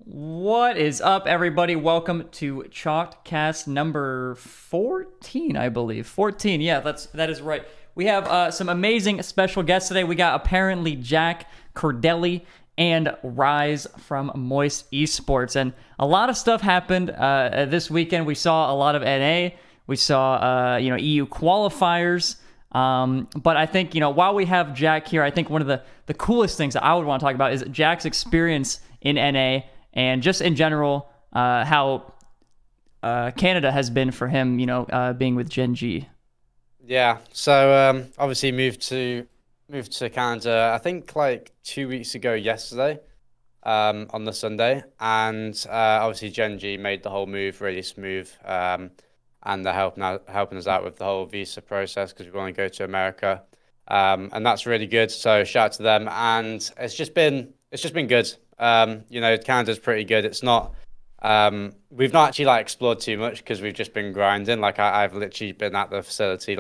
What is up, everybody? Welcome to Chalkcast number 14, I believe. 14, yeah, that is right. We have some amazing special guests today. We got ApparentlyJack, Corelli, and Rise from Moist Esports. And a lot of stuff happened this weekend. We saw a lot of NA. We saw, EU qualifiers. But I think, while we have Jack here, I think one of the coolest things that I would want to talk about is Jack's experience in NA and just in general, how Canada has been for him, being with Genji. Yeah, so obviously moved to Canada, I think like 2 weeks ago yesterday, on the Sunday, and obviously Genji made the whole move really smooth, and they're helping us out with the whole visa process because we want to go to America, and that's really good. So shout out to them, and it's just been good. Canada's pretty good. It's not. We've not actually explored too much because we've just been grinding. I've literally been at the facility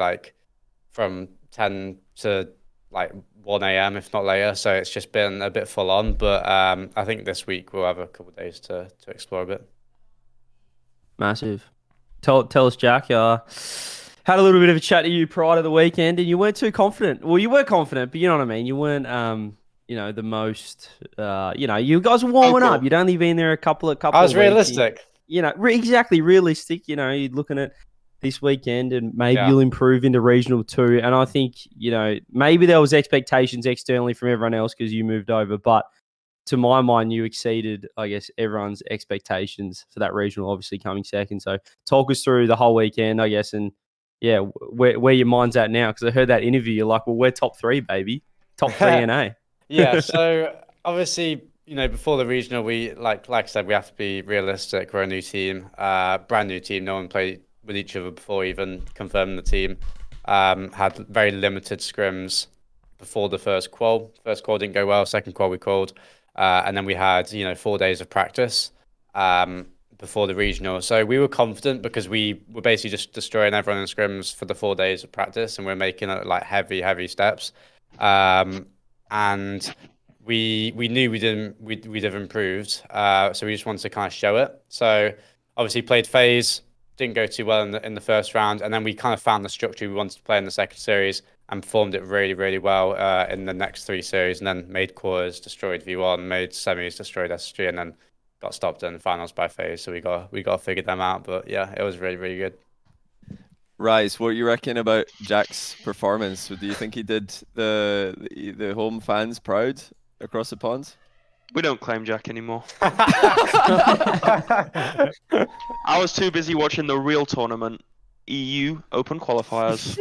from 10 to 1 a.m. if not later. So it's just been a bit full on. But I think this week we'll have a couple of days to explore a bit. Massive. Tell us, Jack. Had a little bit of a chat to you prior to the weekend, and you weren't too confident. Well, you were confident, but you know what I mean. You weren't. The most, you guys were warming up. You'd only been there a couple of I was weeks. realistic. Exactly realistic. You're looking at this weekend and maybe you'll improve into Regional 2. And I think, maybe there was expectations externally from everyone else because you moved over. But to my mind, you exceeded, I guess, everyone's expectations for that Regional, obviously coming second. So talk us through the whole weekend, I guess, and, where your mind's at now. Because I heard that interview. You're like, well, we're top 3, baby. Top 3 NA. Yeah, so obviously, before the regional, we like I said, we have to be realistic. We're a new team, brand new team. No one played with each other before even confirming the team. Had very limited scrims before the first qual. First qual didn't go well. Second qual we called, and then we had 4 days of practice before the regional. So we were confident because we were basically just destroying everyone in scrims for the 4 days of practice, and we're making heavy steps. And we knew we'd have improved, so we just wanted to kind of show it. So obviously played FaZe, didn't go too well in the first round, and then we kind of found the structure we wanted to play in the second series and performed it really well in the next 3 series, and then made quarters, destroyed V1, made semis, destroyed S3, and then got stopped in the finals by FaZe. So we got to figure them out, but yeah, it was really good. Rise, what you reckon about Jack's performance? Do you think he did the home fans proud across the pond? We don't claim Jack anymore. I was too busy watching the real tournament, EU Open qualifiers,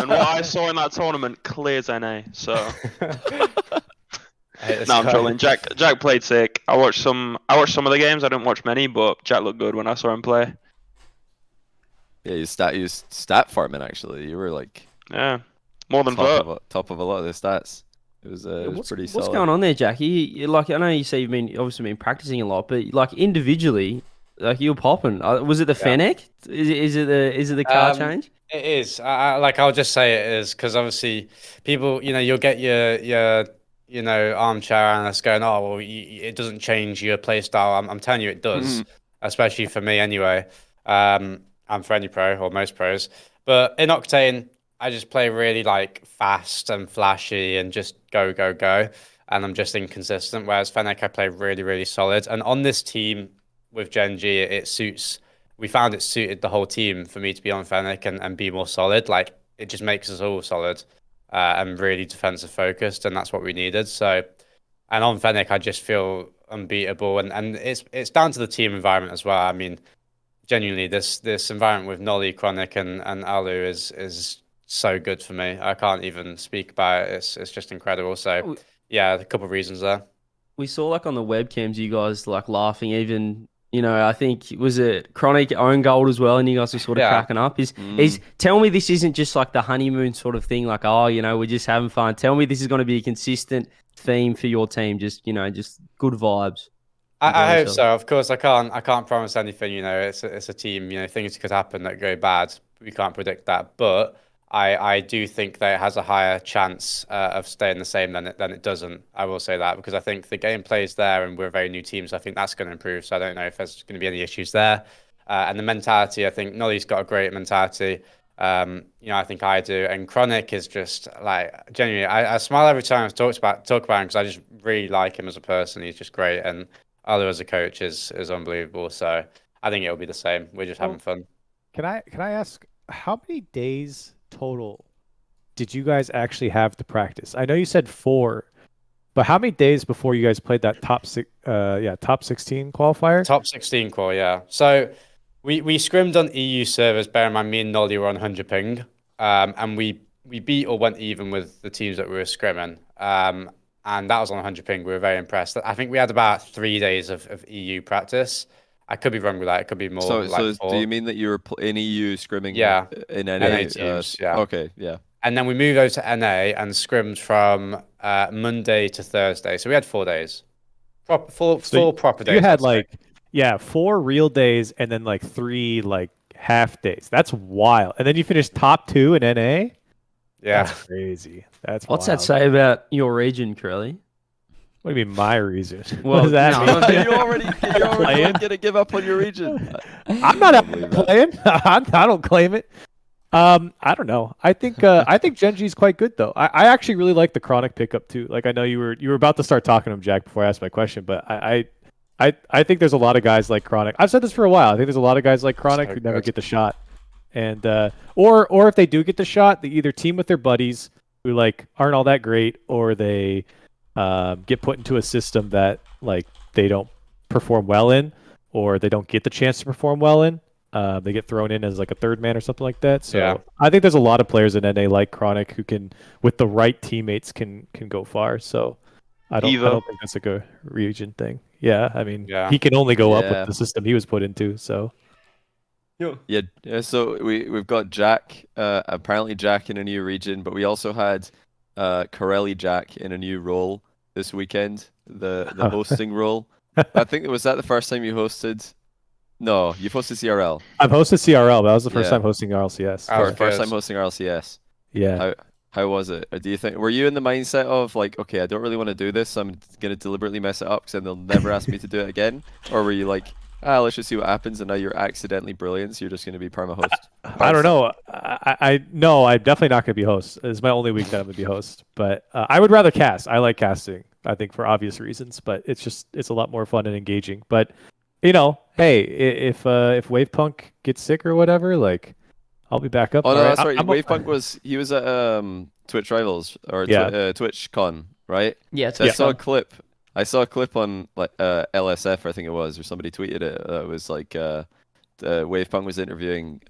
and what I saw in that tournament clears NA. So, no, I'm trolling. Jack played sick. I watched some of the games. I didn't watch many, but Jack looked good when I saw him play. Yeah, you stat farming actually. You were more than top of a lot of the stats. It was pretty solid. What's going on there, Jack? I know you say you've obviously been practicing a lot, but individually, you're popping. Was it the Fennec? Is it the car change? It is. I'll just say it is because obviously people, you'll get your armchair analysts going, oh well, it doesn't change your play style. I'm telling you, it does, especially for me anyway. And for any pro or most pros, but in Octane, I just play really fast and flashy and just go, and I'm just inconsistent. Whereas Fennec, I play really solid. And on this team with Genji, we found it suited the whole team for me to be on Fennec and be more solid. It just makes us all solid and really defensive focused, and that's what we needed. So, and on Fennec, I just feel unbeatable, and it's down to the team environment as well. I mean, genuinely, this environment with Nolly, Chronic, and Alu is so good for me. I can't even speak about it. It's just incredible. So yeah, a couple of reasons there. We saw on the webcams you guys laughing. Even I think was it Chronic own gold as well, and you guys were sort of cracking up. Tell me this isn't just the honeymoon sort of thing. We're just having fun. Tell me this is going to be a consistent theme for your team. Just good vibes. I hope so. Of course, I can't promise anything. It's a team. Things could happen that go bad. We can't predict that. But I do think that it has a higher chance of staying the same than it doesn't. I will say that because I think the gameplay is there and we're a very new team, so I think that's going to improve. So I don't know if there's going to be any issues there. And the mentality, I think Nolly's got a great mentality. I think I do. And Chronic is just like genuinely. I smile every time I talk about him because I just really like him as a person. He's just great, and Olu as a coach is unbelievable. So I think it'll be the same. We're just having fun. Can I ask how many days total did you guys actually have to practice? I know you said 4, but how many days before you guys played that top 16 qualifier? Top 16 qual, yeah. So we scrimmed on EU servers. Bear in mind, me and Nolly were on 100 ping, and we beat or went even with the teams that we were scrimming. And that was on 100 ping. We were very impressed. I think we had about 3 days of EU practice. I could be wrong with that. It could be more. So do you mean that you were in EU scrimming? Yeah. In NA, NA teams. Yeah. Okay. Yeah. And then we moved over to NA and scrimmed from Monday to Thursday. So we had 4 days. Four proper days. You had 4 real days and then 3 half days. That's wild. And then you finished top 2 in NA? Yeah. That's crazy. That's What's wild. that say about your region, Corelli? What do you mean my region? Well, what does that mean? You're already going to give up on your region. I'm not playing. I don't claim it. I don't know. I think Genji's quite good though. I actually really like the Chronic pickup too. Like I know you were about to start talking to him, Jack, before I asked my question, but I think there's a lot of guys like Chronic. I've said this for a while. I think there's a lot of guys like Chronic who never get the shot, and or if they do get the shot, they either team with their buddies who aren't all that great, or they get put into a system that they don't perform well in, or they don't get the chance to perform well in. They get thrown in as a third man or something like that. So yeah. I think there's a lot of players in NA like Chronic who can, with the right teammates, can go far. So I don't think that's a region thing. Yeah, I mean, he can only go up with the system he was put into. So yeah. So we've got Jack, apparently Jack in a new region, but we also had Corelli Jack in a new role this weekend, the hosting role. I think was that the first time you hosted. No, you've hosted CRL. I've hosted CRL, but that was the first time hosting RLCS. First time hosting RLCS. Yeah. How was it? Or do you think were you in the mindset of okay, I don't really want to do this, so I'm gonna deliberately mess it up because then they'll never ask me to do it again? Or were you let's just see what happens, and now you're accidentally brilliant, so you're just gonna be perma host? I don't know. No, I'm definitely not gonna be host. It's my only week that I'm gonna be host. But I would rather cast. I like casting. I think for obvious reasons, but it's a lot more fun and engaging. But hey, if Wavepunk gets sick or whatever, I'll be back up. Oh no, that's right. Wavepunk was at Twitch Rivals or TwitchCon, right? Yeah. So I saw a clip on LSF, I think it was, or somebody tweeted it. It was Wavepunk was interviewing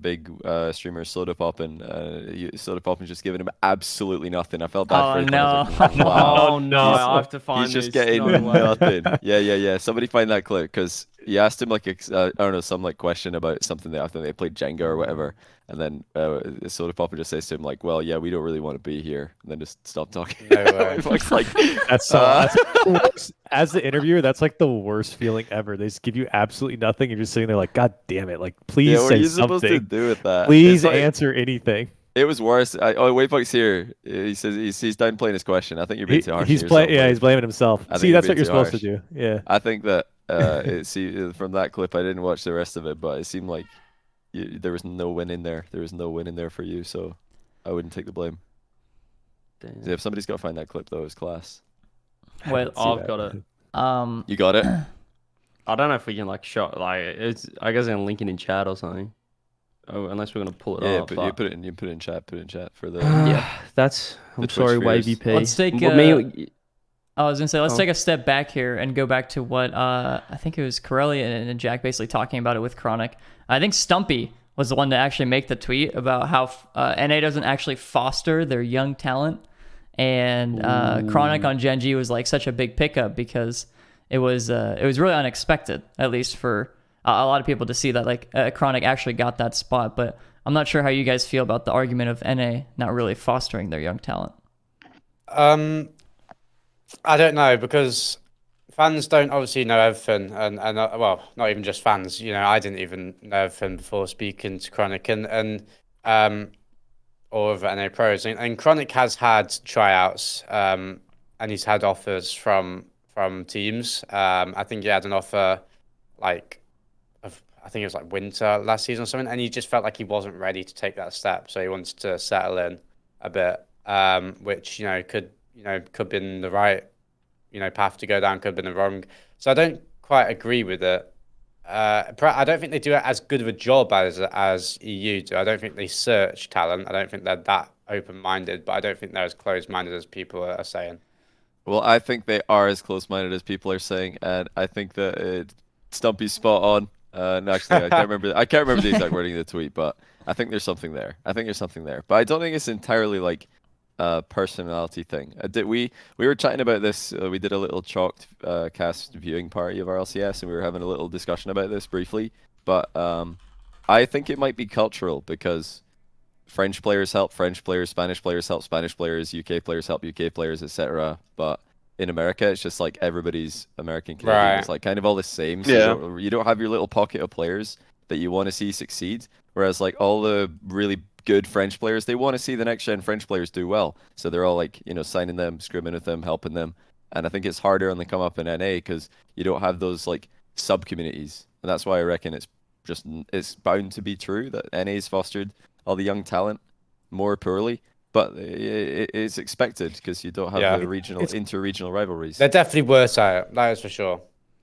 big streamer Sodapop, and Sodapop was just giving him absolutely nothing. I felt bad for him. Wow. Oh no! I have to find. He's just getting nothing. Yeah. Somebody find that clip because he asked him I don't know, some question about something that after they played Jenga or whatever, and then Sodapop just says to him well, yeah, we don't really want to be here, and then just stop talking. No way. That's as the interviewer, that's the worst feeling ever. They just give you absolutely nothing. You're just sitting there God damn it! Please say something. What are you supposed to do with that? Please answer anything. It was worse. Waypunk's here. He says he's down playing his question. I think you're being too harsh. He's blaming himself. See, that's what you're supposed to do. Yeah. I think that from that clip, I didn't watch the rest of it, but it seemed like there was no win in there. There was no win in there for you, so I wouldn't take the blame. Damn. If somebody's got to find that clip, though, it's class. Well, I've got it. You got it? I don't know if we can show it's. I guess I can link it in chat or something. Oh, unless we're gonna pull it up. Yeah, put it in chat. Put it in chat for the. That's. I'm sorry, YVP. Let's take. I was gonna say let's take a step back here and go back to what I think it was Corelli and Jack basically talking about it with Chronic. I think Stumpy was the one to actually make the tweet about how NA doesn't actually foster their young talent, and Chronic on Genji was such a big pickup because it was really unexpected, at least for a lot of people to see that Chronic actually got that spot. But I'm not sure how you guys feel about the argument of NA not really fostering their young talent. I don't know, because fans don't obviously know everything, and well, not even just fans. I didn't even know everything before speaking to Chronic, and or of NA pros. And Chronic has had tryouts, and he's had offers from teams. I think he had an offer like I think it was like winter last season or something, and he just felt like he wasn't ready to take that step, so he wanted to settle in a bit, which could have been the right path to go down, could have been the wrong. So I don't quite agree with it. I don't think they do as good of a job as EU do. I don't think they search talent. I don't think they're that open-minded, but I don't think they're as closed-minded as people are saying. Well, I think they are as close-minded as people are saying, and I think that Stumpy's spot on. No, actually, I can't remember the exact wording of the tweet, but I think there's something there. But I don't think it's entirely like a personality thing. We were chatting about this. We did a little chalked cast viewing party of RLCS, and we were having a little discussion about this briefly. But I think it might be cultural, because French players help French players, Spanish players help Spanish players, UK players help UK players, etc. But in America, it's just like everybody's American Canadian. Right. It's like kind of all the same. So you don't have your little pocket of players that you want to see succeed. Whereas like all the really good French players, they want to see the next gen French players do well. So they're all like, signing them, scrimming with them, helping them. And I think it's harder when they come up in NA because you don't have those like sub communities. And that's why I reckon it's bound to be true that NA's fostered all the young talent more poorly. But it's expected because you don't have the inter-regional rivalries. They're definitely worse at it, that is for sure.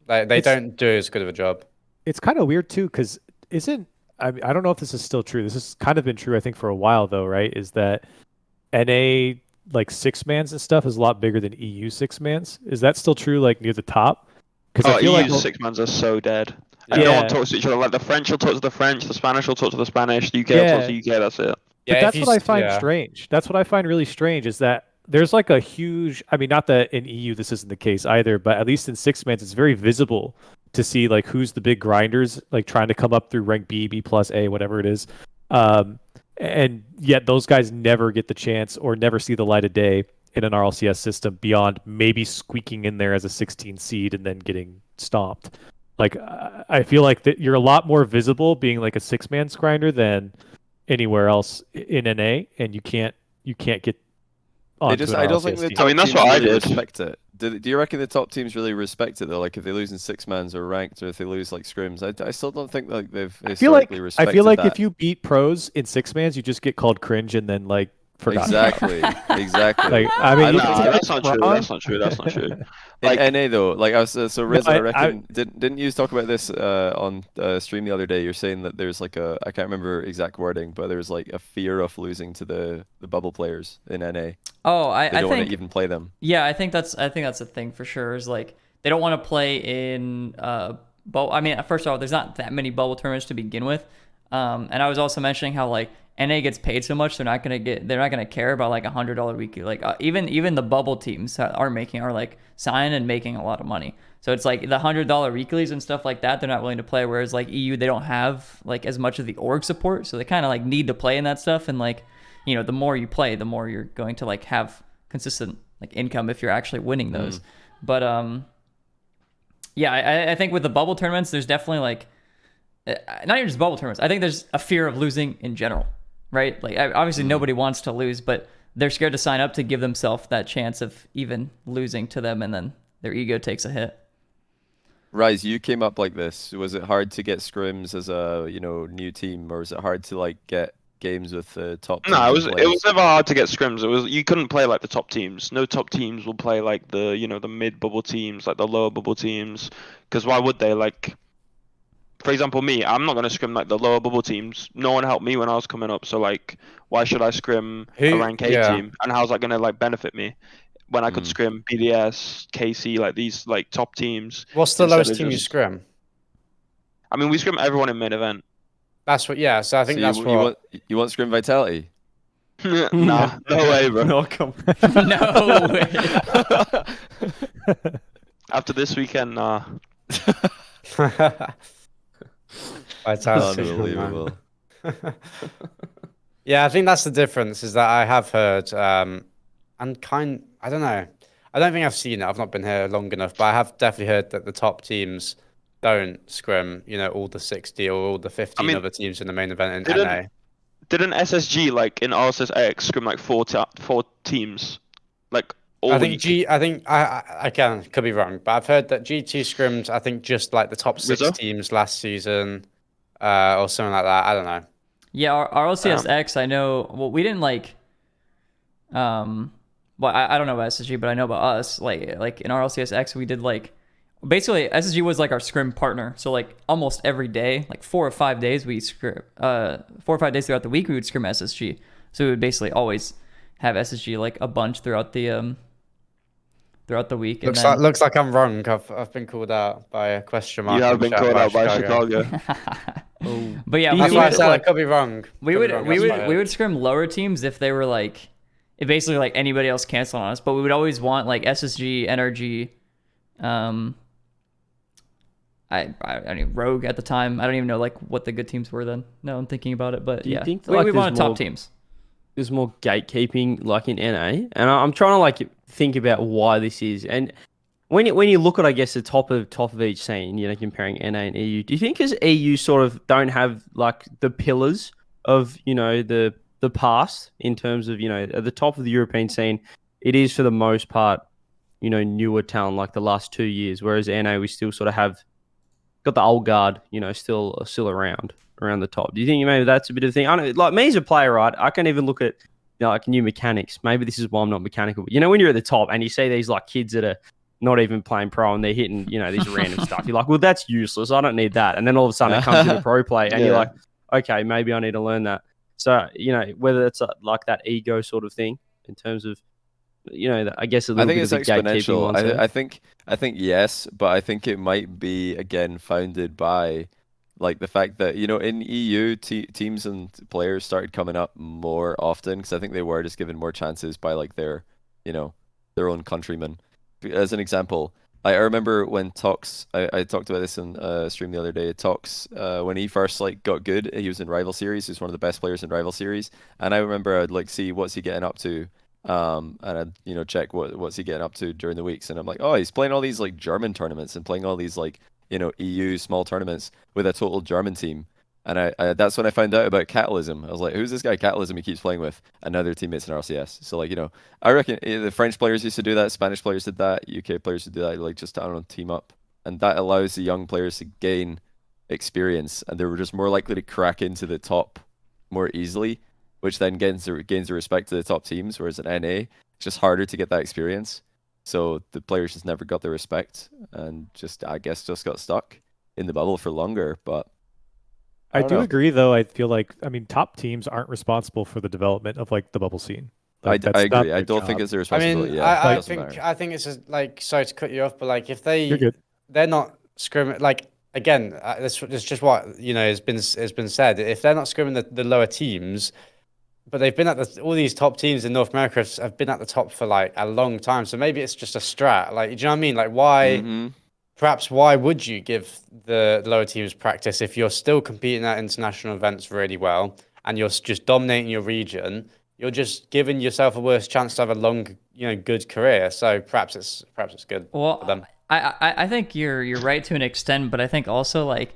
They don't do as good of a job. It's kind of weird too, because I don't know if this is still true. This has kind of been true, I think, for a while though, right? Is that NA like six-mans and stuff is a lot bigger than EU six-mans? Is that still true, like near the top? Because I feel EU six-mans are so dead. And no one talks to each other. Like the French will talk to the French, the Spanish will talk to the Spanish, the UK will talk to the UK. That's it. But that's what I find strange. That's what I find really strange is that there's like a huge, I mean, not that in EU this isn't the case either, but at least in six-mans, it's very visible to see like who's the big grinders, like trying to come up through rank B, B plus A, whatever it is. And yet those guys never get the chance or never see the light of day in an RLCS system beyond maybe squeaking in there as a 16 seed and then getting stomped. Like, I feel like that you're a lot more visible being like a six-man grinder than anywhere else in NA, and you can't get on. I don't think the top teams really respect it. Do you reckon the top teams really respect it though? Like if they lose in six-mans or ranked, or if they lose like scrims, I still don't think like they've historically respected I feel like that. If you beat pros in six-mans, you just get called cringe and then like forgotten. Exactly. Like I mean, that's not true. That's not true. Like in NA though, like I was so Rizzo, I reckon didn't you talk about this on stream the other day? You're saying that there's like I can't remember exact wording, but there's like a fear of losing to the bubble players in NA. Oh, I don't think, want to even play them. Yeah, I think that's a thing for sure. Is like they don't want to play in bubble. I mean, first of all, there's not that many bubble tournaments to begin with. And I was also mentioning how like NA gets paid so much, they're not gonna care about like $100 weekly. Like even the bubble teams are like signing and making a lot of money. So it's like the $100 weeklies and stuff like that, they're not willing to play. Whereas like EU, they don't have like as much of the org support, so they kind of like need to play in that stuff. And like the more you play, the more you're going to like have consistent like income if you're actually winning those. But yeah, I think with the bubble tournaments, there's definitely like not even just bubble tournaments. I think there's a fear of losing in general. Right? Like obviously nobody wants to lose, but they're scared to sign up to give themselves that chance of even losing to them, and then their ego takes a hit. Rise, you came up like this. Was it hard to get scrims as a new team, or was it hard to like get games with the top? No, it was never hard to get scrims. You couldn't play like the top teams. No top teams will play like the the mid bubble teams, like the lower bubble teams, because why would they? Like, for example, me, I'm not going to scrim like the lower bubble teams. No one helped me when I was coming up, so like, why should I scrim a rank A team? And how's that going to like benefit me when I could scrim BDS, KC, like these like top teams? What's the lowest team you scrim? I mean, we scrim everyone in main event. That's what. Yeah, so I think that's what you want. Scrim Vitality? Nah, no way, bro. No, no way. After this weekend, nah. Unbelievable. Yeah, I think that's the difference. Is that I have heard, and I don't know. I don't think I've seen it. I've not been here long enough, but I have definitely heard that the top teams don't scrim. All the 60 or all the 15 other teams in the main event in NA. didn't SSG like in RLCS X scrim like four teams, like all I think week? I think I could be wrong, but I've heard that G2 scrimmed I think just like the top 6 Rizzo? teams last season, or something like that. I don't know. Yeah, our RLCS X, I know. Well, we didn't like. Well, I don't know about SSG, but I know about us. Like in RLCS X, we did like. Basically, SSG was like our scrim partner. So like almost every day, like 4 or 5 days, we scrim. 4 or 5 days throughout the week, we would scrim SSG. So we would basically always have SSG like a bunch throughout the week. Looks like I'm wrong. I've been called out by a question mark. You have been called out by Chicago. But yeah, That's why I said I could be wrong. We would scrim lower teams if they were like, if basically like anybody else canceled on us. But we would always want like SSG, NRG, I mean Rogue at the time. I don't even know like what the good teams were then. No, I'm thinking about it, but yeah, think we wanted top teams. There's more gatekeeping like in NA, and I'm trying to like think about why this is. And when you look at, I guess, the top of each scene, you know, comparing NA and EU, do you think as EU sort of don't have like the pillars of, you know, the past in terms of, you know, at the top of the European scene, it is for the most part, you know, newer talent like the last 2 years, whereas NA we still sort of have got the old guard, you know, still around the top. Do you think maybe that's a bit of a thing? I know, like me as a player, right? I can even look at, you know, like new mechanics. Maybe this is why I'm not mechanical. But, you know, when you're at the top and you see these like kids that are not even playing pro and they're hitting, you know, these random stuff, you're like, well, that's useless. I don't need that. And then all of a sudden it comes into pro play and you're like, okay, maybe I need to learn that. So, you know, whether it's like that ego sort of thing in terms of, you know, I guess a little bit of the gatekeeping. I think yes, but I think it might be again founded by like the fact that, you know, in EU teams and players started coming up more often because I think they were just given more chances by like their, you know, their own countrymen. As an example, I remember when Tox, I talked about this in a stream the other day. Tox, when he first like got good, he was in Rival Series. He was one of the best players in Rival Series, and I remember I'd like see what's he getting up to. And I'd, you know, check what's he getting up to during the weeks, and I'm like, oh, he's playing all these like German tournaments and playing all these like, you know, EU small tournaments with a total German team. And I that's when I found out about Catalysm. I was like, who's this guy Catalysm he keeps playing with? And now they're teammates in RLCS. So like, you know, I reckon the French players used to do that, Spanish players did that, UK players would do that, like just, I don't know, team up. And that allows the young players to gain experience, and they were just more likely to crack into the top more easily, which then gains the respect to the top teams, whereas in NA, it's just harder to get that experience. So the players just never got the respect and just, I guess, just got stuck in the bubble for longer. But I do agree, though. I feel like, I mean, top teams aren't responsible for the development of like the bubble scene. Like, I agree. I don't think it's their responsibility. I mean, I think it's just like, sorry to cut you off, but like if they're not scrimming, like again, this is just what, you know, has been said. If they're not scrimming the lower teams, but they've been at all these top teams in North America have been at the top for like a long time. So maybe it's just a strat. Like, do you know what I mean? Like, why? Perhaps why would you give the lower teams practice if you're still competing at international events really well and you're just dominating your region? You're just giving yourself a worse chance to have a long, you know, good career. So perhaps it's good for them. I think you're right to an extent, but I think also like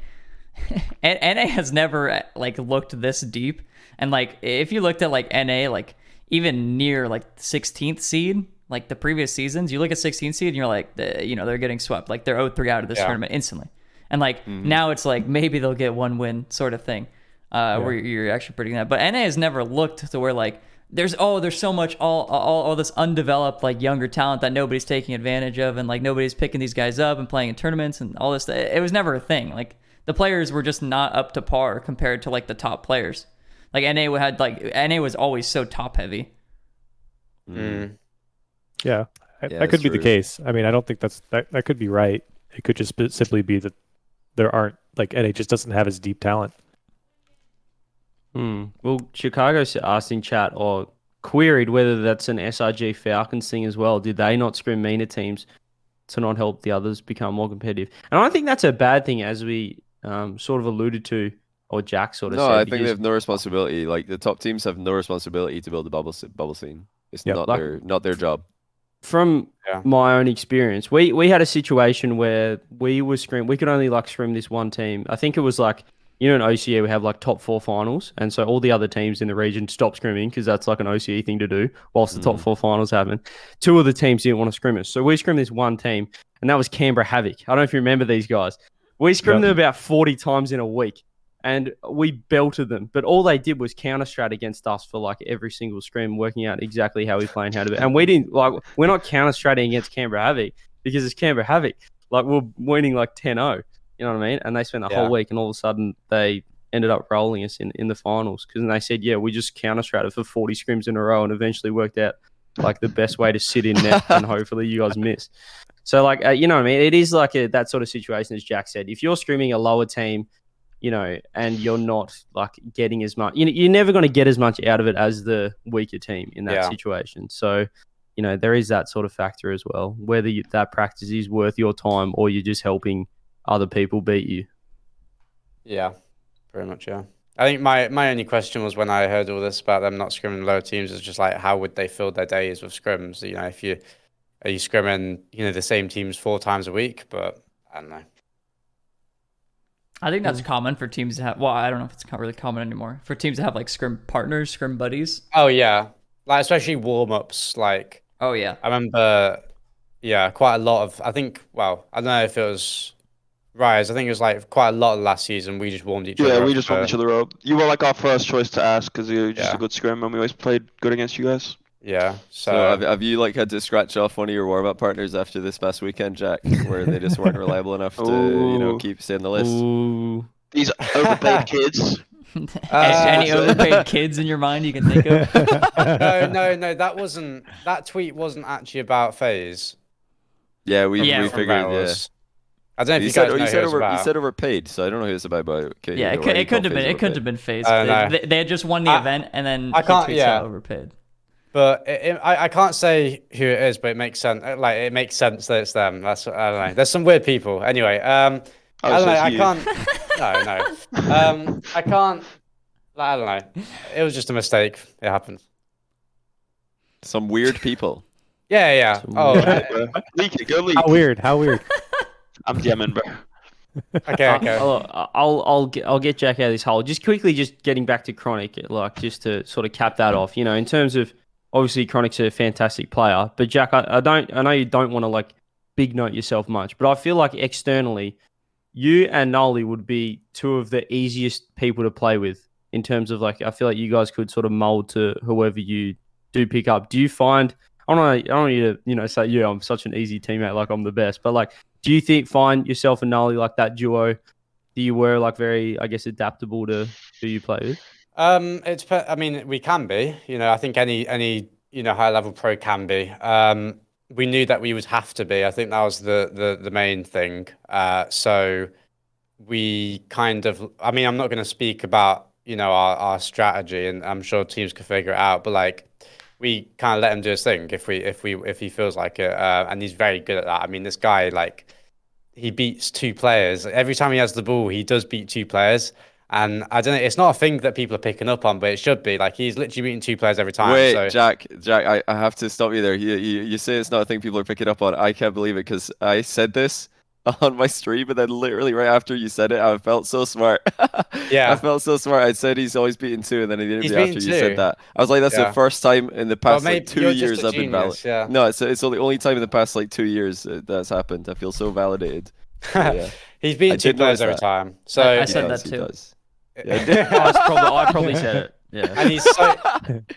NA has never like looked this deep. And like if you looked at like NA, like even near like 16th seed, like the previous seasons, you look at 16th seed and you're like, you know, they're getting swept. Like they're 0-3 out of this tournament instantly. And like now it's like maybe they'll get one win sort of thing, where you're actually predicting that. But NA has never looked to where like there's so much all this undeveloped like younger talent that nobody's taking advantage of, and like nobody's picking these guys up and playing in tournaments and all this. It was never a thing. Like the players were just not up to par compared to like the top players. Like NA was always so top heavy. Yeah, that could be the case. I mean, I don't think that could be right. It could just simply be that there aren't, like, NA just doesn't have as deep talent. Well, Chicago asked in chat or queried whether that's an SRG Falcons thing as well. Did they not scrim Mena teams to not help the others become more competitive? And I don't think that's a bad thing, as we sort of alluded to, or Jack sort of said. No, I think they have no responsibility. Like the top teams have no responsibility to build the bubble scene. It's not their job. From my own experience, we had a situation where we could only like scrim this one team. I think it was like, you know, in OCE we have like top 4 finals, and so all the other teams in the region stop scrimming because that's like an OCE thing to do whilst the top 4 finals happen. 2 of the teams didn't want to scrim us, so we scrimmed this one team, and that was Canberra Havoc. I don't know if you remember these guys. We scrimmed them about 40 times in a week, and we belted them. But all they did was counter strat against us for like every single scrim, working out exactly how we play and how to do it. And we didn't like, we're not counter stratting against Canberra Havoc because it's Canberra Havoc. Like, we're winning like 10-0. You know what I mean? And they spent the whole week, and all of a sudden they ended up rolling us in the finals because they said, yeah, we just counter stratted for 40 scrims in a row, and eventually worked out like the best way to sit in net and hopefully you guys miss. So like, you know what I mean? It is like that sort of situation as Jack said. If you're scrimming a lower team, you know, and you're not like getting as much, you're never going to get as much out of it as the weaker team in that situation. So, you know, there is that sort of factor as well, whether that practice is worth your time or you're just helping other people beat you. Yeah, pretty much, yeah. I think my only question was when I heard all this about them not scrimming lower teams is just like, how would they fill their days with scrims? You know, are you scrimming, you know, the same teams 4 times a week? But I don't know. I think that's common for teams to have. Well, I don't know if it's not really common anymore for teams to have like scrim partners, scrim buddies. Oh yeah, like especially warm-ups. Like, oh yeah, I remember, quite a lot of. I think, well, I don't know if it was Rise. I think it was like quite a lot of last season. We just warmed each other up. Yeah, we just warmed each other up. You were like our first choice to ask because you're just a good scrim, and we always played good against you guys. Yeah. So have you like had to scratch off one of your warm-up partners after this past weekend, Jack, where they just weren't reliable enough to, you know, keep staying the list? Ooh. These overpaid kids. Any overpaid kids in your mind you can think of? No. That tweet wasn't actually about FaZe. Yeah, we figured. Yeah. I don't know if you guys know who it was about. You said overpaid, so I don't know who it's about. Okay, yeah, it could have been FaZe. They had just won the event, and then overpaid. But I can't say who it is, but it makes sense. Like, it makes sense that it's them. That's, I don't know. There's some weird people. Anyway, I don't know. I can't. No. I can't. I don't know. It was just a mistake. It happened. Some weird people. Yeah. Oh, Leak it. Go leak. How weird. I'm DMing, bro. Okay. I'll get Jack out of this hole. Just quickly, just getting back to Chronic, like just to sort of cap that off. You know, in terms of obviously Chronic's a fantastic player, but Jack, I know you don't want to like big note yourself much, but I feel like externally, you and Nolly would be 2 of the easiest people to play with in terms of like, I feel like you guys could sort of mold to whoever you do pick up. Do you find? I don't want you to, you know, say, yeah, I'm such an easy teammate, like I'm the best, but like, do you find yourself and Nolly like that duo? Do you were like very, I guess, adaptable to who you play with? I mean, we can be. You know, I think any you know, high level pro can be. We knew that we would have to be. I think that was the main thing. So we kind of. I mean, I'm not going to speak about, you know, our strategy, and I'm sure teams can figure it out. But like, we kind of let him do his thing if he feels like it, and he's very good at that. I mean, this guy, like, he beats 2 players every time he has the ball. He does beat 2 players, and I don't know. It's not a thing that people are picking up on, but it should be. Like, he's literally beating 2 players every time. Wait, so. Jack, I have to stop you there. You say it's not a thing people are picking up on. I can't believe it because I said this on my stream, and then literally right after you said it, I felt so smart. Yeah, I felt so smart. I said he's always beaten 2, and then immediately after you said that, I was like, that's the first time in the past like 2 years I've been validated. Yeah. No, it's the only time in the past like 2 years that's happened. I feel so validated. Yeah. He's beating 2 players every time. So I said that too. Yeah. I probably said it. Yeah, and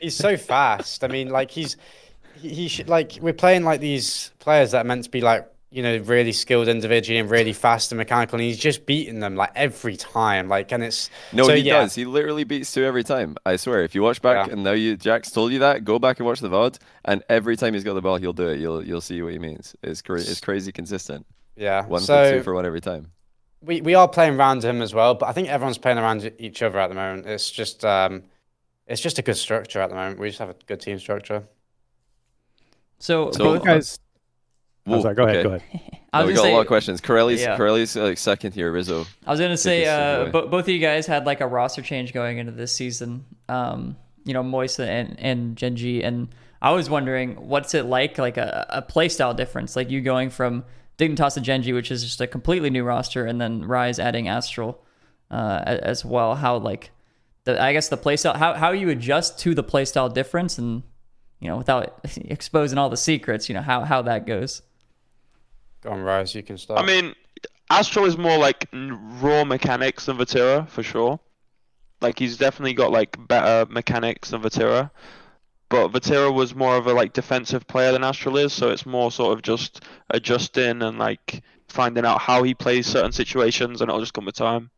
he's so fast. I mean, like he should, like, we're playing like these players that are meant to be like, you know, really skilled individually and really fast and mechanical, and he's just beating them like every time. Like, and it's he does. He literally beats 2 every time. I swear. If you watch back, and now Jack's told you that, go back and watch the VOD, and every time he's got the ball, he'll do it. You'll see what he means. It's crazy consistent. Yeah. 1 for 2 for 1 every time. We are playing around him as well, but I think everyone's playing around each other at the moment. It's just a good structure at the moment. We just have a good team structure. So both guys. Whoa, sorry, go ahead. We got a lot of questions. Corelli's like second here. Rizzo. I was gonna say, both of you guys had like a roster change going into this season. You know, Moise and Genji, and I was wondering, what's it like a playstyle difference, like you going from Dignitas to Genji, which is just a completely new roster, and then Rise adding Astral. as well. How like I guess the playstyle, how you adjust to the playstyle difference, and without exposing all the secrets, how that goes. Go on, Rise, you can start. I mean, Astro is more like raw mechanics than Vatira for sure. Like he's definitely got like better mechanics than Vatira. But Vatira was more of a like defensive player than Astral is, so it's more sort of just adjusting and like finding out how he plays certain situations, and it'll just come with time.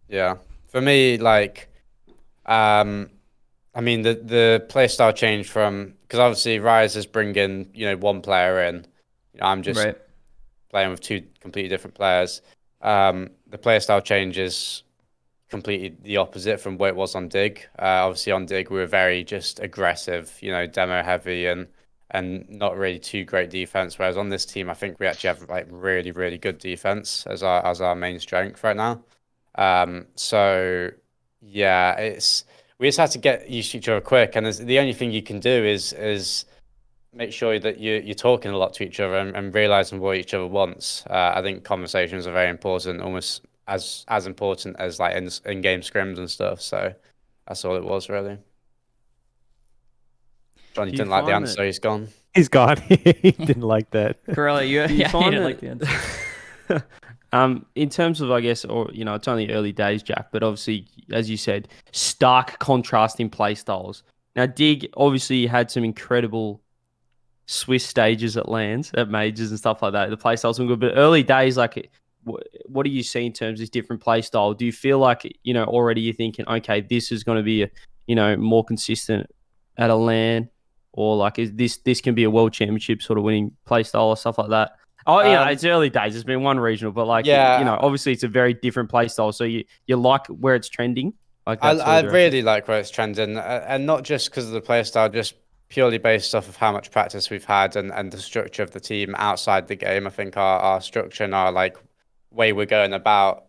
Yeah, for me, like, I mean the playstyle change from, because obviously Rise is bringing one player in. I'm just playing with two completely different players. The playstyle change is completely the opposite from what it was on Dig. Obviously on Dig we were very just aggressive, demo heavy and not really too great defense. Whereas on this team, I think we actually have like really, really good defense as our main strength right now. So yeah, we just have to get used to each other quick, and the only thing you can do is make sure that you're talking a lot to each other and realizing what each other wants. I think conversations are very important, almost as important as like in-game scrims and stuff. So that's all it was really. Johnny didn't like the answer. He's gone. He's gone. He didn't like that. Corelli, you didn't like the answer. In terms of, I guess, or it's only early days, Jack, but obviously, as you said, stark contrasting play styles. Now, Dig obviously had some incredible Swiss stages at LANs, at majors and stuff like that. The play styles were good, but early days, like, what do you see in terms of this different play style? Do you feel like already you're thinking, okay, this is going to be more consistent at a LAN, or like is this can be a world championship sort of winning play style or stuff like that? Oh yeah, it's early days. It's been one regional, but like obviously it's a very different play style. So you like where it's trending. Like I really like where it's trending, and not just because of the play style, just purely based off of how much practice we've had and the structure of the team outside the game. I think our structure and our like way we're going about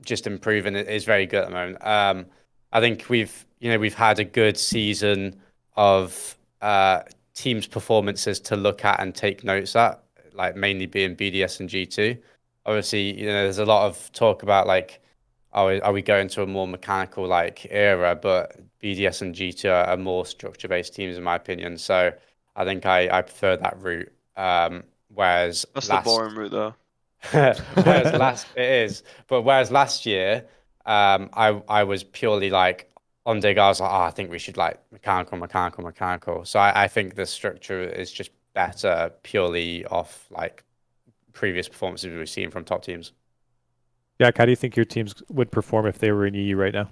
just improving it is very good at the moment. I think we've had a good season of teams' performances to look at and take notes at, like mainly being BDS and G2. Obviously, there's a lot of talk about like, are we going to a more mechanical like era? But BDS and G2 are more structure-based teams in my opinion. So I think I prefer that route. Whereas that's the boring route though. Whereas last year, I was purely like on Dig. I was like, I think we should like mechanical. So I think the structure is just better purely off like previous performances we've seen from top teams. Jack, how do you think your teams would perform if they were in EU right now?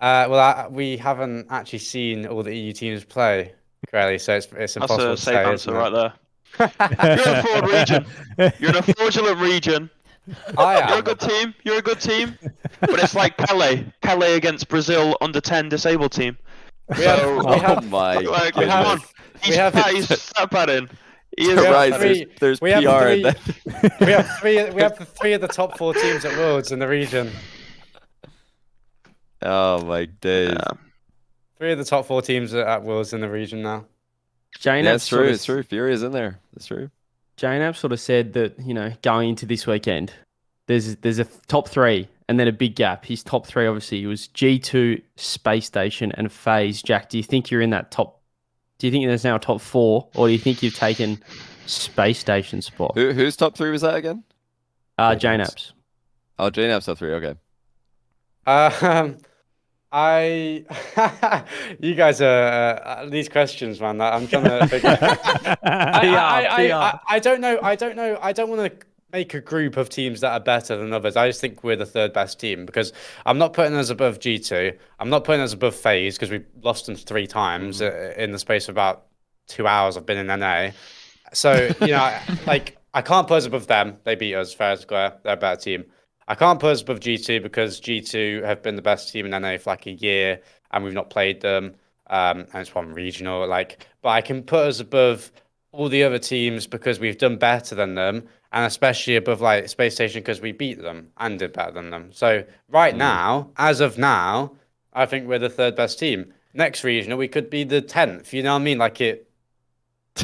Well, we haven't actually seen all the EU teams play, Corelli, so it's impossible to say. That's a safe answer right there. You're in a forward region. You're in a fraudulent region. You're a good team. You're a good team. But it's like Pele against Brazil under-10 disabled team. Oh my goodness. He's step padding. There's PR in that. We have three of the top 4 teams at Worlds in the region. Oh my days. 3 of the top 4 teams at Worlds in the region now. That's true. It's true. Fury is in there. That's true. JNAP sort of said that, going into this weekend, there's a top 3 and then a big gap. His top 3 obviously was G2, Space Station, and FaZe. Jack, do you think you're in that top? Do you think there's now a top 4, or do you think you've taken Space Station spot? Whose top 3 was that again? JNAP's. Oh, JNAP's top 3. Okay. You guys are these questions, man. I'm trying to figure. I don't know. I don't want to make a group of teams that are better than others. I just think we're the 3rd best team, because I'm not putting us above G2. I'm not putting us above FaZe, because we've lost them 3 times in the space of about 2 hours I've been in NA. So like I can't put us above them. They beat us fair and square. They're a better team. I can't put us above G2 because G2 have been the best team in NA for like a year and we've not played them. And it's one regional. But I can put us above all the other teams because we've done better than them, and especially above like Space Station because we beat them and did better than them. So right now, as of now, I think we're the 3rd best team. Next regional, we could be the 10th. You know what I mean?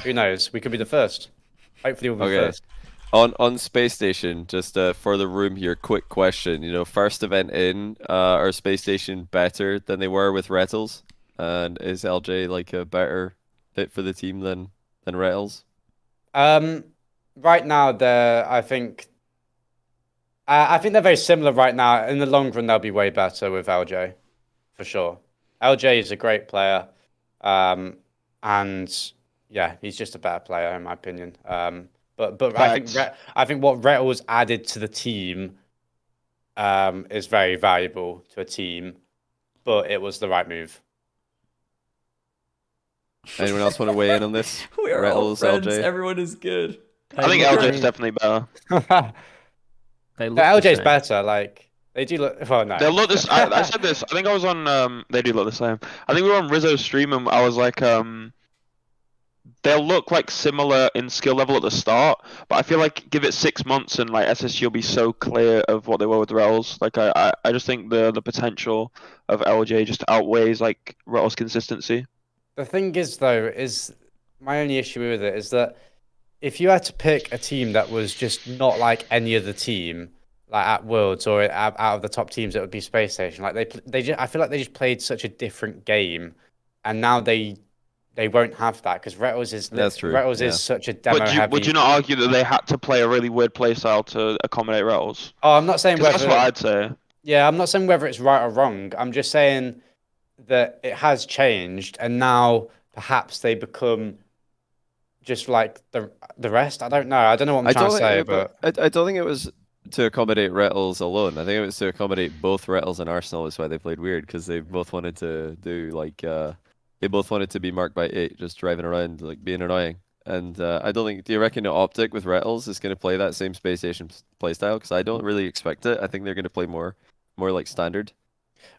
Who knows? We could be the 1st. Hopefully we'll be first. On Space Station, just for the room here, quick question. First event in, are Space Station better than they were with Rettles? And is LJ like a better fit for the team than Rettles? Right now, I think they're very similar right now. In the long run, they'll be way better with LJ, for sure. LJ is a great player, and yeah, he's just a better player in my opinion. But I think what Rettles added to the team is very valuable to a team, but it was the right move. Anyone else want to weigh in on this? We're all friends. LJ? Everyone is good. I think LJ's definitely better. LJ's better. Like they do look. Well, no. They look this. I said this. I think I was on. They do look the same. I think we were on Rizzo's stream and I was like, they'll look like similar in skill level at the start, but I feel like give it 6 months and like SSG will be so clear of what they were with Rels. Like I just think the potential of LJ just outweighs like Rels' consistency. The thing is though, is my only issue with it is that if you had to pick a team that was just not like any other team, like at Worlds or out of the top teams, it would be Space Station. Like I feel like they just played such a different game, and now they won't have that because Rettles is is such a demo heavy. Would you not argue that they had to play a really weird playstyle to accommodate Rettles? Oh, I'm not saying whether that's what I'd say. Yeah, I'm not saying whether it's right or wrong. I'm just saying that it has changed, and now perhaps they become just like the rest. I don't know. I don't know what I'm trying to say, but I don't think it was to accommodate Rettles alone. I think it was to accommodate both Rettles and Arsenal. That's why they played weird, because they both wanted to do like they both wanted to be marked by 8, just driving around like being annoying. And I don't think. Do you reckon the Optic with Rettles is going to play that same Space Station playstyle? Because I don't really expect it. I think they're going to play more like standard.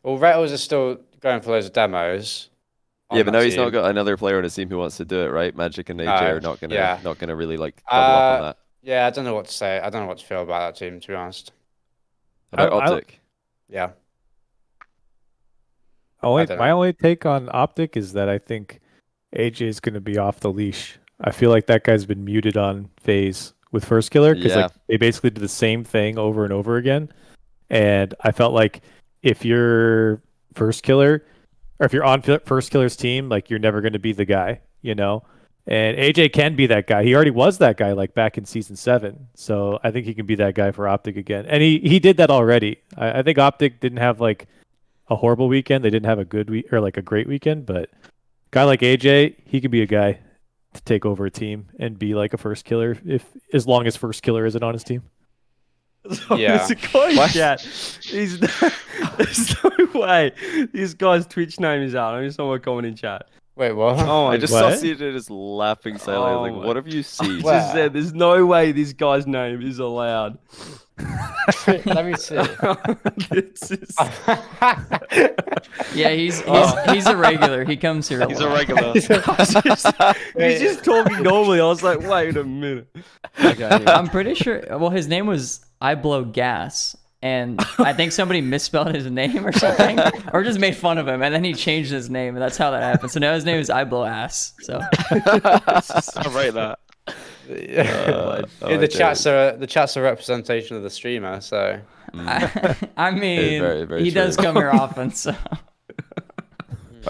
Well, Rettles is still going for loads of demos. Yeah, but now he's not got another player on his team who wants to do it, right? Magic and AJ are not gonna really like double up on that. Yeah, I don't know what to say. I don't know what to feel about that team, to be honest. About Optic? Yeah. My only take on Optic is that I think AJ is going to be off the leash. I feel like that guy's been muted on FaZe with First Killer because like they basically did the same thing over and over again. And I felt like if you're First Killer, or if you're on First Killer's team, like you're never going to be the guy, you know? And AJ can be that guy. He already was that guy like back in season 7. So I think he can be that guy for Optic again. And he did that already. I think Optic didn't have like a horrible weekend. They didn't have a good week or like a great weekend, but a guy like AJ, he could be a guy to take over a team and be like a First Killer as long as First Killer isn't on his team. Yeah. There's no way. This guy's Twitch name is out. I just saw my comment in chat. Wait, what? Oh, I just saw CJ just laughing silently. I was like, what have you seen? Just said, there's no way this guy's name is allowed. Let me see. Yeah, he's a regular. He comes here. He's a regular. He's just talking normally. I was like, wait a minute. Okay, I'm pretty sure. Well, his name was I Blow Gas, and I think somebody misspelled his name or something, or just made fun of him, and then he changed his name, and that's how that happened. So now his name is I Blow Ass. So I'll write that. The chat's a representation of the streamer, so I mean, very, very he true. does come here often. So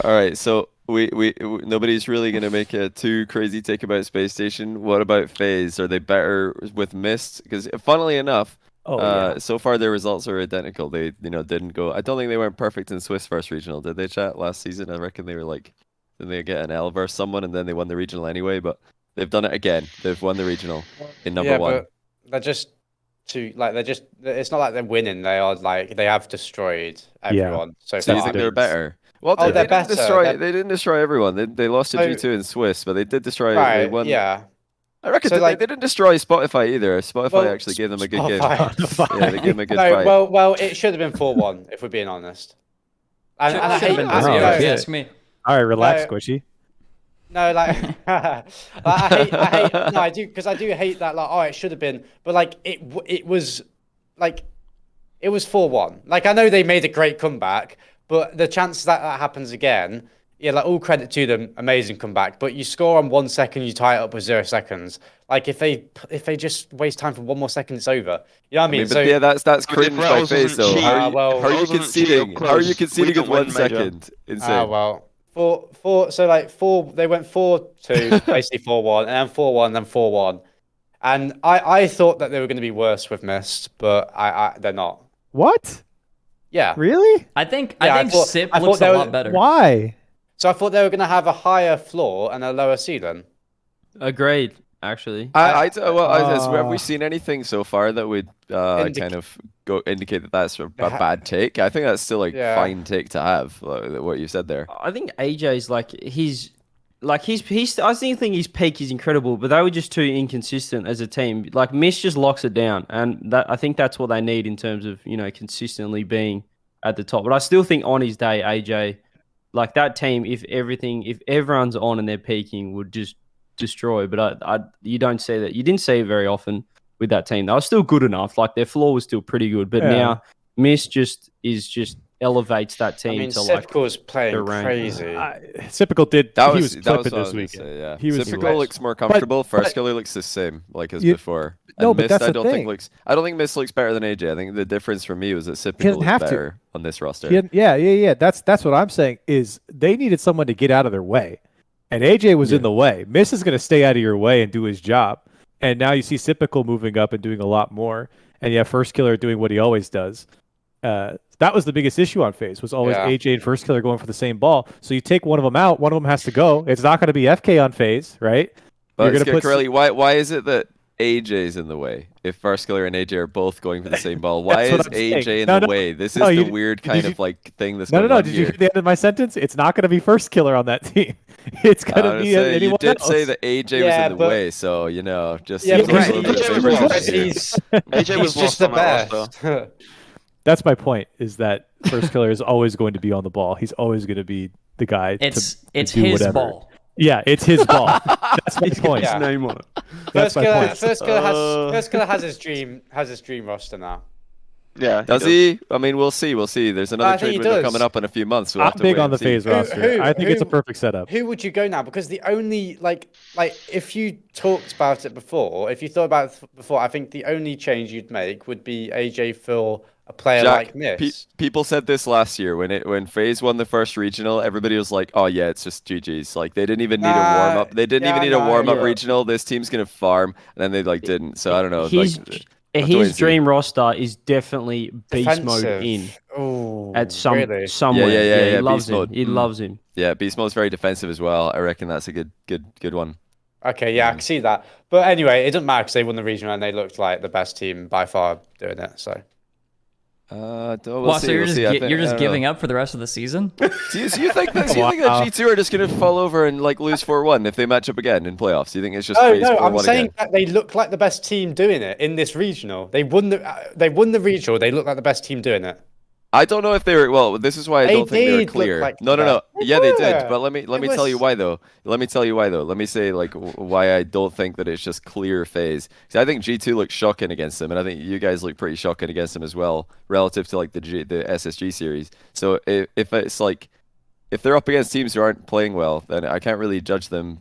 all right, so we nobody's really gonna make a too crazy take about Space Station. What about FaZe? Are they better with Mist? Because funnily enough, so far their results are identical. They didn't go. I don't think they went perfect in Swiss first regional, did they? Chat last season. I reckon they were like, didn't they get an L versus someone and then they won the regional anyway? But they've done it again. They've won the regional in number 1. But they're just too like it's not like they're winning. They are like they have destroyed everyone. So you think they're better? Well, they didn't destroy everyone. They lost to G2 in Swiss, but they did destroy. Right, they won. Yeah. I reckon they didn't destroy Spotify either. Spotify actually gave them a good game. Yeah, they gave them a good fight. Well, it should have been 4-1 if we're being honest. And I hate ask me. All right, relax, Squishy. No, like, I do hate that. Like, it should have been, but like, it was 4-1. Like, I know they made a great comeback, but the chance that happens again yeah, like all credit to them, amazing comeback. But you score on 1 second, you tie it up with 0 seconds. Like if they just waste time for 1 more second, it's over. You know what I mean? But yeah, that's cringe by FaZe though. How are you conceding? How are you conceding with 1 second? Insane. Well, four. So like they went 4-2, basically 4-1, and then 4-1, then 4-1. And I thought that they were going to be worse with Mist, but they're not. What? Yeah. Really? I think Sip looks a lot better. Why? So I thought they were going to have a higher floor and a lower ceiling. Agreed. Actually, have we seen anything so far that would kind of indicate that that's a bad take? I think that's still a fine take to have. What you said there. I think AJ's I think his peak is incredible, but they were just too inconsistent as a team. Like Mist just locks it down, and I think that's what they need in terms of consistently being at the top. But I still think on his day, AJ, like that team, if everyone's on and they're peaking, would just destroy. But you don't see that. You didn't see it very often with that team. They were still good enough. Like their floor was still pretty good. But now Mist just elevates that team. I mean, to Sipical's playing crazy. Sipical did. He was flipping this weekend. Sipical looks more comfortable. First killer looks the same, like as before. No, and but Mist, that's I the don't thing. think Mist looks better than AJ. I think the difference for me was that Sipical looks better on this roster. Yeah. That's what I'm saying. Is they needed someone to get out of their way. And AJ was in the way. Mist is going to stay out of your way and do his job. And now you see Sipical moving up and doing a lot more. And you have First Killer doing what he always does. That was the biggest issue on FaZe, was always AJ and First Killer going for the same ball. So you take one of them out, one of them has to go. It's not going to be FK on FaZe, right? But you're gonna Corelli, why is it that AJ's in the way? If First Killer and AJ are both going for the same ball, why is AJ in the way? This is the weird kind of like thing that's going on Did here. you hear the end of my sentence? It's not going to be First Killer on that team. It's going to be anyone else. You did say that AJ was in the way, so just AJ was just the best. That's my point. Is that First Killer is always going to be on the ball. He's always going to be the guy. It's his whatever. Ball. Yeah, it's his ball. That's my point. Yeah. Name on it. First Killer has his dream roster now. Yeah. Does he? I mean, we'll see. There's another trade window coming up in a few months. We'll I'm big on the FaZe roster. I think it's a perfect setup. Who would you go now? Because the only like if you talked about it before, if you thought about it before, I think the only change you'd make would be AJ for a player like Mist. People said this last year when FaZe won the first regional. Everybody was like, "Oh yeah, it's just GG's." Like they didn't even need a warm up. They didn't even need a warm up regional. This team's gonna farm, and then they didn't. So I don't know. His dream roster is definitely beast mode in. Oh, at somewhere. Yeah. He loves beast him. mode. He loves him. Yeah, beast mode's very defensive as well. I reckon that's a good one. Okay, yeah, I can see that. But anyway, it doesn't matter because they won the regional and they looked like the best team by far doing it. So. So you're just giving up for the rest of the season? Do you think that G2 are just going to fall over and lose 4-1 if they match up again in playoffs? Do you think it's just no, I'm saying that they look like the best team doing it in this regional. They won the regional. They look like the best team doing it. I don't know if they were. Well, this is why I don't think they were clear. Like No. Yeah, they did. But let me tell you why though. Let me say why I don't think that it's just clear FaZe. Because I think G2 looks shocking against them, and I think you guys look pretty shocking against them as well, relative to the SSG series. So if it's if they're up against teams who aren't playing well, then I can't really judge them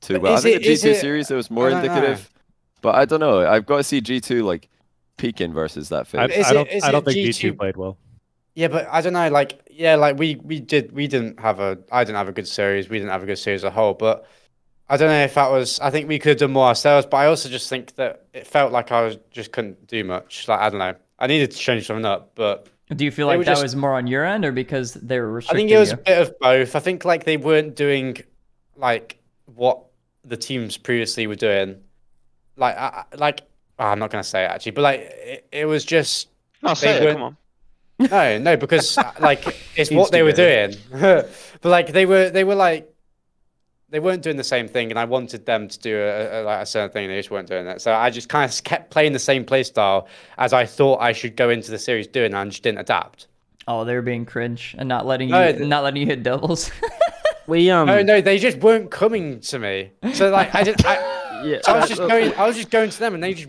too well. I think the G2 series it was more indicative, but I don't know. I've got to see G2 peaking versus that FaZe. I don't think G2 played well. Yeah, but I don't know. I didn't have a good series. We didn't have a good series as a whole. But I don't know if that was. I think we could have done more ourselves. But I also just think that it felt like just couldn't do much. I don't know. I needed to change something up. But do you feel like that was more on your end, or because they were restricting I think it was a bit of both. I think they weren't doing what the teams previously were doing. I'm not gonna say it actually, but it was just. No, say it. Come on. No, because it's what they were doing. But they weren't doing the same thing, and I wanted them to do a certain thing, and they just weren't doing it. So I just kind of kept playing the same play style as I thought I should go into the series doing, and just didn't adapt. Oh, they were being cringe and not letting you hit doubles. No, they just weren't coming to me. So Yeah, So I was just going to them, and they just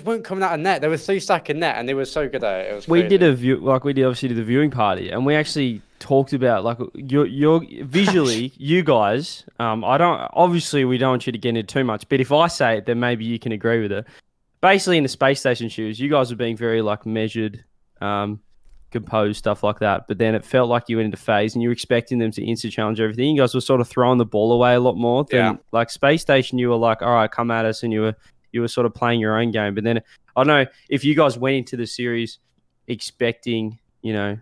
weren't coming out of net. They were 3-stacking net, and they were so good at it. It was we crazy. did obviously did the viewing party, and we actually talked about like your visually, you guys. We don't want you to get into too much, but if I say it, then maybe you can agree with it. Basically, in the space station shoes, you guys were being very like measured, composed, stuff like that. But then it felt like you went into FaZe and you were expecting them to insta challenge everything. You guys were sort of throwing the ball away a lot more than like space station. You were like, all right, come at us, and you were sort of playing your own game. But then I don't know if you guys went into the series expecting,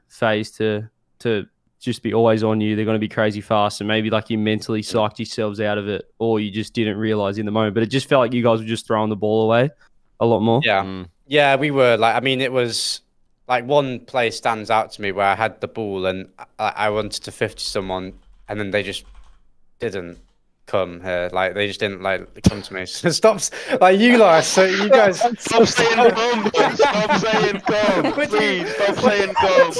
FaZe to just be always on you. They're going to be crazy fast, and maybe like you mentally psyched yourselves out of it, or you just didn't realize in the moment. But it just felt like you guys were just throwing the ball away a lot more. Yeah, we were. Like, I mean, it was like one play stands out to me where I had the ball and I wanted to 50 someone, and then they just didn't come here. Like, they just didn't come to me. So stop, like you guys. So you guys stop saying come. Stop saying come. Please stop saying come.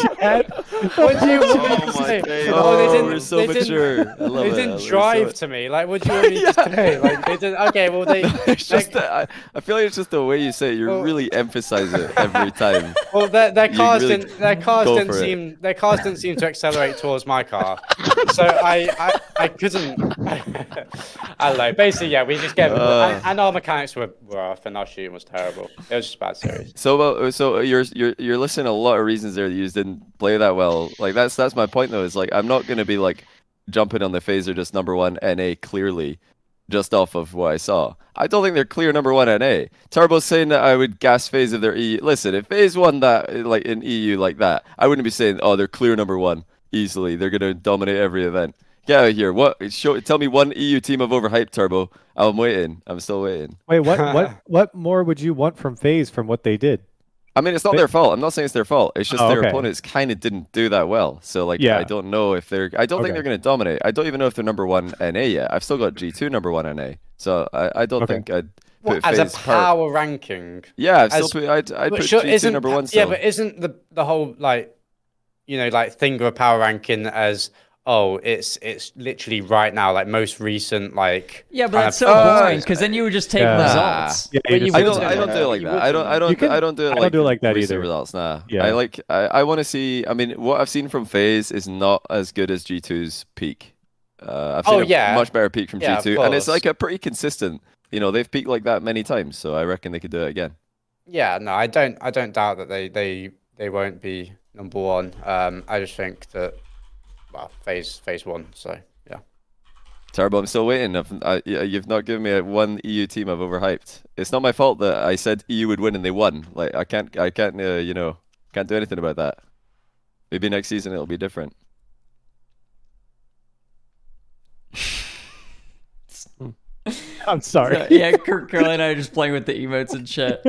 What do you want me to say? We're so mature. I love they it. didn't drive to me. Like, what do you want me to say? Like, they didn't. Okay, well they. It's just I feel like it's just the way you say it. You really emphasize it every time. Well, their cars didn't seem to accelerate towards my car, so I couldn't. I don't know. Basically, yeah, we just gave and our mechanics were off, and our shooting was terrible. It was just a bad series. So you're listing a lot of reasons there that you just didn't play that well. Like that's my point though. Is like I'm not gonna be like jumping on the FaZe are just #1 NA clearly, just off of what I saw. I don't think they're clear #1 NA. Turbo's saying that I would gas FaZe if they're EU. Listen, if FaZe won that like in EU like that, I wouldn't be saying they're clear #1 easily. They're gonna dominate every event. Get out of here. Tell me one EU team of overhyped, Turbo. I'm waiting. I'm still waiting. Wait, what more would you want from FaZe from what they did? I mean, it's not their fault. I'm not saying it's their fault. It's just their opponents kind of didn't do that well. So, like, I don't know if they're... I don't think they're going to dominate. I don't even know if they're #1 NA yet. I've still got G2 #1 NA. So, I don't think I'd put as FaZe a power ranking. Yeah, I'd put G2 #1 still. Yeah, but isn't the whole, like, thing of a power ranking as... it's literally right now, like most recent, like but that's so boring because then you would just take results. Yeah, I don't do it like that. I don't do it like that either. Results, nah. Yeah. I want to see. I mean, what I've seen from FaZe is not as good as G2's peak. I've seen a much better peak from G2, and it's like a pretty consistent. They've peaked like that many times, so I reckon they could do it again. Yeah, no, I don't doubt that they won't be #1. I just think that. Well, FaZe won, so yeah. Terrible. I'm still waiting. You've not given me one EU team I've overhyped. It's not my fault that I said EU would win and they won. Like I can't can't do anything about that. Maybe next season it'll be different. I'm sorry. Yeah, Corelli and I are just playing with the emotes and shit.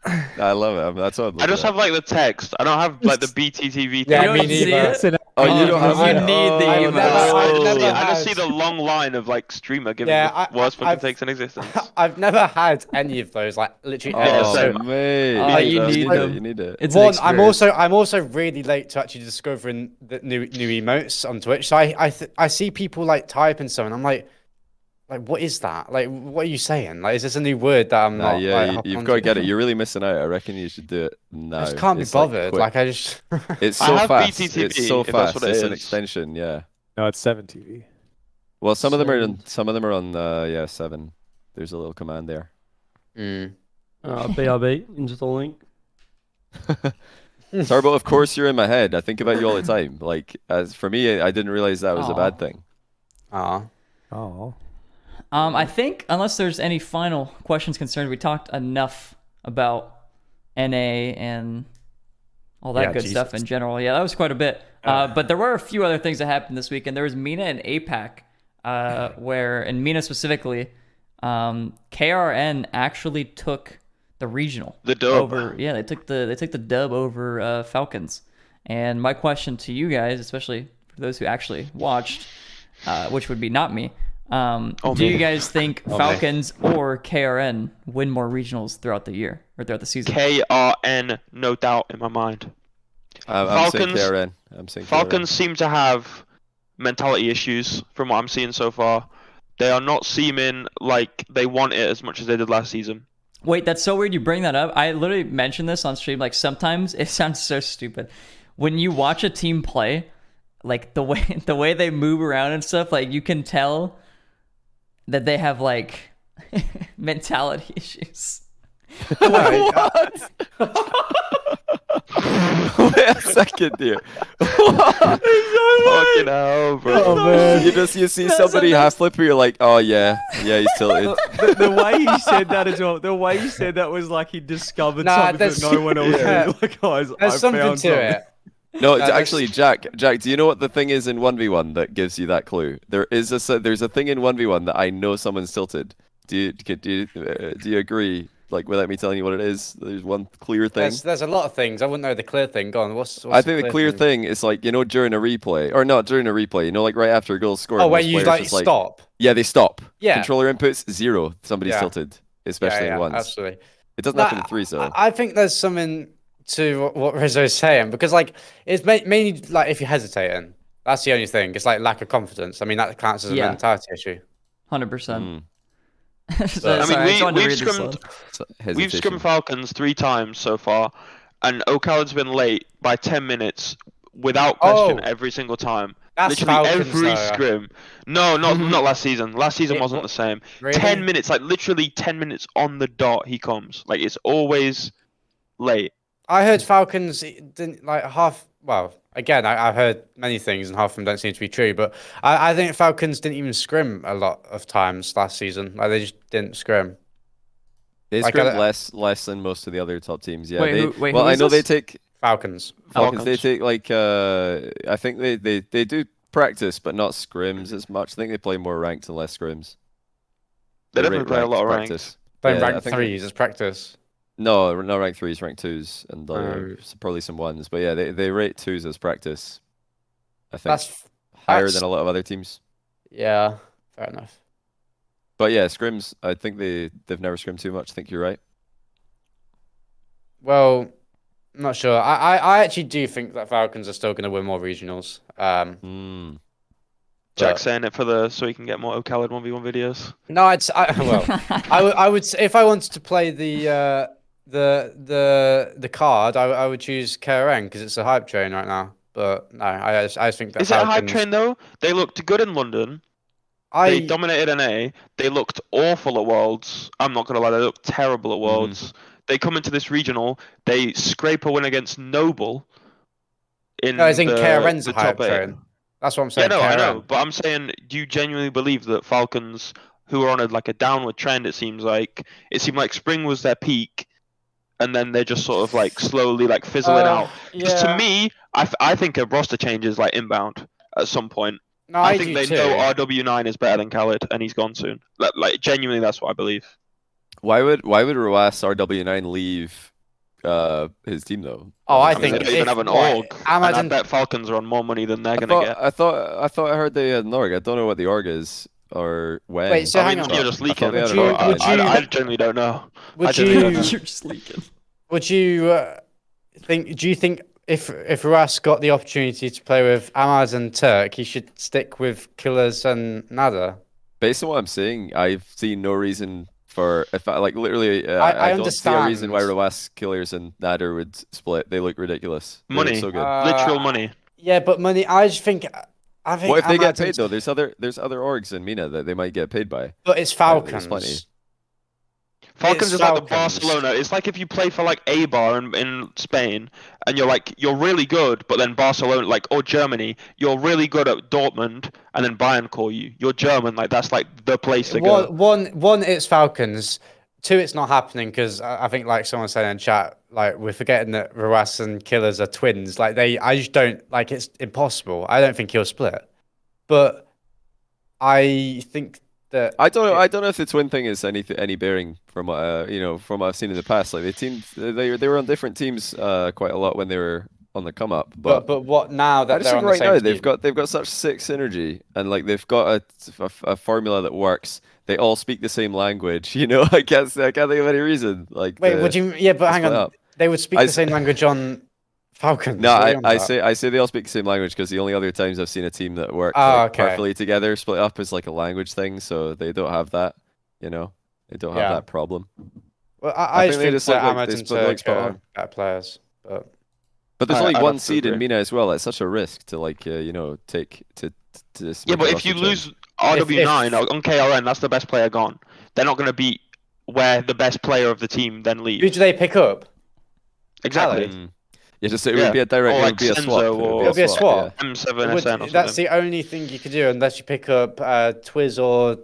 I love it. That's what I just have like the text. I don't have like the BTTV. Yeah, me neither. You don't have you need the emotes. I just see the long line of like streamer giving the worst fucking takes in existence. I've never had any of those. Like literally. You need them. You need it. It's I'm also really late to actually discovering the new emotes on Twitch. So I see people like typing something. I'm like, what is that? Like, what are you saying? Like, is this a new word that I'm not? Yeah, you've got to get it. You're really missing out. I reckon you should do it now. I just can't be bothered. Like I just. It's so fast. BTTV, it's so fast. It's an extension. Yeah. No, it's 7TV. Well, some of them are on 7. There's a little command there. BRB installing. Turbo, of course you're in my head. I think about you all the time. Like, as for me, I didn't realize that was a bad thing. I think unless there's any final questions concerned, we talked enough about NA and all that good stuff in general. Yeah, that was quite a bit. But there were a few other things that happened this weekend. There was Mena and APAC, where in Mena specifically, KRN actually took the regional. The dub. They took the dub over Falcons. And my question to you guys, especially for those who actually watched, which would be not me. Do you guys think Falcons or KRN win more regionals throughout the year or throughout the season? KRN, no doubt in my mind. I'm saying KRN. Falcons seem to have mentality issues from what I'm seeing so far. They are not seeming like they want it as much as they did last season. Wait, that's so weird you bring that up. I literally mentioned this on stream. Like, sometimes it sounds so stupid. When you watch a team play, like the way they move around and stuff, like you can tell that they have like mentality issues. What? Wait a second here. Fucking hell, bro. Oh, man. You see somebody half flipper, you're like, oh yeah, he's tilted. The way he said that as well. The way he said that was like he discovered something that no one else did. Like, guys, There's something to it. No, actually, Jack, do you know what the thing is in 1v1 that gives you that clue? There's a thing in 1v1 that I know someone's tilted. Do you agree? Like, without me telling you what it is, there's one clear thing. There's a lot of things. I wouldn't know the clear thing. Go on. What's I think the clear thing is like, you know, during a replay, or not during a replay, you know, like right after a goal scored. Oh, where you like stop. Yeah, they stop. Yeah. Controller inputs 0. Somebody's tilted, especially in ones. Absolutely. It doesn't happen in 3s though. I think there's something to what Rizzo's saying, because like it's mainly like if you're hesitating, that's the only thing. It's like lack of confidence. I mean, that counts as a mentality issue. 100%. We've scrimmed Falcons 3 times so far, and O'Callaghan's been late by 10 minutes without question every single time. That's literally Falcons, every scrim. No, not last season. Last season wasn't the same. Really? 10 minutes, like literally 10 minutes on the dot he comes. Like, it's always late. I heard Falcons didn't like half. Well, again, I've heard many things, and half of them don't seem to be true. But I think Falcons didn't even scrim a lot of times last season. Like, they just didn't scrim. They scrim less than most of the other top teams. Yeah. Wait, I know they take Falcons. They take like I think they do practice, but not scrims as much. I think they play more ranked and less scrims. They definitely play a lot of ranked. Playing ranked 3s as practice. No rank 3s, rank 2s, and probably some 1s. But yeah, they rate 2s as practice. I think that's higher than a lot of other teams. Yeah, fair enough. But yeah, scrims, I think they've never scrimmed too much. I think you're right. Well, I'm not sure. I actually do think that Falcons are still going to win more regionals. Jack's saying it so he can get more O'Callaghan 1v1 videos. No, I would if I wanted to play the card, I would choose KRN because it's a hype train right now. But no, I just think that. Is it a hype train though? They looked good in London. They dominated NA. They looked awful at Worlds. I'm not gonna lie, they looked terrible at Worlds. They come into this regional. They scrape a win against Noble. I think KRN's a hype train. That's what I'm saying. Yeah, no, I know, but I'm saying, do you genuinely believe that Falcons, who are on a downward trend, it seemed like Spring was their peak, and then they're just sort of like slowly like fizzling out? Because to me, I think a roster change is like inbound at some point. No, I think they know RW9 is better than Khaled, and he's gone soon. Like genuinely, that's what I believe. Why would Roas RW9 leave his team though? I think they don't even have an org. I bet Falcons are on more money than they're gonna get. I heard they had an org. I don't know what the org is or when. Wait, so hang on. You're just leaking. I genuinely don't know. You're just leaking. Would you think? Do you think if Roas got the opportunity to play with Amaz and Turk, he should stick with Killers and Nada? Based on what I'm seeing, I've seen no reason for literally. I don't see a reason why Roas, Killers, and Nader would split. They look ridiculous. Money, so good. literal money. Yeah, but money. I just think. What if they get paid though? There's other orgs in Mena that they might get paid by. But it's Falcons. Falcons is like the Barcelona. It's like if you play for like Eibar in Spain, and you're really good, but then Barcelona, or Germany, you're really good at Dortmund, and then Bayern call you. You're German, that's like the place to go. One, it's Falcons. 2, it's not happening because I think like someone said in chat, we're forgetting that Roas and Killers are twins. I just don't it's impossible. I don't think he'll split, but I think. I don't know if the twin thing is any bearing from from what I've seen in the past. Like they were on different teams quite a lot when they were on the come up. But what now that they're on the same team? They've got such sick synergy and they've got a formula that works. They all speak the same language. I can't think of any reason. Wait, would you? Yeah, but hang on. They would speak the same language on Falcons. No, what are you on I about? say they all speak the same language because the only other times I've seen a team that work Oh, okay. perfectly together split up is like a language thing, so they don't have that. They don't have that problem. Well, I I think just they think just that look like they Amazon split like spot Turk on. better players, but But there's only I'd one have to seed in agree. Mena as well. It's such a risk to like take to just Yeah, make but a if roster you change. lose RW9 on KRN, that's the best player gone. They're not going to beat where the best player of the team then who leaves. do they pick up? Exactly. Yeah, just it would be a direct. Or It like would be a Senzo swap. or- It'll be a swap. M7 SN or something. That's the only thing you could do unless you pick up Twiz or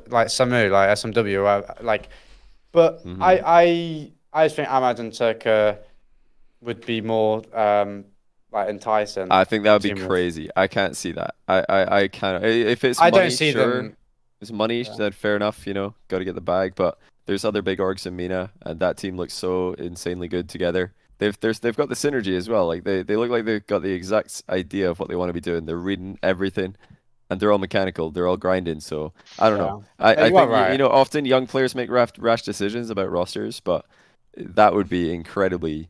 like Samu, like SMW, or whatever, like. But I just think Amazon Turk would be more like enticing. I think that would be team with. crazy. I can't see that. I can't. If it's I money, don't see sure. them. If it's money, then fair enough. Got to get the bag. But there's other big orgs in Mena, and that team looks so insanely good together. They've got the synergy as well. Like they look like they've got the exact idea of what they want to be doing. They're reading everything, and they're all mechanical. They're all grinding. So I don't know. I You are think right. often young players make rash decisions about rosters, but that would be incredibly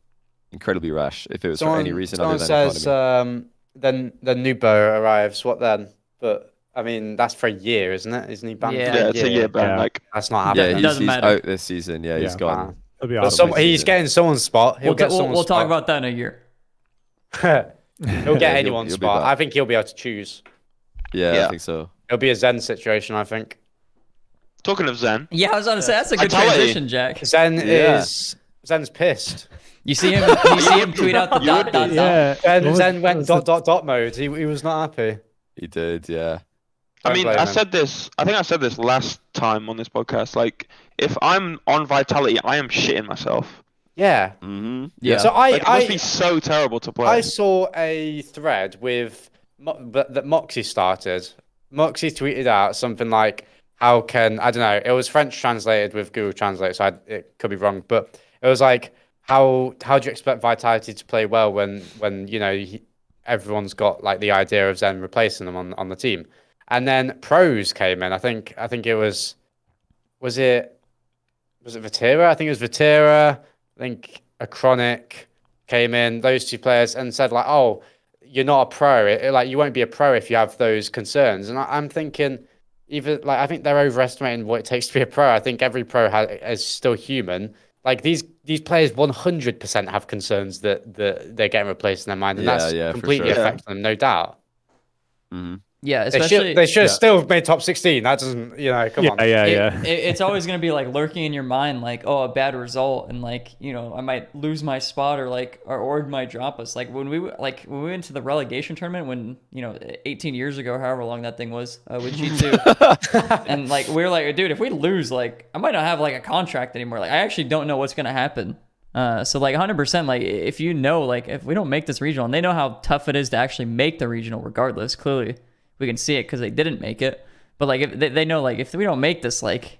rash if it was for any reason other than says, economy. then Nubo arrives. What then? But I mean, that's for a year, isn't it? Isn't he banned? Yeah. for Yeah, it's a year ban. Yeah. Like, That's not happening. Yeah, It doesn't he's matter. out this season. Yeah, he's Yeah. gone. That'd be But awesome. he's getting someone's spot. He'll get someone's We'll talk spot. about that in a year. He'll get Yeah, anyone's he'll be spot. back. I think he'll be able to choose. Yeah, Yeah. I think so. It'll be a Zen situation, I think. talking of Zen, Yeah, I was gonna say that's a good Vitality. transition, Jack. Zen's pissed. You see him tweet out the dot dot dot. Yeah. Zen went dot mode. He was not happy. He did. Yeah. I Don't mean, blame I him. said this. I think I said this last time on this podcast. Like, if I'm on Vitality, I am shitting myself. Yeah. Mm-hmm. Yeah. So Like, it must be so terrible to play. I saw a thread with that Moxie started. Moxie tweeted out something like, "How can I don't know? It was French translated with Google Translate, so it could be wrong, but it was like, how do you expect Vitality to play well when everyone's got like the idea of Zen replacing them on the team?" And then pros came in. I think it was it Vatira? I think it was Vatira. I think a Chronic came in. Those two players and said like, "Oh, you're not a pro. Like you won't be a pro if you have those concerns." And I'm thinking, I think they're overestimating what it takes to be a pro. I think every pro is still human. Like these players 100% have concerns that they're getting replaced in their mind, and that's for completely sure. affecting them, no doubt. Mm-hmm. Yeah, especially They should have still made top 16. That doesn't, come on. Yeah. It's always gonna be like lurking in your mind, like, oh, a bad result, and like, I might lose my spot, or like our org might drop us. Like when we went to the relegation tournament, when 18 years ago, however long that thing was, with G2, and like we were like, dude, if we lose, like I might not have like a contract anymore. Like I actually don't know what's gonna happen. So like 100%, like if like if we don't make this regional, and they know how tough it is to actually make the regional, regardless, clearly. We can see it because they didn't make it, but like if they know, like if we don't make this, like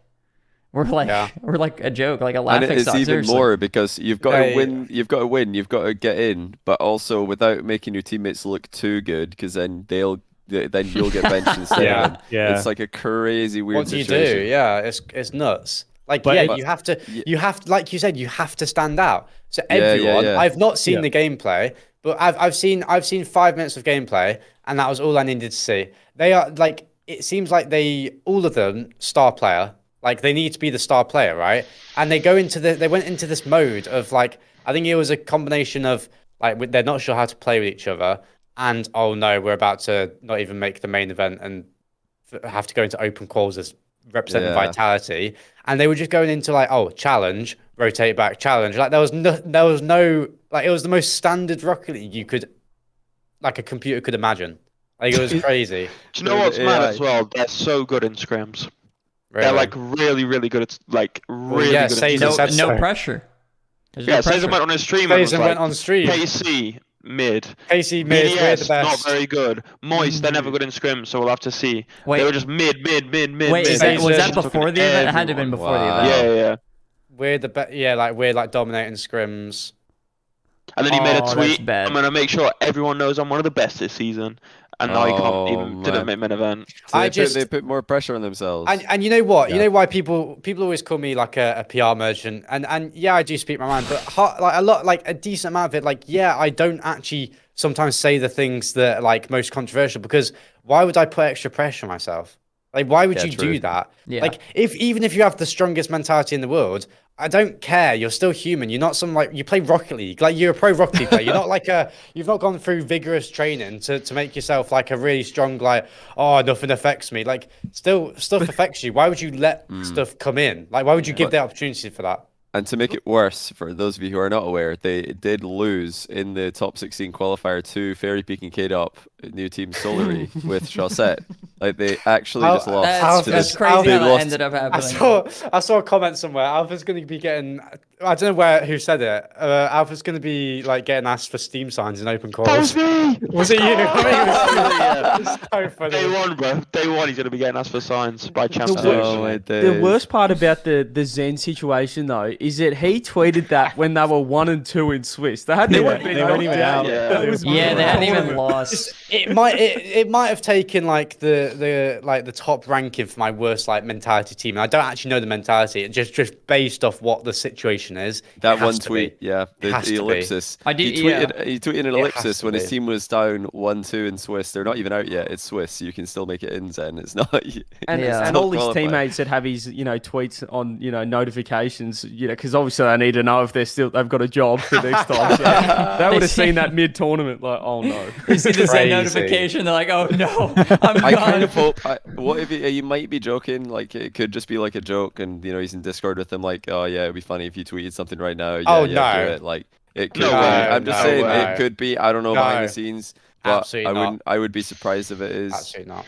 we're like a joke, like a laughing And it's stock. even Seriously. more because you've got to win, you've got to get in, but also without making your teammates look too good, because then you'll get benched instead. Yeah. Yeah. It's like a crazy weird What do you situation. do? Yeah, it's nuts. Like But you have to, like you said, you have to stand out. So everyone, yeah. I've not seen Yeah. the gameplay, but I've seen 5 minutes of gameplay, and that was all I needed to see. They are like, it seems like all of them star player. Like they need to be the star player, right? And they went into this mode of like, I think it was a combination of like they're not sure how to play with each other, and oh no, we're about to not even make the main event and have to go into open calls as representing Vitality, and they were just going into like, oh, challenge, rotate back, challenge. Like there was no like, it was the most standard Rocket League a computer could imagine. Like it was crazy. Do you know what's mad as well? They're so good in scrims. Really. They're like really, really good. It's like really good. Sazen said no so. pressure. There's Yeah, no pressure. Sazen went on his stream and was Sazen like, went on stream. KC mid. KC mid, we're the BDS not best. very good. Moist, they're never good in scrims, so we'll have to see. Wait. They were just mid. Wait, mid. was that Sazen before the event? It had to have been before the Wow. event. Yeah. We're the best. Yeah, like we're like dominating scrims. And then he made a Oh, tweet. that's bad. I'm gonna make sure everyone knows I'm one of the best this season. and now he can't even didn't make main event. So they put more pressure on themselves. And you know what? You know why people always call me like a PR merchant, and yeah, I do speak my mind, but like a decent amount of it, like I don't actually sometimes say the things that are like most controversial, because why would I put extra pressure on myself? Like, why would you do that? Yeah. Like, even if you have the strongest mentality in the world, I don't care. You're still human. You're not some like you play Rocket League. Like, you're a pro Rocket League player. You're not like you've not gone through vigorous training to make yourself like a really strong, like, oh, nothing affects me. Like, still stuff affects you. Why would you let stuff come in? Like, why would you give the opportunity for that? And to make it worse, for those of you who are not aware, they did lose in the top 16 qualifier to Fairy Peak and K-Dop, new team Solary, with Chaussette. Like, they actually just lost. That's crazy how that ended up happening. I saw a comment somewhere. Alpha's going to be getting... I don't know who said it. Alpha's going to be like getting asked for Steam signs in open calls. That Was it you? It's so funny. Day one, bro. Day one, he's gonna be getting asked for signs by champs. The worst part about the Zen situation, though, is that he tweeted that when they were 1 and 2 in Swiss. They hadn't even been out. They hadn't even lost. It might have taken like the top ranking for my worst like mentality team. And I don't actually know the mentality. Just based off what the situation is. That one tweet, the ellipsis. He tweeted an ellipsis when his team was down 1-2 in Swiss. They're not even out yet. It's Swiss. You can still make it in Zen. It's not. And all his teammates that have his tweets on notifications, because obviously they need to know if they've got a job for next time. They would have seen that mid tournament like, oh no. You see the Zen notification, they're like, oh no, I kind of hope. What if you might be joking? Like, it could just be like a joke, and he's in Discord with them. Like, oh yeah, it'd be funny if you tweeted something right now. No. Do it. Like, it could be. I'm just saying it could be. I don't know behind the scenes, but absolutely not. I would be surprised if it is. Absolutely not.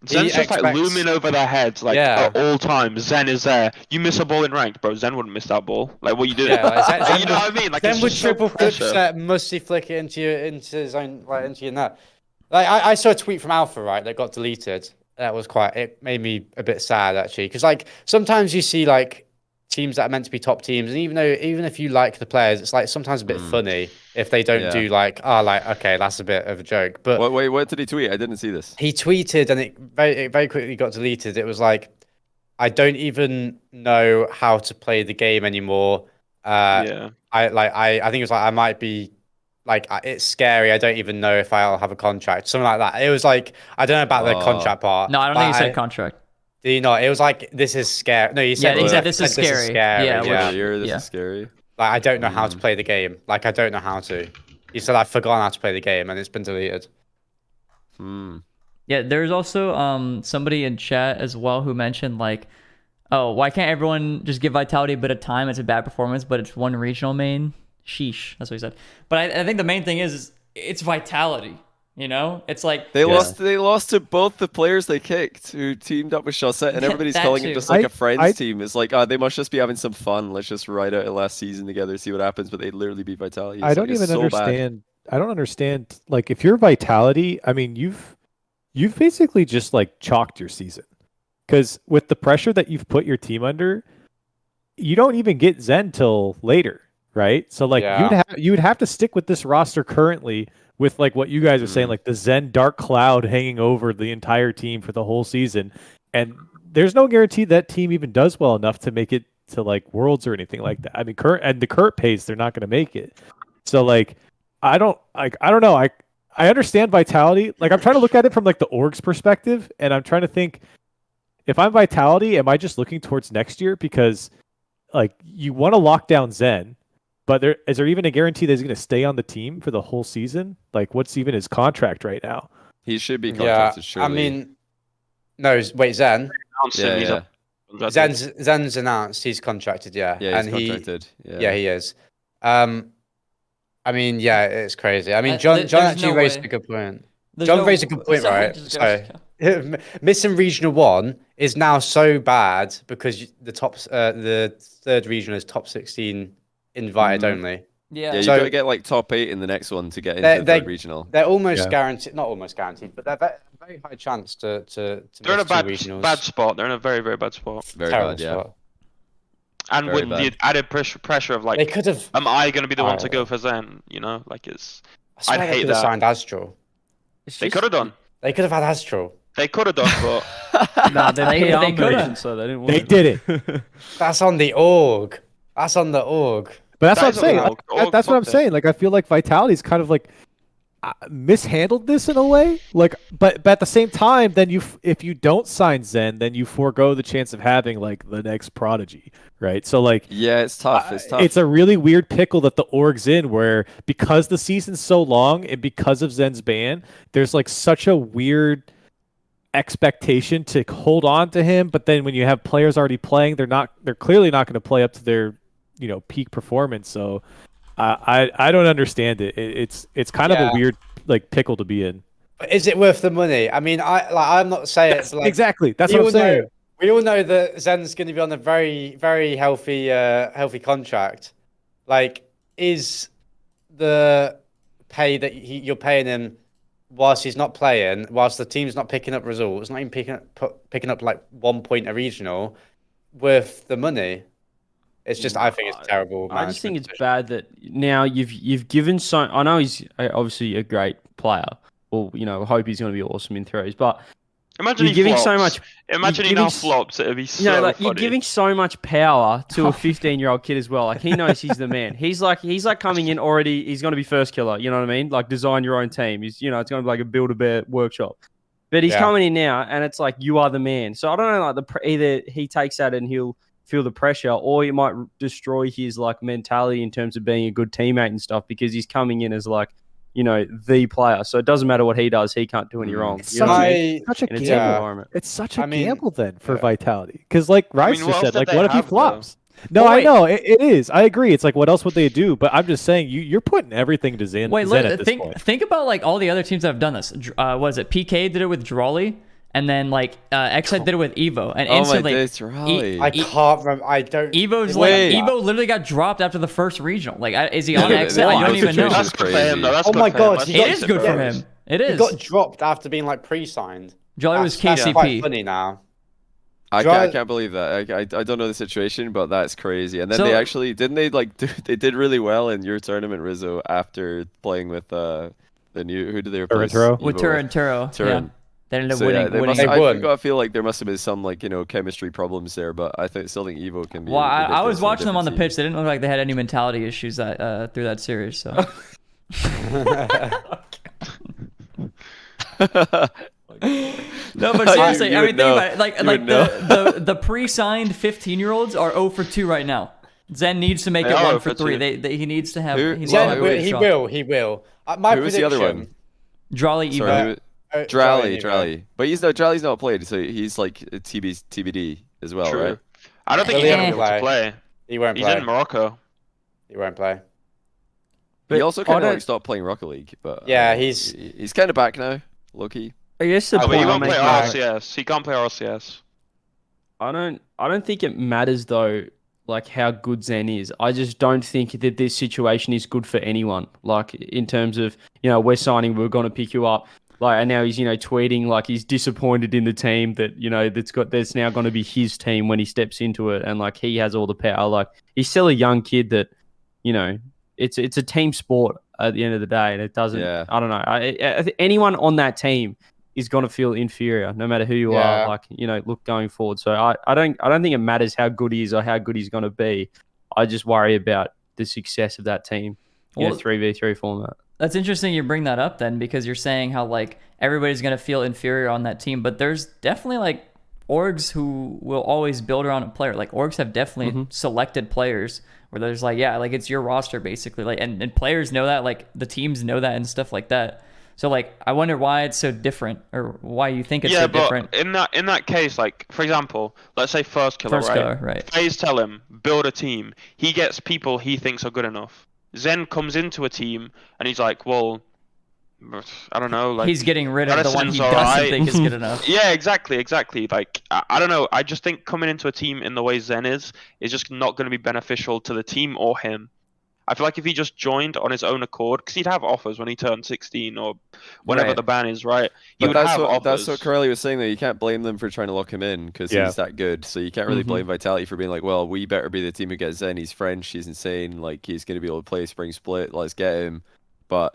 Zen's just like looming over their heads, like at all times. Zen is there. You miss a ball in ranked, bro. Zen wouldn't miss that ball. Like, what you doing? Zen you know what I mean? Like, Zen would triple flip set, musty flick it into his own, like, into your net. Like, I saw a tweet from Alpha, right, that got deleted. That was it made me a bit sad, actually, because like sometimes you see like teams that are meant to be top teams, and even if you like the players, it's like sometimes a bit funny if they don't do like, okay, that's a bit of a joke. But wait, what did he tweet? I didn't see this. He tweeted, and it very quickly got deleted. It was like, I don't even know how to play the game anymore. I think it was like, I might be like, it's scary. I don't even know if I'll have a contract, something like that. It was like, I don't know about the contract part. No, I don't think he said contract. Did he not? It was like, this is scary. No, he said, this is scary. This is scary. Like, I don't know how to play the game. Like, I don't know how to. He said, I've forgotten how to play the game, and it's been deleted. Yeah, there's also somebody in chat as well who mentioned like, oh, why can't everyone just give Vitality a bit of time? It's a bad performance, but it's one regional main. Sheesh, that's what he said. But I think the main thing is it's Vitality. It's like they lost to both the players they kicked who teamed up with Chaussette, and everybody's calling it just like a friends team. It's like, they must just be having some fun. Let's just ride out a last season together, see what happens. But they literally beat Vitality. I don't even understand. I don't understand. Like, if you're Vitality, I mean, you've basically just like chalked your season, because with the pressure that you've put your team under, you don't even get Zen till later, right? So like you would have to stick with this roster currently, with like what you guys are saying, like the Zen dark cloud hanging over the entire team for the whole season. And there's no guarantee that team even does well enough to make it to like Worlds or anything like that. I mean, the current pace, they're not going to make it. So like, I don't know. I understand Vitality. Like, I'm trying to look at it from like the org's perspective, and I'm trying to think, if I'm Vitality, am I just looking towards next year? Because like, you want to lock down Zen, but is there even a guarantee that he's going to stay on the team for the whole season? Like, what's even his contract right now? He should be contracted, surely. I mean, no, wait, Zen? Zen's announced he's contracted, Yeah, he's contracted. Yeah, he is. I mean, yeah, it's crazy. I mean, John actually raised a good point. John raised a good point, right? Sorry. Missing Regional 1 is now so bad because the third regional is top 16 invited only. Yeah, you gotta get like top 8 in the next one to get into the third regional. They're almost guaranteed, not almost guaranteed, but they're very high chance to they're in a bad spot. They're in a very, very bad spot. Very bad, yeah. Spot. And very with the added pressure of like, they could have. Am I going to be the one to go for Zen? Like, it's. I'd hate that. Signed Astral. They could have done. They could have had Astral. They could have done, but Nah, they're They PR coulda. merchants, so they didn't want They it. did it. That's on the org. That's on the org. But that's what I'm That is saying. a little- That's what I'm fuck saying. Like I feel like Vitality's kind of like mishandled this in a way. Like, but at the same time, then if you don't sign Zen, then you forego the chance of having like the next prodigy, right? So like, Yeah, it's tough. It's tough. it's a really weird pickle that the org's in, where because the season's so long and because of Zen's ban, there's like such a weird expectation to hold on to him. But then when you have players already playing, they're clearly not going to play up to their peak performance. So I don't understand it. It's kind of a weird like pickle to be in. But is it worth the money? I mean, I'm not saying it's like Exactly. That's we what I'm all saying. know- we all know that Zen's going to be on a very, very healthy contract. Like, is the pay that you're paying him whilst he's not playing, whilst the team's not picking up results, not even picking up like 1 point a regional, worth the money? It's just, I think it's terrible. I just think management it's decision. bad that now you've given so. I know he's obviously a great player. Well, I hope he's going to be awesome in throws. But imagine you're he giving flops. so much. Imagine he giving now s- flops. It'd be so You're funny. giving so much power to a 15-year-old kid as well. Like he knows he's the man. He's like coming in already. He's going to be first killer. You know what I mean? Like design your own team. He's it's going to be like a Build-A-Bear workshop. But he's coming in now, and it's like you are the man. So I don't know. Like either he takes that and he'll feel the pressure, or he might destroy his like mentality in terms of being a good teammate and stuff because he's coming in as like the player. So it doesn't matter what he does, he can't do any wrong. It's You know what I such mean? a In a team gamble. environment. It's such a I mean, gamble then for yeah. Vitality, because like Rice what just else said, did like they what if he have, though? flops? No, Well, I wait. know it is. I agree. It's like what else would they do? But I'm just saying you're putting everything to Zen. Wait, Zen at this point. think about like all the other teams that have done this. What is it? PK did it with Drawley, and then like XI did it with Evo, and Oh my instantly days, Raleigh. I can't remember. I don't. Evo's Wait. like Evo literally got dropped after the first regional. Like, is he on Yeah, XI? I don't those even know. situations That's good for him, though. That's Oh good my for him. God, Let's he It got- face is good for bro. him. It He is. got dropped after being like pre-signed. Jolly was That's KCP. quite funny now. I Dry- can't believe that. I don't know the situation, but that's crazy. And then So- they actually didn't they like they did really well in your tournament, Rizzo, after playing with the new who did they replace? Turo? With Evo Turo and Turo. Yeah. Turin. They ended up So, yeah, winning. they winning. must, They won. I feel like there must have been some like chemistry problems there, but I still think Evo can be. Well, I was ridiculous in a watching them on the different pitch. They didn't look like they had any mentality issues that through that series. So team. no, but seriously, You I would mean, think know. about it. Like You would the pre-signed 15-year-olds are 0 for 2 right now. Zen needs to make They it are 1 0 for for 3. 2. He needs to have. Who- He needs Well, to have wait, a wait, he shot. will. He will. My Who was the other prediction- one? Drawley Evo. Sorry, Drally. Drally. But Drally's not played, so he's like TBD as well, True. right? I don't think He'll he's be gonna be able able to to play. He won't He's play. in Morocco. He won't play. But He also I kind of don't- like stopped playing Rocket League, but Yeah, he's- he's kind of back now, Loki. I guess the Oh, but point he I'm won't play making. back. RLCS. He can't play RLCS. I don't think it matters though, like how good Zen is. I just don't think that this situation is good for anyone. Like in terms of, we're signing, we're going to pick you up. Like, and now he's, tweeting like he's disappointed in the team that, that's now going to be his team when he steps into it. And like, he has all the power. Like he's still a young kid that, it's a team sport at the end of the day. And it doesn't, Yeah. I don't know. I think anyone on that team is going to feel inferior no matter who you Yeah. are, like, look going forward. So I don't think it matters how good he is or how good he's going to be. I just worry about the success of that team in a Well, 3v3 format. That's interesting you bring that up then, because you're saying how like everybody's going to feel inferior on that team, but there's definitely like orgs who will always build around a player. Like orgs have definitely selected players where there's like, yeah, like it's your roster basically. Like and players know that, like the teams know that and stuff like that. So like I wonder why it's so different, or why you think it's Yeah, so but different. in that case, like for example, let's say first killer, First right? killer, right. FaZe tell him build a team. He gets people he thinks are good enough. Zen comes into a team and he's like, well, I don't know, like He's getting rid of the one he Edison's doesn't alright. think is good enough. Yeah, exactly. Like I don't know. I just think coming into a team in the way Zen is just not going to be beneficial to the team or him. I feel like if he just joined on his own accord, because he'd have offers when he turned 16 or whenever Right. the ban is, right? He But would have offers. that's what Corelli was saying though. You can't blame them for trying to lock him in because Yeah. he's that good. So you can't really blame Vitality for being like, well, we better be the team who gets Zen. He's French. He's insane. Like he's going to be able to play spring split. Let's get him. But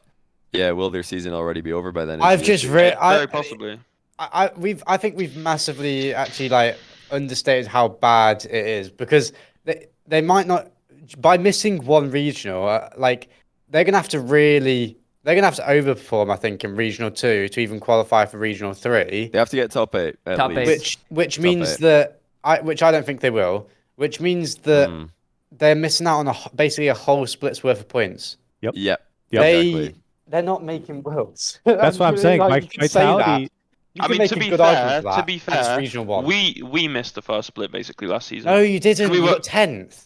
Yeah, will their season already be over by then? I've just read. Very possibly. I think we've massively actually like understated how bad it is because they might not, by missing one regional, like they're gonna have to overperform, I think, in regional 2 to even qualify for regional 3. They have to get top 8 at Top least. 8. Which means that which I don't think they will. Which means that they're missing out on basically a whole split's worth of points. Yep. Exactly. They're not making worlds. That's what I'm saying. Like, Vitality. I mean, to be fair, regional 1. we missed the first split basically last season. No, you didn't. We We were- got 10th.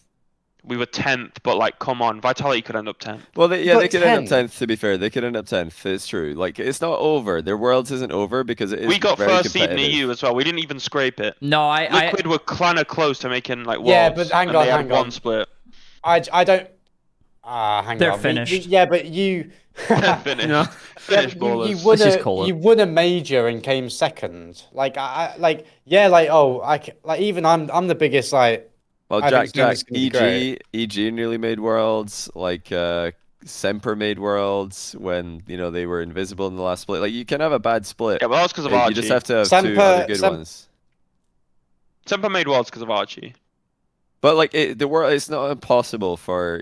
We were 10th, but like, come on, Vitality could end up 10th. Well, they could end up 10th. 10th. To be fair, they could end up 10th. It's true. Like, it's not over. Their worlds isn't over because it is. We got very first seed in competitive. EU as well. We didn't even scrape it. No, Liquid were kind of close to making like worlds. Yeah, but hang and on, they had hang on. one split. I don't. Hang They're on. finished. Yeah, but you. Finish. No. Finish you ballers. Let's just call it. You won a major and came second. Like like even I'm the biggest like. Well, I think Jack, it's gonna be great. EG nearly made worlds. Like, Semper made worlds when they were invisible in the last split. Like, you can have a bad split. Yeah, but that was because of You Archie. just have to have two other good ones. Semper made worlds because of Archie. But like it's not impossible for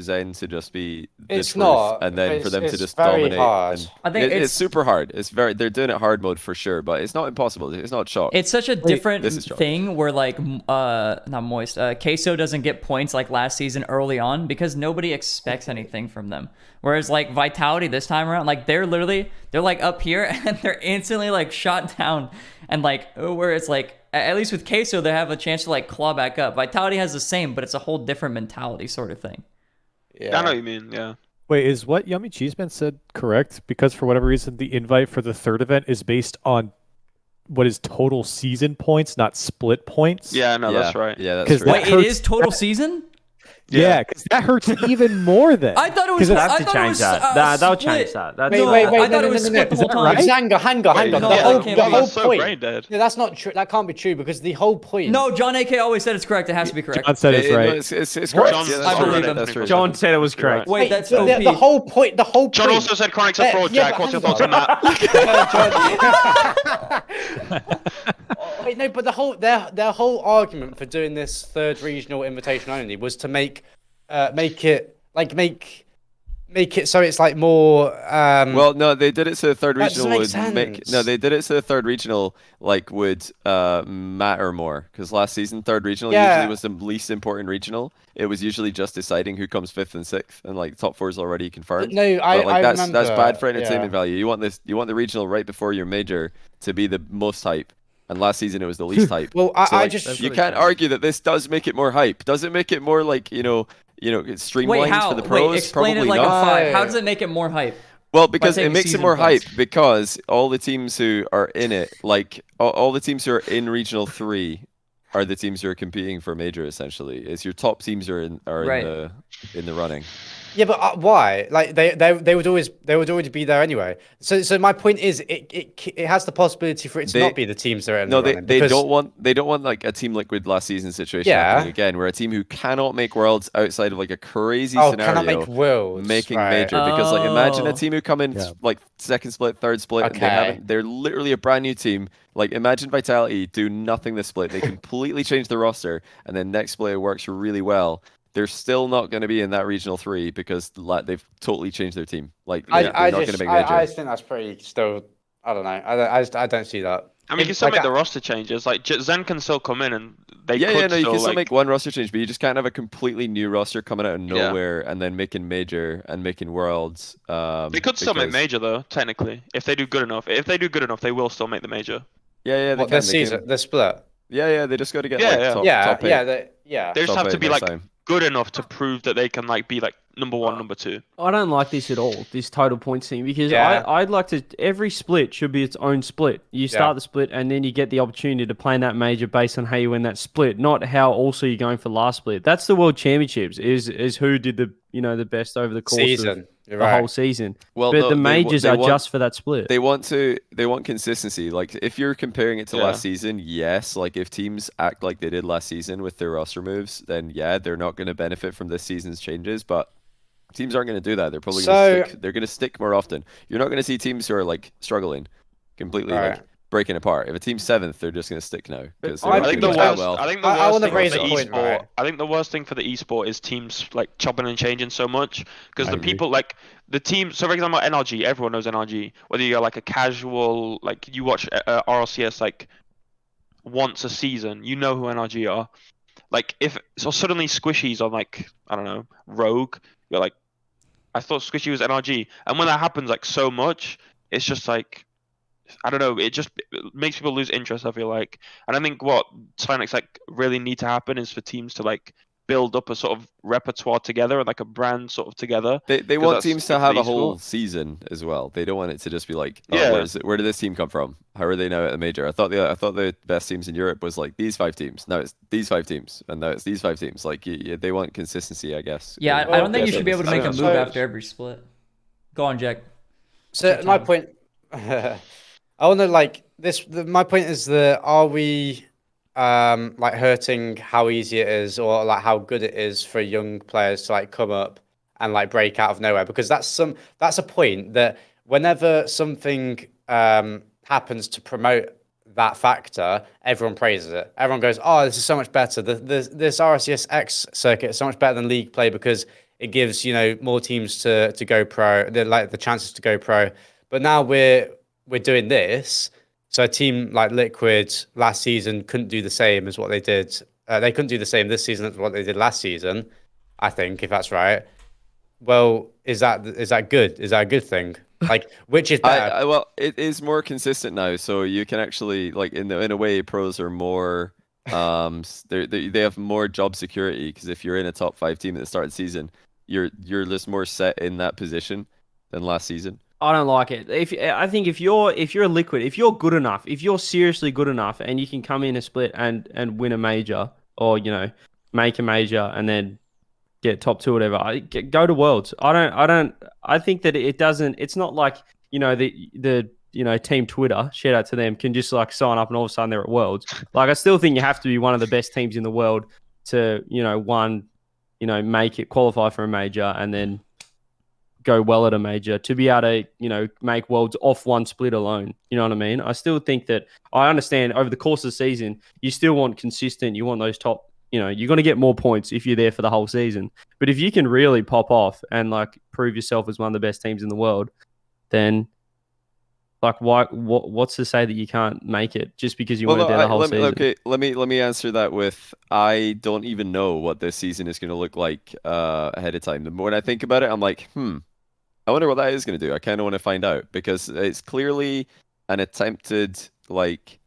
Zen to just be the It's truth, not, and then for them to it's just very dominate. hard. And I think it's super hard. They're doing it hard mode for sure, but it's not impossible. It's not chalk. It's such a different this is chalk. thing where like not Moist, Queso doesn't get points like last season early on because nobody expects anything from them. Whereas like Vitality this time around, like they're like up here and they're instantly like shot down, and like where it's like at least with Queso they have a chance to like claw back up. Vitality has the same, but it's a whole different mentality sort of thing. Yeah. I know what you mean, yeah. Wait, is what Yummy Cheeseman said correct? Because for whatever reason, the invite for the third event is based on what is total season points, not split points. Yeah, no, that's right. Yeah, that's 'Cause true. that Wait, it is total season? Yeah, because that hurts even more then. I thought it was. They'll I have to thought it change was, that. They'll split. change that. That's Wait, No, wait, I wait, thought it was split the whole time. Wait, hang on. no, The that whole, can't the be. whole That's so point. brain dead. No, that's not true. That can't be true because the whole point. No, John AK always said it's correct. It has to be correct. John said it's right. It's What? correct. John's- Yeah, I that's believe true. him. That's true. John said it was correct. Wait, that's the, OP. the whole point. The whole point. John also said Chronic's a fraud, yeah, Jack. but What's your hang thoughts on that? Wait, no, but their whole argument for doing this third regional invitation only was to make it so it's like more. Well, no, they did it so the third That regional doesn't make would sense. No, they did it so the third regional would matter more because last season third regional Yeah. usually was the least important regional. It was usually just deciding who comes 5th and 6th, and like top 4 is already confirmed. No, I that's remember, bad for entertainment yeah. value. You want the regional right before your major to be the most hype, and last season it was the least hype. Well, So, I like, just you can't argue that this does make it more hype. Does it make it more like it's streamlined Wait, how? for the pros? Wait, explain Probably it like not. a 5. How does it make it more hype? Well, because it taking makes it season more points. hype because all the teams who are in it, like all the teams who are in Regional 3 are the teams who are competing for major essentially. It's your top teams are in the running. Yeah, but why? Like they would always be there anyway. So my point is, it has the possibility for it to not be the teams that are in No, the they running, they because- don't want like a Team Liquid last season situation Yeah. happening again, where a team who cannot make worlds outside of like a crazy Oh, scenario cannot make worlds. making right. major because like imagine Oh. a team who come in Yeah. like second split, third split, and Okay. they're literally a brand new team. Like imagine Vitality do nothing this split, they completely change the roster, and then next split it works really well. They're still not going to be in that regional 3 because they've totally changed their team. Like they're not going to make major. I think that's pretty still. I don't know. I don't see that. I mean, you can still make the roster changes. Like Zen can still come in, and they could No, you still, can still like, make one roster change, but you just can't have a completely new roster coming out of Yeah. nowhere and then making major and making worlds. They could still make because- major though, technically, if they do good enough. If they do good enough, they will still make the major. Yeah, they What, can. this season, the split. Yeah, they just got to get Yeah, like yeah. top, Yeah, top eight. They just Top have to eight be next like time. good enough to prove that they can like be like number 1, number 2. I don't like this at all, this total points thing, because Yeah. I'd like to. Every split should be its own split. You start the split, and then you get the opportunity to play in that major based on how you win that split, not how also you're going for last split. That's the World Championships. Is who did the best over the course Season. of You're the right. whole season. Well, But no, the majors they are want- just for that split. They want consistency. Like if you're comparing it to last season, yes. Like if teams act like they did last season with their roster moves, then yeah, they're not going to benefit from this season's changes. But Teams aren't going to do that. They're probably going to stick. They're going to stick more often. You're not going to see teams who are like struggling, completely like breaking apart. If a team's 7th, they're just going to stick now. I think the worst thing for the esport is teams like chopping and changing so much, because people like the team. So for example, NRG, everyone knows NRG. Whether you're like a casual, like you watch RLCS like once a season, you know who NRG are. Like if so suddenly Squishy's on like, I don't know, Rogue, you're like, I thought Squishy was NRG, and when that happens like so much, it's just like, I don't know, it makes people lose interest, I feel like. And I think what Psyonix like really need to happen is for teams to like build up a sort of repertoire together and like a brand sort of together. They want teams to have a whole season as well. They don't want it to just be like, oh, where did this team come from? How are they now at the major? I thought the best teams in Europe was like these 5 teams. Now it's these 5 teams, and now it's these 5 teams. Like they want consistency, I guess. Yeah, I don't think you should be able to make a move after every split. Go on, Jack. So my point, I want to like this. My point is that are we like hurting how easy it is, or like how good it is for young players to like come up and like break out of nowhere? Because that's a point that whenever something happens to promote that factor, everyone praises it. Everyone goes, oh, this is so much better. This RLCS X circuit is so much better than league play because it gives, you know, more teams to go pro, the chances to go pro. But now we're doing this. So a team like Liquid last season couldn't do the same as what they did. They couldn't do the same this season as what they did last season, I think, if that's right. Well, is that good? Is that a good thing? Like, which is better? Well, it is more consistent now, so you can actually, like, in a way, pros are more they have more job security, because if you're in a top 5 team at the start of the season, you're just more set in that position than last season. I don't like it. I think if you're a Liquid, if you're good enough, if you're seriously good enough, and you can come in a split and win a major, or you know, make a major and then get top 2 or whatever, go to Worlds. I think that it doesn't. It's not like, you know, the you know, team Twitter, shout out to them, can just like sign up and all of a sudden they're at Worlds. Like, I still think you have to be one of the best teams in the world to, you know, make it, qualify for a major and then go well at a major to be able to, you know, make Worlds off one split alone. You know what I mean? I still think that, I understand over the course of the season, you still want consistent, you want those top, you know, you're going to get more points if you're there for the whole season. But if you can really pop off and like prove yourself as one of the best teams in the world, then like what's to say that you can't make it just because you weren't there the whole season? Okay, let me answer that with, I don't even know what this season is going to look like ahead of time. When I think about it, I'm like, I wonder what that is going to do. I kind of want to find out, because it's clearly an attempted, like,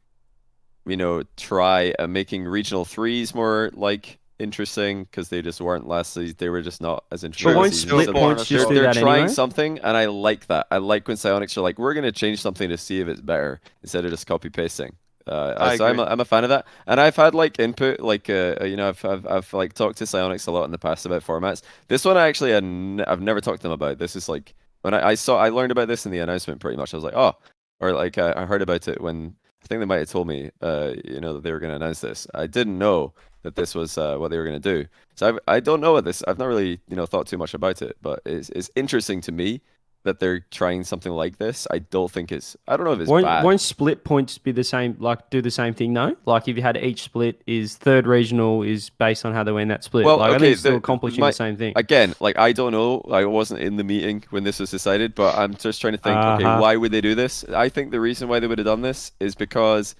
you know, try at making regional 3s more like interesting, because they just weren't last season. They were just not as interesting. But won't split points just do that They're trying anyway? something, and I like that. I like when Psyonix are like, we're going to change something to see if it's better, instead of just copy pasting. So I'm a fan of that, and I've had like input, like you know, I've like talked to Psyonix a lot in the past about formats. This one I actually I've never talked to them about. This is like, when I learned about this in the announcement pretty much. I was like, oh, or like I heard about it when, I think they might have told me, you know, that they were going to announce this. I didn't know that this was what they were going to do. So I don't know what this. I've not really, you know, thought too much about it, but it's interesting to me that they're trying something like this. I don't think it's. I don't know if it's bad. Won't split points be the same? Like, do the same thing? No. Like, if you had each split is third regional is based on how they win that split. Well, like, okay, I think it's still accomplishing the same thing. Again, like, I don't know. I wasn't in the meeting when this was decided, but I'm just trying to think. Okay, why would they do this? I think the reason why they would have done this is because,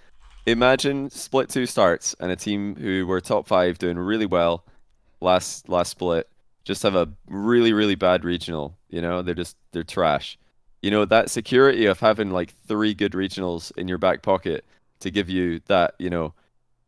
imagine split 2 starts and a team who were top 5 doing really well last split just have a really, really bad regional. You know, they're trash. You know, that security of having like 3 good regionals in your back pocket to give you that, you know,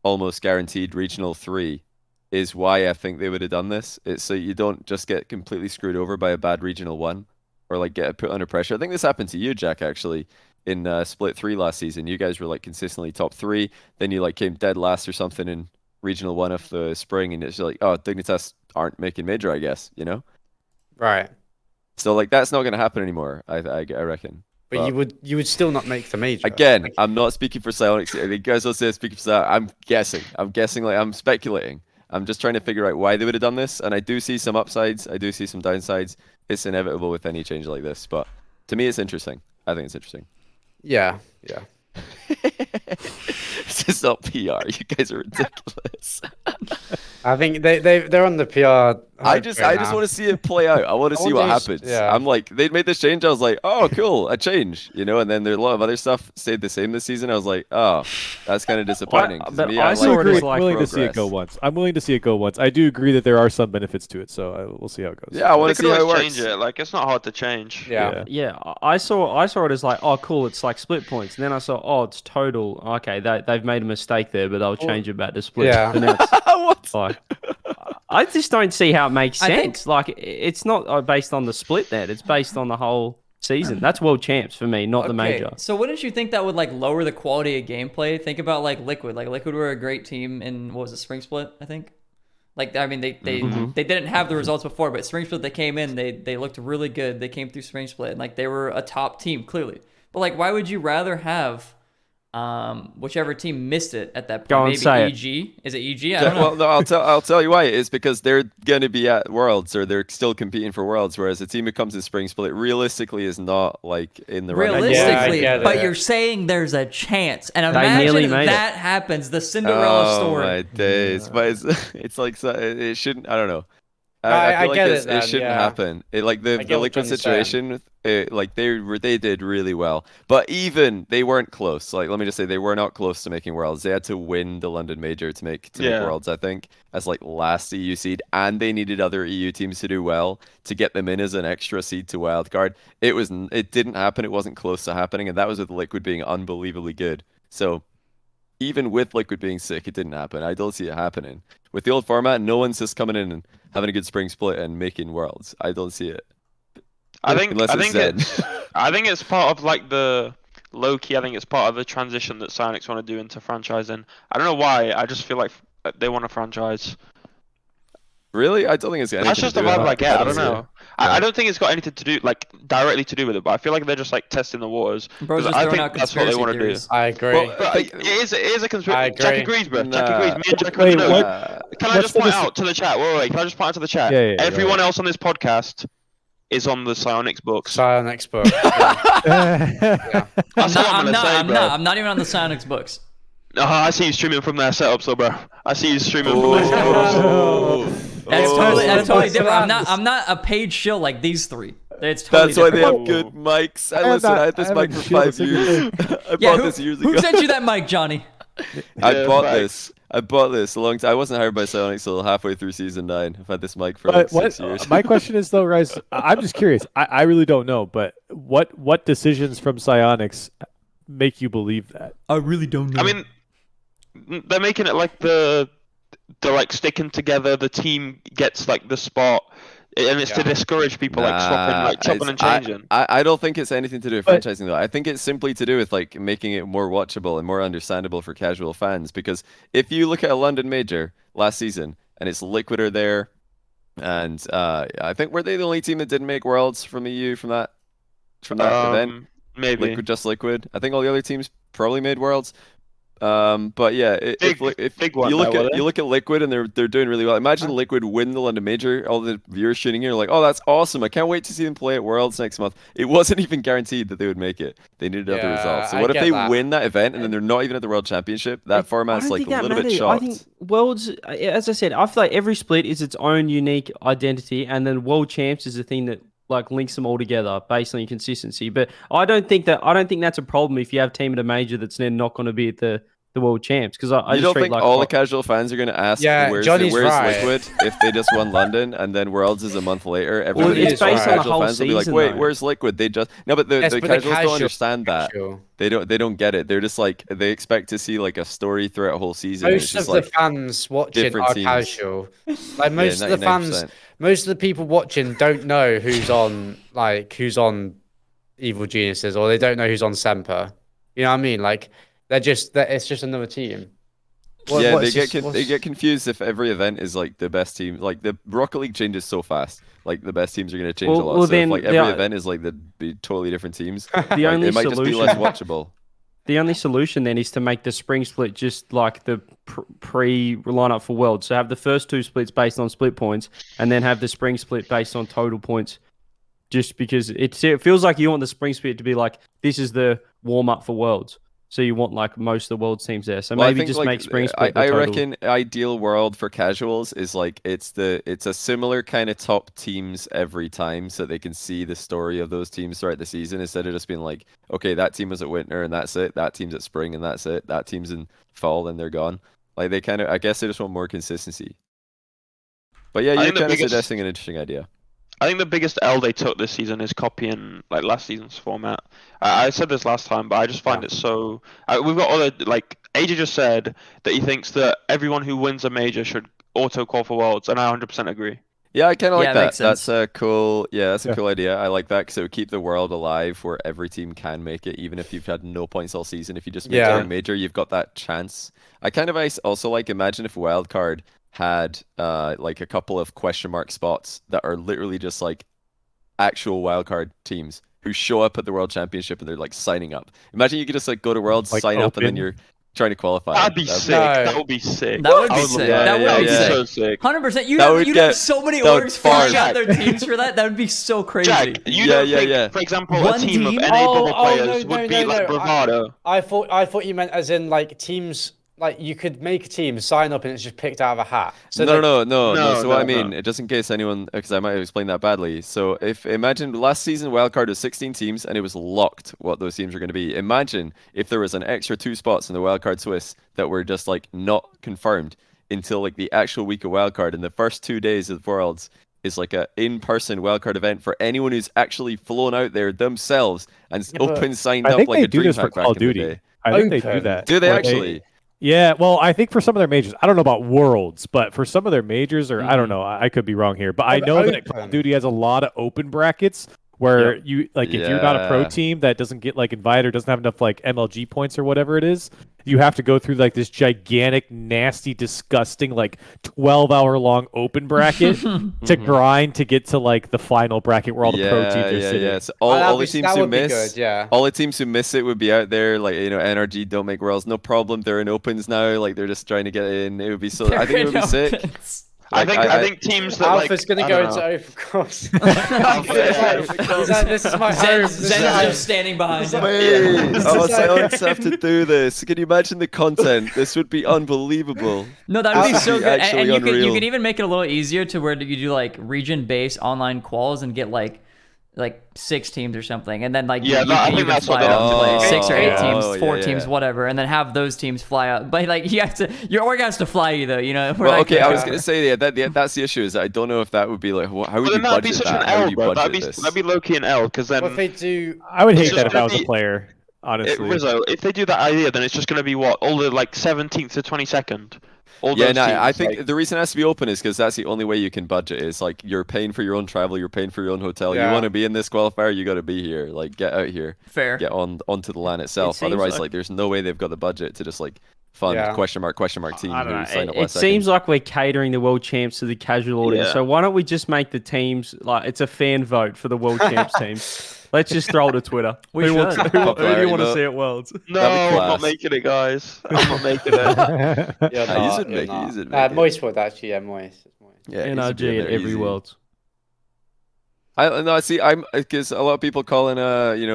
almost guaranteed regional 3 is why I think they would have done this. It's so you don't just get completely screwed over by a bad regional 1 or like get put under pressure. I think this happened to you, Jack, actually, in split 3 last season. You guys were like consistently top 3, then you like came dead last or something in regional 1 of the spring, and it's like, oh, Dignitas aren't making major, I guess, you know? Right. So like that's not going to happen anymore, I reckon. But you would still not make the major. Again, like, I'm not speaking for Psyonix. You guys will say speaking for Psyonix. I'm guessing, like I'm speculating. I'm just trying to figure out why they would have done this, and I do see some upsides, I do see some downsides. It's inevitable with any change like this, but to me, it's interesting. I think it's interesting. Yeah. This is not PR. You guys are ridiculous. I think they're on the PR. I just want to see it play out. I want to see what happens. Yeah. I'm like, they made this change. I was like, oh, cool, a change, you know. And then there's a lot of other stuff stayed the same this season. I was like, oh, that's kind of disappointing. But me, I I saw like it as I'm willing to see it go once. I'm willing to see it go once. I do agree that there are some benefits to it, so we'll see how it goes. Yeah, I want They to could see how it always works. change it. Like, it's not hard to change. Yeah, I saw it as like, oh, cool, it's like split points. And then I saw, oh, it's total. Okay, they've made a mistake there, but they'll change it back to split. Yeah. And now it's What? like, I just don't see how it makes I think- sense. Like, it's not based on the split net. It's based on the whole season. That's world champs for me, not the major. So wouldn't you think that would like lower the quality of gameplay? Think about like Liquid. Like Liquid were a great team in what was it, Spring Split, I think. Like, I mean, they didn't have the results before, but Spring Split they came in, they looked really good. They came through Spring Split and like they were a top team clearly. But like, why would you rather have whichever team missed it at that point? Go on, Maybe say EG? Is it EG? I don't know. Well, no, I'll tell you why. It's because they're going to be at Worlds, or they're still competing for Worlds, whereas a team who comes in Spring Split realistically is not like in the running. Realistically, Yeah, I get but it. you're saying there's a chance, and nearly imagine made that happens. The Cinderella Oh story. my days! But it's like it shouldn't. I don't know. I feel like get it then, shouldn't yeah. happen. It like I the get what Liquid you're saying. situation. Like they did really well, but even they weren't close. Like let me just say they were not close to making Worlds. They had to win the London Major to make Worlds. I think as like last EU seed, and they needed other EU teams to do well to get them in as an extra seed to wildcard. It didn't happen. It wasn't close to happening, and that was with Liquid being unbelievably good. So even with Liquid being sick, it didn't happen. I don't see it happening. With the old format, no one's just coming in and having a good spring split and making Worlds. I don't see it. I think Unless it's Zen. I think it's part of like the low key. I think it's part of the transition that Psyonix want to do into franchising. I don't know why. I just feel like they want to franchise. Really? I don't think it's got anything That's just to the do with vibe it. I get. I don't see know. it. I don't think it's got anything to do like directly to do with it, but I feel like they're just like testing the waters. Bro's 'Cause just I throwing think out that's what they conspiracy want to do. theories. I agree. Well, But it is a conspiracy. I Jack agree. agrees, bro. Jack Nah. agrees. Me and Jack Wait, know. what? Can I What's just the point dis- out to the chat? Wait. Can I just point out to the chat? Yeah, go Everyone ahead. else on this podcast is on the Psyonix books. Psyonix book. That's what I'm gonna say, bro. I'm not even on the Psyonix books. I see you streaming from their setup, so bro. I see you streaming from their setup. Oh. That's Oh. totally different. I'm not a paid shill like these three. It's totally That's why they different. have good mics. I haven't- had this I mic haven't for shielded 5 a single years. I Yeah, bought this years ago. who sent you that mic, Johnny? I Yeah, bought facts. this. I bought this a long time. I wasn't hired by Psyonix until halfway through season 9. I've had this mic for like But 6 years. my question is though, guys, I'm just curious. I really don't know, but what decisions from Psyonix make you believe that? I really don't know. I mean, they're making it like they're like sticking together. The team gets like the spot, and it's to discourage people like swapping, like chopping and changing. I don't think it's anything to do with But- franchising though. I think it's simply to do with like making it more watchable and more understandable for casual fans. Because if you look at a London Major last season and it's Liquid are there, and I think were they the only team that didn't make Worlds from EU from that event? Maybe. Liquid. I think all the other teams probably made Worlds. But yeah, if big one you look though, at were they? you look at Liquid and they're doing really well. Imagine Liquid win the London Major. All the viewers shooting here like, oh, that's awesome! I can't wait to see them play at Worlds next month. It wasn't even guaranteed that they would make it. They needed other Yeah, results. So I what if get they that. win that event and then they're not even at the World Championship? That format's like a little bit I shocked. think Worlds, as I said, I feel like every split is its own unique identity, and then World Champs is the thing that like links them all together based on your consistency. But I don't think that's a problem if you have a team at a major that's then not going to be at the World Champs, because I You just don't treat think like all the casual fans are going to ask Yeah, where's Johnny's right. Liquid if they just won London and then Worlds is a month later? Everybody, it's based on the casual whole fans will be like, season, wait, though. where's Liquid? They just no, but the Yes, but the casuals don't casual- understand that. Sure. They don't get it. They're just like they expect to see like a story throughout a whole season. and it's Most of just the like fans watching different are teams. casual. Like most of the 99%. fans, most of the people watching don't know who's on Evil Geniuses, or they don't know who's on Semper. You know what I mean? Like it's just another team. They get confused if every event is like the best team. Like the Rocket League changes so fast. Like the best teams are going to change a lot. Well, so then if like every the- event is like be totally different teams, The like, only it might just be solution. less watchable. The only solution then is to make the spring split just like the pre lineup for Worlds. So have the first 2 splits based on split points, and then have the spring split based on total points. Just because it feels like you want the spring split to be like, this is the warm up for Worlds. So you want like most of the Worlds teams there. So maybe just make spring split. I reckon ideal world for casuals is like it's a similar kind of top teams every time, so they can see the story of those teams throughout the season instead of just being like, okay, that team was at winter and that's it. That team's at spring and that's it. That team's in fall and they're gone. Like they kind of, I guess they just want more consistency. But yeah, you're kind of suggesting an interesting idea. I think the biggest L they took this season is copying like last season's format. I said this last time, but I just find it so. We've got other like AJ just said that he thinks that everyone who wins a major should auto qual for Worlds, and I 100% agree. Yeah, I kind of like that. That's a cool. Yeah, that's a cool idea. I like that because it would keep the world alive, where every team can make it, even if you've had no points all season. If you just make it a major, you've got that chance. I kind of also like imagine if Wildcard had like a couple of question mark spots that are literally just like actual wildcard teams who show up at the World Championship and they're like signing up. Imagine you could just like go to Worlds, like sign up, and then you're trying to qualify. That'd be sick. That would be sick. That would be sick. That would be so sick. 100%. You'd have so many orgs flying out their teams for that. That would be so crazy. Jack, you don't think, for example, a team of NA bubble players would be like bravado? I thought you meant as in like teams. Like you could make a team, sign up, and it's just picked out of a hat. So no. So what I mean, just in case anyone, because I might have explained that badly. So if imagine last season wildcard was 16 teams and it was locked what those teams were going to be. Imagine if there was an extra 2 spots in the wildcard Swiss that were just like not confirmed until like the actual week of wildcard, and the first 2 days of Worlds is like a in-person wildcard event for anyone who's actually flown out there themselves and signed up like a dream pack back in the day. I think they do that. Do they actually? Yeah, well, I think for some of their majors, I don't know about Worlds, but for some of their majors, or I don't know, I could be wrong here, but I know that Call of Duty has a lot of open brackets where you like if you're not a pro team that doesn't get like invited or doesn't have enough like MLG points or whatever it is, you have to go through like this gigantic, nasty, disgusting like 12-hour long open bracket to grind to get to like the final bracket where all the pro teams are sitting. Yeah. So all the teams who miss, all the teams who miss it would be out there. Like NRG don't make Worlds, no problem. They're in opens now. Like they're just trying to get in. It would be so. I think it would be sick. Like, I think teams that Alpha's like, gonna go into open cross. This is my Zen's just standing behind him. Psyonix have to do this. Can you imagine the content? This would be unbelievable. No, that would be so good. And you can even make it a little easier to where you do like region-based online quals and get like 6 teams or something, and then like you can fly out to play 6 or 8 teams, 4 teams, whatever, and then have those teams fly out. But like you have to, your org has to fly you though, you know. Well, okay, I was gonna say that's the issue is that I don't know if that would be like how would you budget that? How would you budget this? That'd be low-key an L, because then if they do, I would hate that if I was a player. Honestly, Rizzo, if they do that idea, then it's just gonna be what all the like 17th to 22nd. I think the reason it has to be open is because that's the only way you can budget. Is like you're paying for your own travel, you're paying for your own hotel. You want to be in this qualifier, you got to be here. Like get out here, get onto the LAN itself. Otherwise, like there's no way they've got the budget to just like fund question mark team who sign up. It seems like we're catering the world champs to the casual audience. So why don't we just make the teams like it's a fan vote for the world champs team? Let's just throw it to Twitter. Who do you want to see at Worlds? No, I'm not making it, guys. I'm not making it. You should make it. Moist would actually, Moist. Yeah, NRG at every Worlds. I'm because a lot of people calling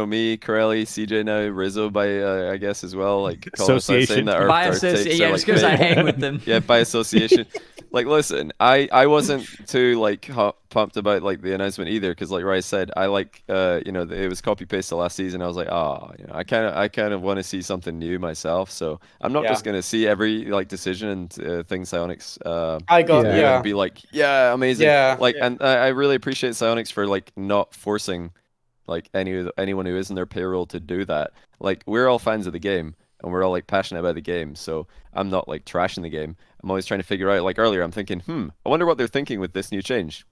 me, Corelli, CJ now, Rizzo by I guess as well, like association. By association, just because I hang with them. Yeah, by association. Like, listen, I wasn't too like pumped about like the announcement either, because like Rice said, I like it was copy paste the last season. I was like, I kind of want to see something new myself. So I'm not just gonna see every like decision and thing Psyonix. Be like, amazing. And I really appreciate Psyonix for like not forcing like anyone who isn't their payroll to do that. Like we're all fans of the game. And we're all like passionate about the game, so I'm not like trashing the game. I'm always trying to figure out. Like earlier, I'm thinking, I wonder what they're thinking with this new change.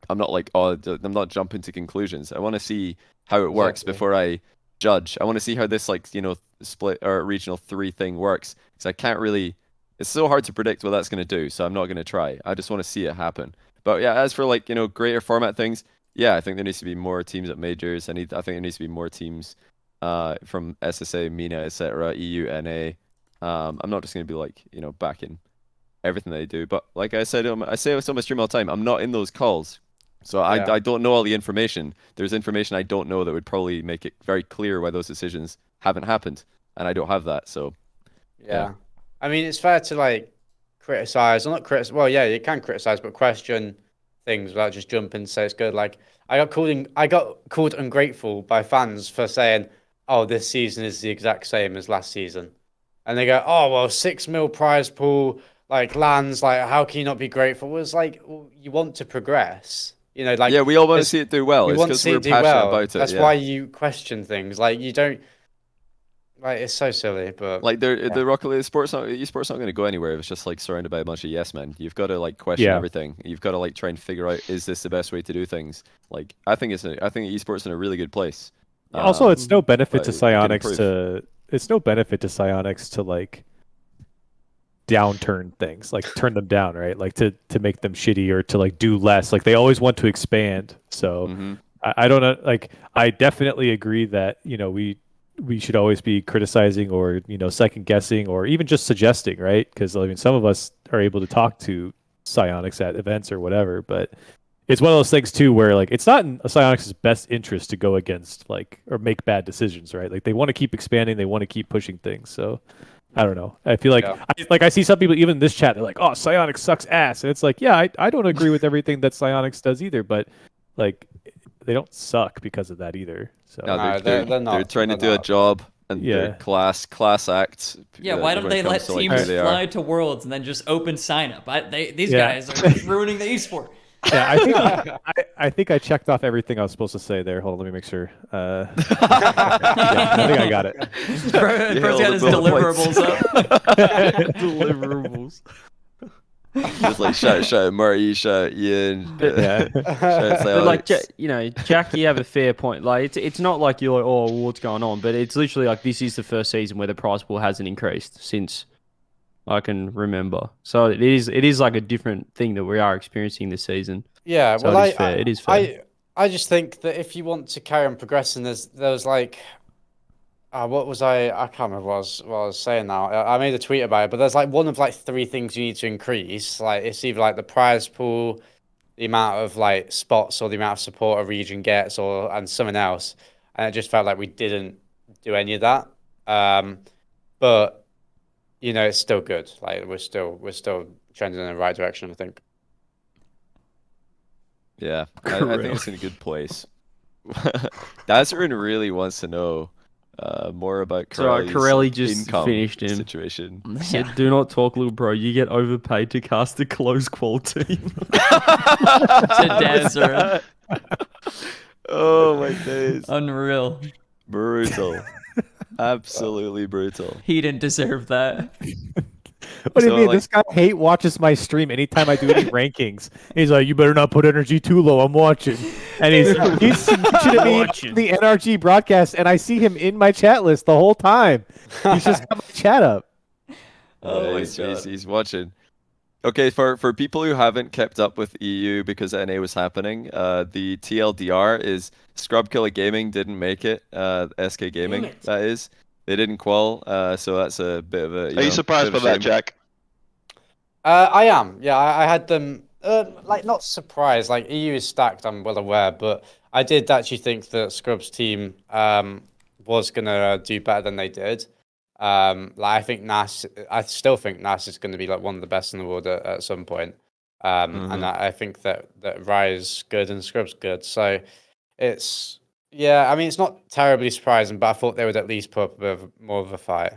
I'm not like, I'm not jumping to conclusions. I want to see how it works before I judge. I want to see how this like split or regional 3 thing works, because I can't really. It's so hard to predict what that's going to do, so I'm not going to try. I just want to see it happen. But yeah, as for like greater format things, I think there needs to be more teams at majors. I think there needs to be more teams from SSA, Mena, etc., EU, NA. I'm not just going to be like, backing everything they do. But like I said, I say this on my stream all the time, I'm not in those calls. So I don't know all the information. There's information I don't know that would probably make it very clear why those decisions haven't happened. And I don't have that, so... Yeah. I mean, it's fair to, like, criticize, or not criticize, well, yeah, you can criticize, but question things without just jumping and say it's good. Like, I got called ungrateful by fans for saying, oh, this season is the exact same as last season. And they go, oh, well, 6 mil prize pool, like, lands, like, how can you not be grateful? Well, it's like, well, you want to progress. Like, yeah, we all want to see it do well. It's because we're passionate about it. That's why you question things. Like, you don't, like, it's so silly. But like, the Rocket League esports not going to go anywhere if it's just like surrounded by a bunch of yes men. You've got to like question everything. You've got to like try and figure out, is this the best way to do things? Like, I think esports in a really good place. Also, it's no benefit to Psyonix to like downturn things, like turn them down, right? Like to make them shitty or to like do less. Like they always want to expand. So I don't know. Like I definitely agree that we should always be criticizing or second guessing or even just suggesting, right? Because I mean, some of us are able to talk to Psyonix at events or whatever, but it's one of those things too where like it's not in Psyonix's best interest to go against like or make bad decisions, right? Like they want to keep expanding, they want to keep pushing things. So I don't know. I feel like I see some people even in this chat, they're like, "Oh, Psyonix sucks ass," and it's like, yeah, I don't agree with everything that Psyonix does either, but like they don't suck because of that either. So no, they're trying to do a job, and they're class acts. Yeah, why don't they let teams fly to Worlds and then just open sign up? These guys are ruining the esport. Yeah, I think I checked off everything I was supposed to say there. Hold on, let me make sure. I think I got it. Bro's got his deliverables up. Deliverables. Just like shout Marty, shout Ian. But like Jack, you have a fair point. Like it's not like you're like, oh, what's going on? But it's literally like this is the first season where the prize pool hasn't increased since I can remember. So it is like a different thing that we are experiencing this season. Yeah, so well, it is fair. I just think that if you want to carry on progressing, there was like, what was I can't remember what I was saying now. I made a tweet about it, but there's like one of like 3 things you need to increase. Like it's either like the prize pool, the amount of like spots, or the amount of support a region gets, and something else. And it just felt like we didn't do any of that. But it's still good. Like we're still trending in the right direction, I think. Yeah, I think it's in a good place. Dazarin really wants to know more about Corelli just finished him. Situation. Said, "Do not talk, little bro. You get overpaid to cast a close qual team." To Dazarin. Oh my days! Unreal. Brutal. Absolutely brutal. He didn't deserve that. What do you mean? Like, this guy watches my stream anytime I do any rankings. He's like, "You better not put energy too low. I'm watching." And he's mentioning me in the NRG broadcast, and I see him in my chat list the whole time. He's just got my chat up. Oh my God. He's watching. Okay, for people who haven't kept up with EU because NA was happening, the TLDR is Scrubkiller Gaming didn't make it. SK Gaming, that is. They didn't qual, so that's a bit of a... Are you surprised by that, Jack? I am. Yeah, I had them... like, not surprised. Like, EU is stacked, I'm well aware, but I did actually think that Scrub's team was going to do better than they did. I still think Nas is going to be like one of the best in the world at some point. And I think that Rye's good and Scrub's good. So it's, I mean, it's not terribly surprising, but I thought they would at least put up a bit more of a fight.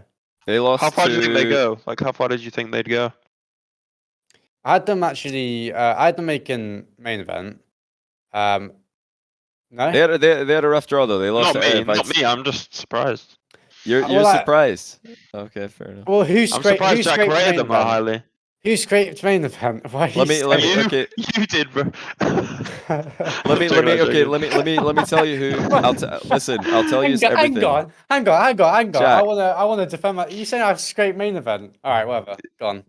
They lost. How far do you think they go? Like, how far did you think they'd go? I had them making main event. No, they had a rough draw though. They lost. Not me. I'm just surprised. You're surprised. Okay, fair enough. Well, I'm surprised Jack rated them that highly. Who scraped main event? Let me. Okay. You did, bro. let me tell you who. Listen. I'll tell you everything. Hang on. Jack. I wanna defend my. You saying I've scraped main event? All right, whatever. Go on.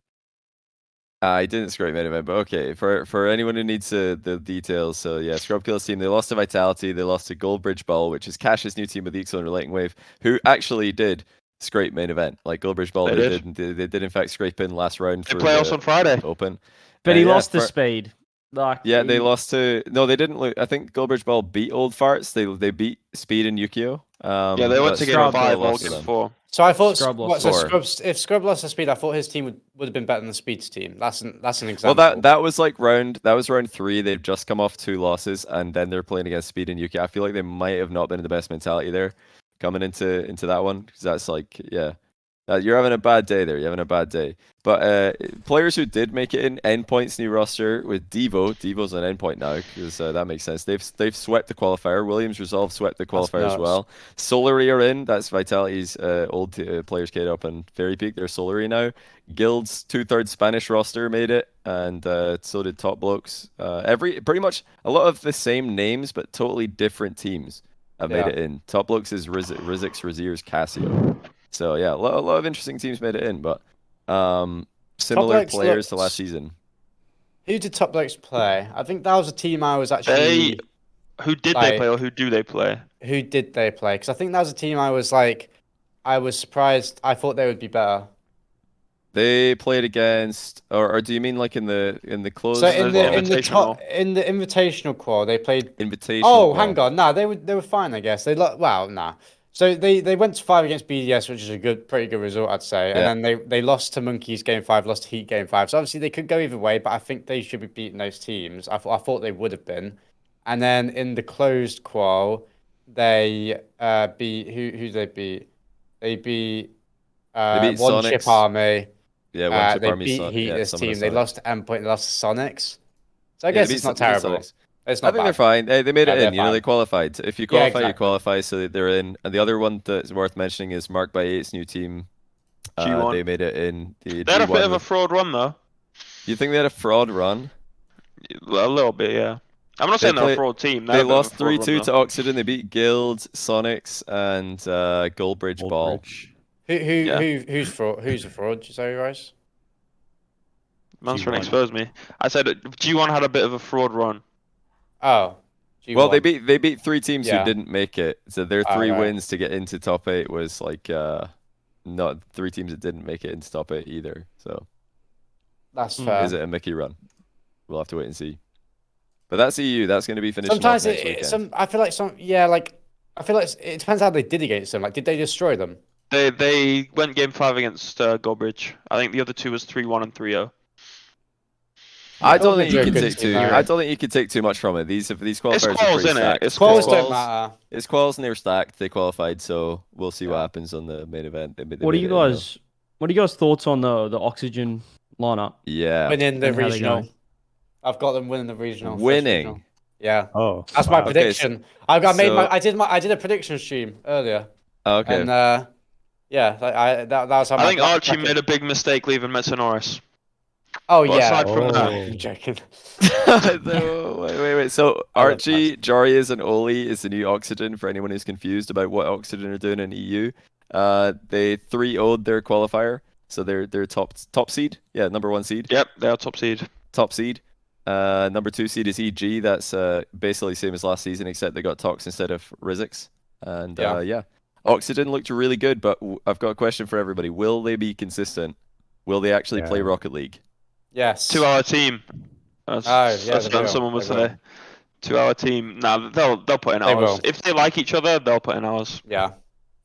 I didn't scrape main event, but okay. For anyone who needs the details, so yeah, Scrubkill's team, they lost to Vitality, they lost to Goldbridge Ball, which is Cash's new team with EXO and Relating Wave, who actually did scrape main event. Like Goldbridge Ball, they did in fact scrape in last round. They play us on Friday. Open. But he lost the speed. Like, yeah, they lost to... No, they didn't lose. I think Goldbridge Ball beat Old Farts. They beat Speed and Yukio. Yeah, they went to game 5 or game 4. So I thought if Scrub lost to Speed, I thought his team would have been better than the Speed's team. That's an example. Well, that was like round 3. They've just come off 2 losses, and then they're playing against Speed and Yukio. I feel like they might have not been in the best mentality there coming into that one, because that's like, yeah. You're having a bad day there. You're having a bad day. But players who did make it in, Endpoint's new roster with Devo. Devo's an Endpoint now, because that makes sense. They've swept the qualifier. Williams Resolve swept the qualifier as well. Solary are in. That's Vitality's old players kid up in Fairy Peak. They're Solary now. Guild's 2/3 Spanish roster made it, and so did Top Blokes. Pretty much a lot of the same names, but totally different teams have made it in. Top Blokes is Rizix, Razier's Casio. So yeah, a lot of interesting teams made it in, but similar players to last season. Who did Top Blokes play? I think that was a team I was actually... Who did they play, or who do they play? Who did they play? Because I think that was a team I was surprised. I thought they would be better. They played against, or do you mean like in the closed? So in the invitational qual, they played invitational. Oh, hang on, nah, they were fine, I guess. Nah. So they went to 5 against BDS, which is a pretty good result, I'd say. Yeah. And then they lost to Monkeys game 5, lost to Heat game 5. So obviously they could go either way, but I think they should be beating those teams. I thought they would have been. And then in the closed qual, they beat who did they beat? They beat One Sonics. Chip Army. Yeah, One Chip Army. They beat Heat this team. They lost to Endpoint. They lost to Sonics. So I guess it's not terrible. It's not I think bad. they're fine. They made it in. You know, fine. they qualified. If you qualify, exactly. You qualify, so they're in. And the other one that's worth mentioning is Marked by 8's new team. G1. They made it in. They had a bit of a fraud run, though. You think they had a fraud run? A little bit, yeah. I'm not saying they're a fraud team. They lost 3-2 to Oxygen. They beat Guild, Sonics, and Goldbridge Ball. Who's fraud? Who's a fraud? Did you say, Rice? Man's trying to expose me. I said G1 had a bit of a fraud run. Oh. G1. Well, they beat 3 teams who didn't make it. So their 3 wins to get into top 8 was like not 3 teams that didn't make it into top 8 either. So that's fair. Is it a Mickey run? We'll have to wait and see. But that's EU. That's going to be finished. Sometimes I feel like I feel like it depends how they did against them. Like, did they destroy them? They went game 5 against Goldbridge. I think the other 2 was 3-1 and 3-0. I don't think you can take too. I don't think you can take too much from it. These qualifiers it's are quals, pretty stacked. It's quals don't matter. It's quals and they were stacked. They qualified, so we'll see what happens on the main event. What are you guys' thoughts on the Oxygen lineup? Yeah, winning the regional. I've got them winning the regional. Winning. Yeah. Oh, that's my prediction. I did a prediction stream earlier. Okay. And that was how I think Archie made a big mistake leaving Metanorus. Oh, but yeah. Aside from that, I'm joking. Wait. So Archie, Jarius, and Oli is the new Oxygen for anyone who's confused about what Oxygen are doing in EU. They 3-0'd their qualifier, so they're top seed. Yeah, number 1 seed. Yep, they are top seed. Top seed. Number 2 seed is EG. That's basically same as last season, except they got Tox instead of Rizix. And Oxygen looked really good, but I've got a question for everybody. Will they be consistent? Will they actually play Rocket League? Yes. 2-hour team. That's someone was say. 2-hour team. Nah, they'll put in hours. If they like each other, they'll put in hours. Yeah.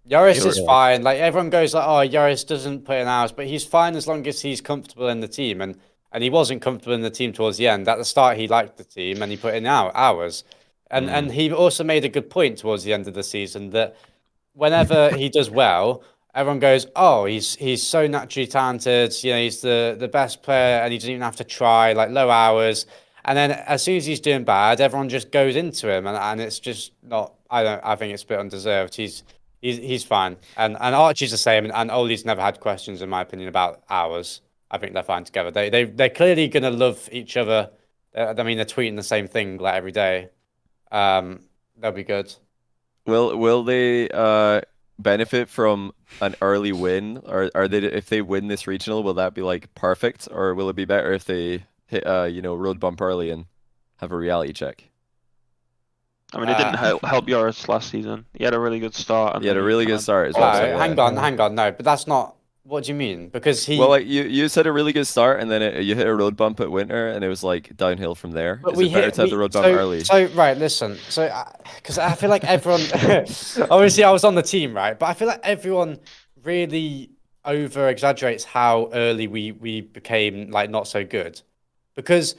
Yaris is fine. Like, everyone goes like, oh, Yaris doesn't put in hours, but he's fine as long as he's comfortable in the team. And he wasn't comfortable in the team towards the end. At the start, he liked the team and he put in hours. And he also made a good point towards the end of the season that whenever he does well, everyone goes, oh, he's so naturally talented. You know, he's the best player and he doesn't even have to try, like low hours. And then as soon as he's doing bad, everyone just goes into him. And it's just not, I think it's a bit undeserved. He's fine. And Archie's the same. And Oli's never had questions, in my opinion, about hours. I think they're fine together. They're clearly going to love each other. I mean, they're tweeting the same thing like every day. They'll be good. Will they benefit from an early win, or are they, if they win this regional, will that be like perfect, or will it be better if they hit road bump early and have a reality check? I mean, it didn't help Yoris last season. He had a really good start. And he had a really good start as well. No, hang on. No, but that's not. What do you mean? Because he. Well, like you said, a really good start, and then you hit a road bump at winter, and it was like downhill from there. But Is it better to have the road bump early? So right, listen. So because I feel like everyone, obviously I was on the team, right? But I feel like everyone really over exaggerates how early we became like not so good, because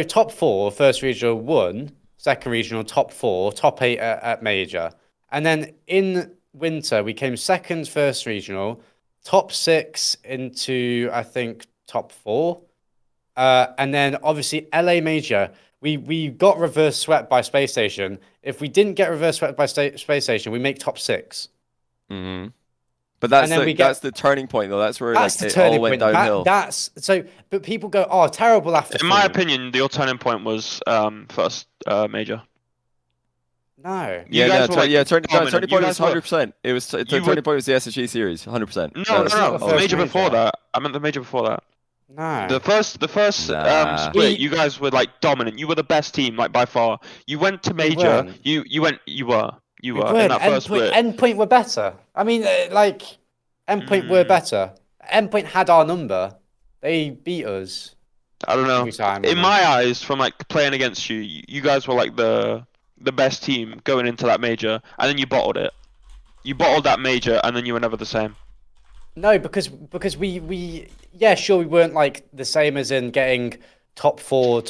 top 4 first regional won, second regional top 4, top 8 at major, and then in winter we came second first regional, top 6 into I think top 4, and then obviously LA major we got reverse swept by Space Station. If we didn't get reverse swept by Space Station, we make top 6. Mm-hmm. But that's the turning point though. That's where it all went downhill. But people go, oh, terrible after. In my opinion, your turning point was first major. No. Turning point was 100%. It was turning point was the SSG series, 100%. No. The major before that. I meant the major before that. No. The first split, you guys were like dominant. You were the best team, like by far. You went to major. You were in that first split. Endpoint were better. I mean, Endpoint were better. Endpoint had our number. They beat us. I don't know. Every time, in my eyes, from like playing against you, you guys were like the best team going into that major, and then you bottled it. You bottled that major, and then you were never the same. No, because we we weren't like the same as in getting top 4,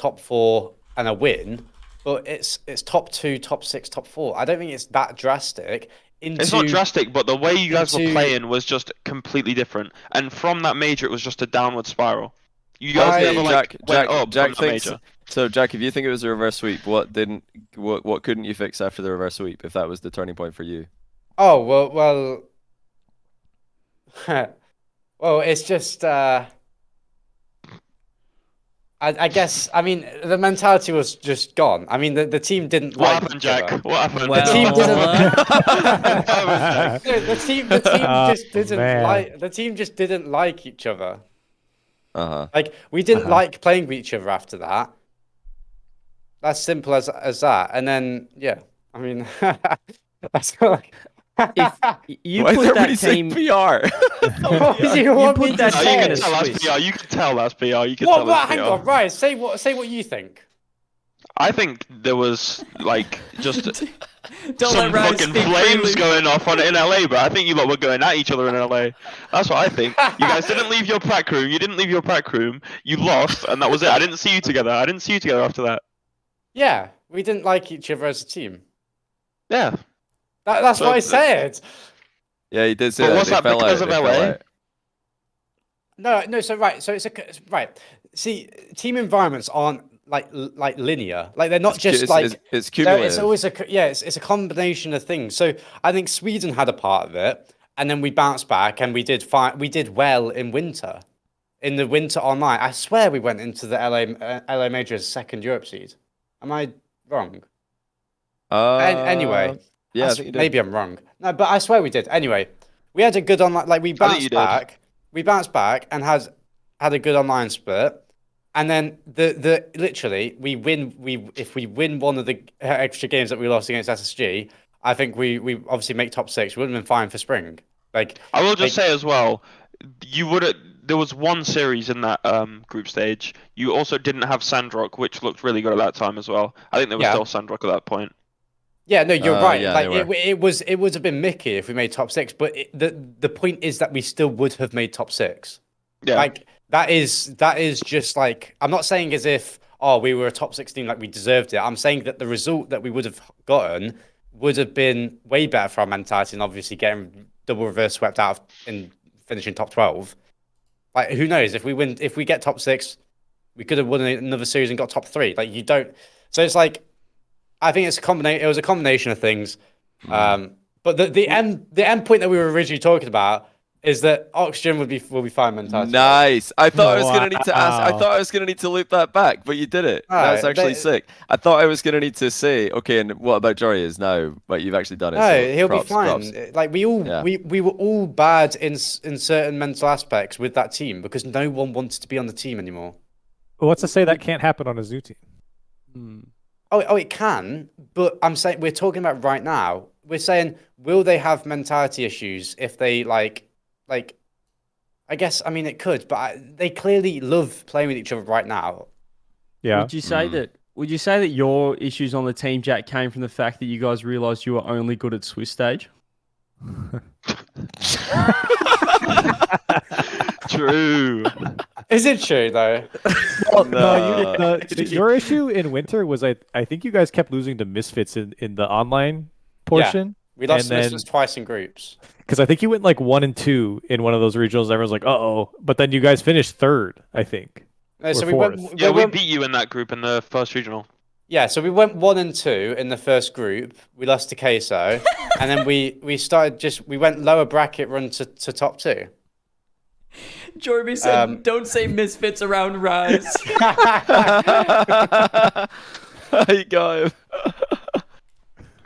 and a win, but it's top 2, top 6, top 4. I don't think it's that drastic. It's not drastic, but the way you guys were playing was just completely different, and from that major, it was just a downward spiral. You guys never went up from the major. So Jack, if you think it was a reverse sweep, what couldn't you fix after the reverse sweep if that was the turning point for you? Oh well, well, it's just I guess, I mean, the mentality was just gone. I mean, the team didn't like each Jack? other. What happened? The team didn't. The team just didn't like each other. Like we didn't like playing with each other after that. That's simple as that. And then I mean, that's like. If you put that team PR, you put that team in a PR. You can tell that's PR. You can what? tell that's Hang PR. on, right? Say what you think. I think there was like just Don't some fucking flames going off in LA, but I think you lot were going at each other in LA. That's what I think. You guys didn't leave your pack room. You didn't leave your pack room. You lost, and that was it. I didn't see you together. After that. Yeah, we didn't like each other as a team. Yeah. That's what I said. Yeah, he did say but that. Was that because of LA? No. So it's right. See, team environments aren't like linear. Like they're not it's cumulative. It's always it's a combination of things. So I think Sweden had a part of it, and then we bounced back, and we did fine. We did well in winter. In the winter online, I swear we went into the LA major as second Europe seed. Am I wrong? Anyway. Yeah, I think you did. Maybe I'm wrong. No, but I swear we did. Anyway, we had a good online. Like we bounced back. We bounced back and had a good online split. And then the literally we win. If we win one of the extra games that we lost against SSG, I think we obviously make top 6. We would have been fine for spring. Like I will just say as well, there was one series in that group stage. You also didn't have Sandrock, which looked really good at that time as well. I think there was still Sandrock at that point. Yeah, no, you're right. Yeah, like it would have been Mickey if we made top 6, but the point is that we still would have made top 6. Yeah, like that is just like, I'm not saying as if we were a top 16 like we deserved it. I'm saying that the result that we would have gotten would have been way better for our mentality, and obviously getting double reverse swept out and finishing top 12. Like who knows, if we get top 6, we could have won another series and got top 3. Like you don't. So it's like, I think it was a combination of things. But the end point that we were originally talking about is that Oxygen will be fine mentality. Nice. I thought I was gonna need to ask. I thought I was gonna need to loop that back, but you did it. That's actually sick. I thought I was gonna need to say, okay, and what about Jorius now? But you've actually done it. No, so he'll props, be fine. props. Like we were all bad in certain mental aspects with that team because no one wanted to be on the team anymore. Well, what's to say that can't happen on a zoo team? Oh, it can, but I'm saying we're talking about right now. We're saying, will they have mentality issues if they like? I guess I mean it could, but they clearly love playing with each other right now. Yeah. Would you say that your issues on the team, Jack, came from the fact that you guys realized you were only good at Swiss stage? True. Is it true though? Well, no, your issue in winter was I think you guys kept losing to Misfits in the online portion. We lost Misfits twice in groups. Because I think you went like 1 and 2 in one of those regionals. Everyone's like, "Uh-oh!" But then you guys finished third, I think. No, so we beat you in that group in the first regional. Yeah, so we went 1 and 2 in the first group. We lost to Queso, and then we went lower bracket run to top 2. Jorby said, "Don't say Misfits around Rise." You got him.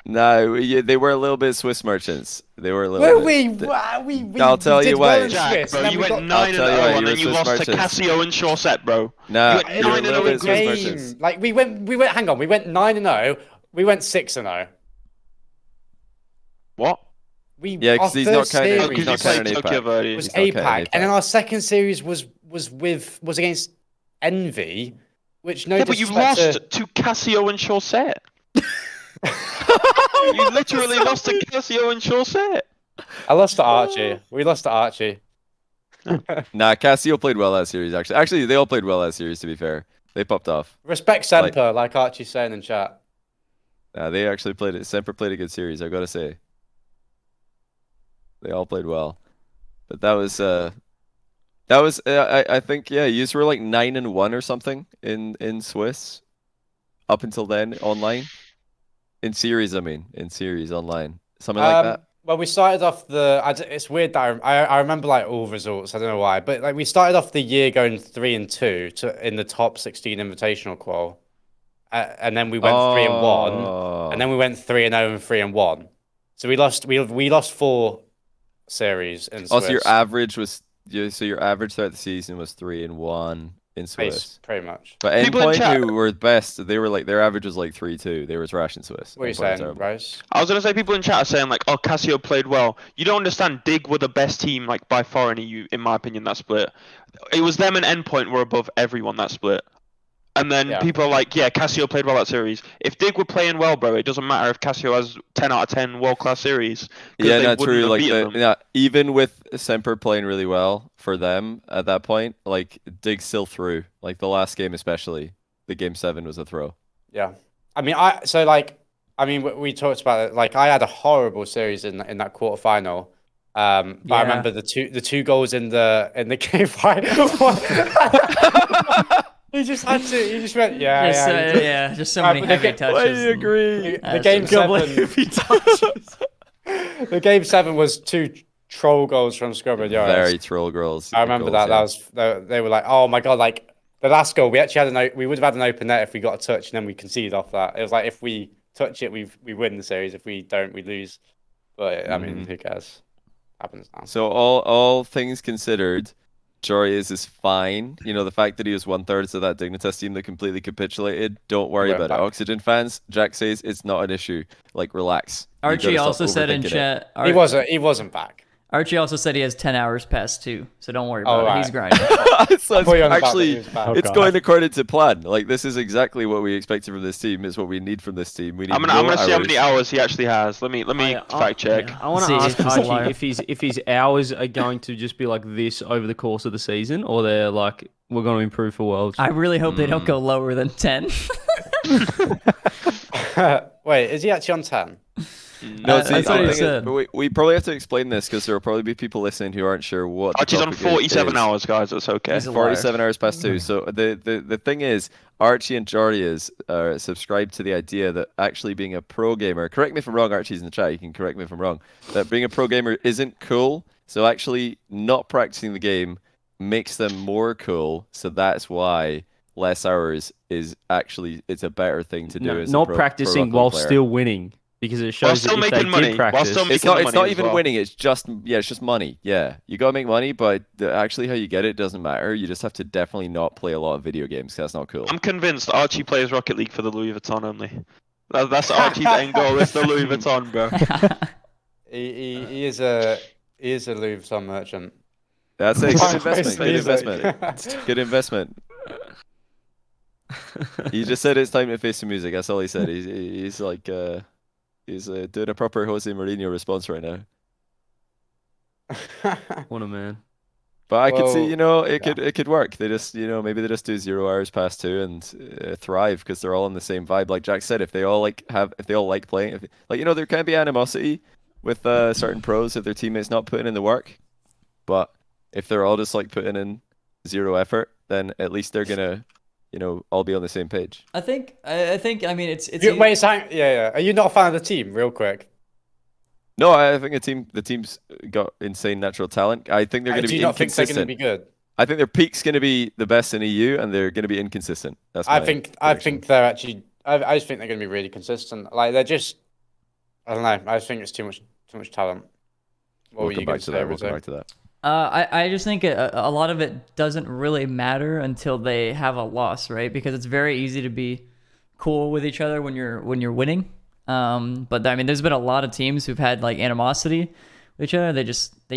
No, they were a little bit Swiss merchants. They were a little bit. I'll tell you why. Jack, bro, you went 9-0 and then you lost to Cassio and Shawset, bro. No, you went 9-0 in games. Like we went. Hang on, we went 9-0. We went 6-0 What? Yeah, because he's not counting. He's not counting APAC. Was APAC, and then our second series was against Envy, which no. Yeah, but you lost to Cassio and Shawset. You literally lost to Cassio and Shawset. I lost to Archie. We lost to Archie. Nah, Cassio played well that series, actually. Actually, they all played well that series, to be fair. They popped off. Respect Semper, like Archie's saying in chat. Nah, they actually played it. Semper played a good series, I've got to say. They all played well. But that was I think, yeah, you were like 9-1 or something in Swiss. Up until then, online. In series, I mean. In series, online. Something like that. Well, we started off it's weird that I remember like all results. I don't know why, but like we started off the year going 3-2 in the top 16 invitational qual, and then we went 3-1, and then we went 3-0 and 3-1. So we lost 4 series in Swiss. Also, your average throughout the season was 3-1 in Swiss. Pretty much. But Endpoint, who were best, they were like their average was like 3-2. They were trash in Swiss. What are you saying, Bryce? I was gonna say people in chat are saying like, "Oh, Cassio played well." You don't understand. Dig were the best team like by far in EU, in my opinion. That split, it was them and Endpoint were above everyone that split. And then people are like, "Yeah, Cassio played well that series." If Dig were playing well, bro, it doesn't matter if Cassio has 10 out of 10 world-class series. Yeah, not true. Like, even with Semper playing really well for them at that point, like Dig still threw. Like the last game, especially the game 7 was a throw. Yeah, I mean, we talked about it. Like, I had a horrible series in that quarterfinal. But I remember the two goals in the game fight. He just had to. He just went, just so many heavy touches. Why do you agree? The game 7. The game 7 was 2 troll goals from Scrum and Yoris. Very troll goals. I remember that. Yeah. They were like, oh my god, like the last goal. We actually we would have had an open net if we got a touch, and then we conceded off that. It was like if we touch it, we win the series. If we don't, we lose. But I mean, who cares? Happens now. So all things considered, Jorius is fine. You know, the fact that he was 1/3 of that Dignitas team that completely capitulated, don't worry about it. Oxygen fans, Jack says it's not an issue. Like, relax. Archie also said in chat... He wasn't back. Archie also said he has 10 hours past 2, so don't worry about it. He's grinding. It's going according to plan. Like, this is exactly what we expected from this team. It's what we need from this team. We need I'm gonna see how many hours he actually has. Let me fact check. I want to ask Archie if his hours are going to just be like this over the course of the season, or they're like, we're going to improve for Worlds. I really hope they don't go lower than 10. Wait, is he actually on 10? No, that's what he said. We probably have to explain this because there will probably be people listening who aren't sure what. Archie's on 47 hours, guys. That's okay. He's 47 hours past 2. So the thing is, Archie and Jorius are subscribed to the idea that actually being a pro gamer. Correct me if I'm wrong. Archie's in the chat. You can correct me if I'm wrong. That being a pro gamer isn't cool. So actually not practicing the game makes them more cool. So that's why less hours is actually it's a better thing to do. No, as not a practicing while still winning, because it shows that if they did practice, it's not even winning. It's just it's just money. Yeah, you gotta make money, but actually how you get it doesn't matter. You just have to definitely not play a lot of video games. That's not cool. I'm convinced Archie plays Rocket League for the Louis Vuitton only. That's Archie's end goal. It's the Louis Vuitton, bro. He is a Louis Vuitton merchant. That's a good investment. Good investment. Good investment. He just said it's time to face the music. That's all he said. He's like he's doing a proper Jose Mourinho response right now. what a man. But I could see, it could work. They just, maybe they just do 0 hours past 2 and thrive because they're all on the same vibe. Like Jack said, if they all like playing, there can be animosity with certain pros if their teammates not putting in the work. But if they're all just like putting in 0 effort, then at least they're gonna, all be on the same page. I think. I mean, it's. Wait, yeah. Are you not a fan of the team? Real quick. No, I think the team's got insane natural talent. I think they're going to be inconsistent. Think they're going to be good? I think their peak's going to be the best in EU, and they're going to be inconsistent. I think they're actually. I just think they're going to be really consistent. Like they're just. I don't know. I just think it's too much talent. We'll come back to that. I just think a lot of it doesn't really matter until they have a loss, right? Because it's very easy to be cool with each other when you're winning. But I mean, there's been a lot of teams who've had like animosity with each other. They just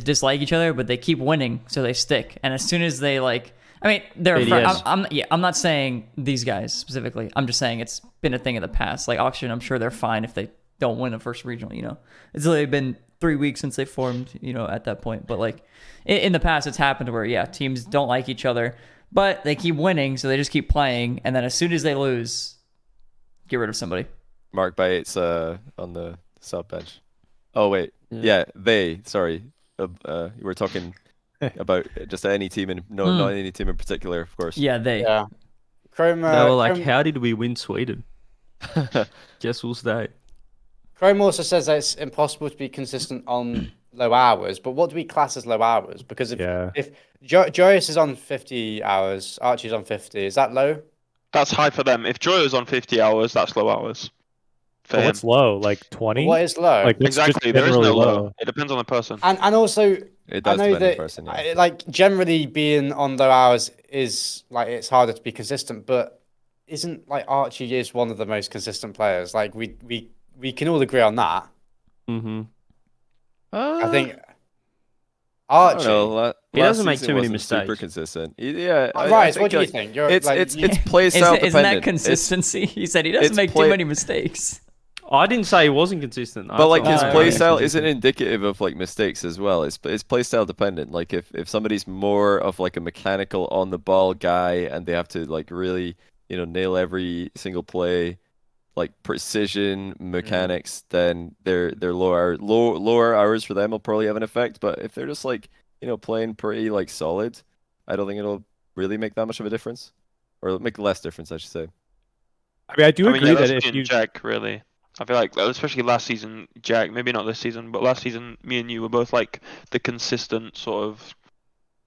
dislike each other, but they keep winning, so they stick. And as soon as they I'm not saying these guys specifically. I'm just saying it's been a thing in the past. Like Oxygen, I'm sure they're fine if they don't win a first regional. It's only been 3 weeks since they formed, at that point. But like in the past, it's happened where teams don't like each other, but they keep winning, so they just keep playing. And then as soon as they lose, get rid of somebody. Mark Bates on the sub bench. Oh wait, sorry. We're talking about just any team not any team in particular, of course. Yeah, they. Yeah. They were like, how did we win Sweden? Guess we'll stay. Chrome also says that it's impossible to be consistent on low hours, but what do we class as low hours? Because if Joyous is on 50 hours, Archie's on 50, is that low? That's high for them. If Joyous on 50 hours, that's low hours. What's low? Like 20? What is low? Like exactly. There is no low. It depends on the person. And also, it does depend on the person. Yeah. Like generally being on low hours is like it's harder to be consistent. But isn't like Archie is one of the most consistent players? Like we can all agree on that. Mm-hmm. I think Archie. He doesn't make too many mistakes. Super consistent. Yeah. Right. What do you think? It's play style dependent. Isn't that consistency? He said he doesn't make too many mistakes. I didn't say he wasn't consistent. But like his playstyle isn't indicative of like mistakes as well. It's playstyle dependent. Like if somebody's more of like a mechanical on the ball guy and they have to like really nail every single play, like precision mechanics, then their lower hours for them will probably have an effect. But if they're just like playing pretty like solid, I don't think it'll really make that much of a difference, or make less difference, I should say. I mean, I do agree that if you Jack really. I feel like, especially last season, Jack, maybe not this season, but last season, me and you were both like the consistent sort of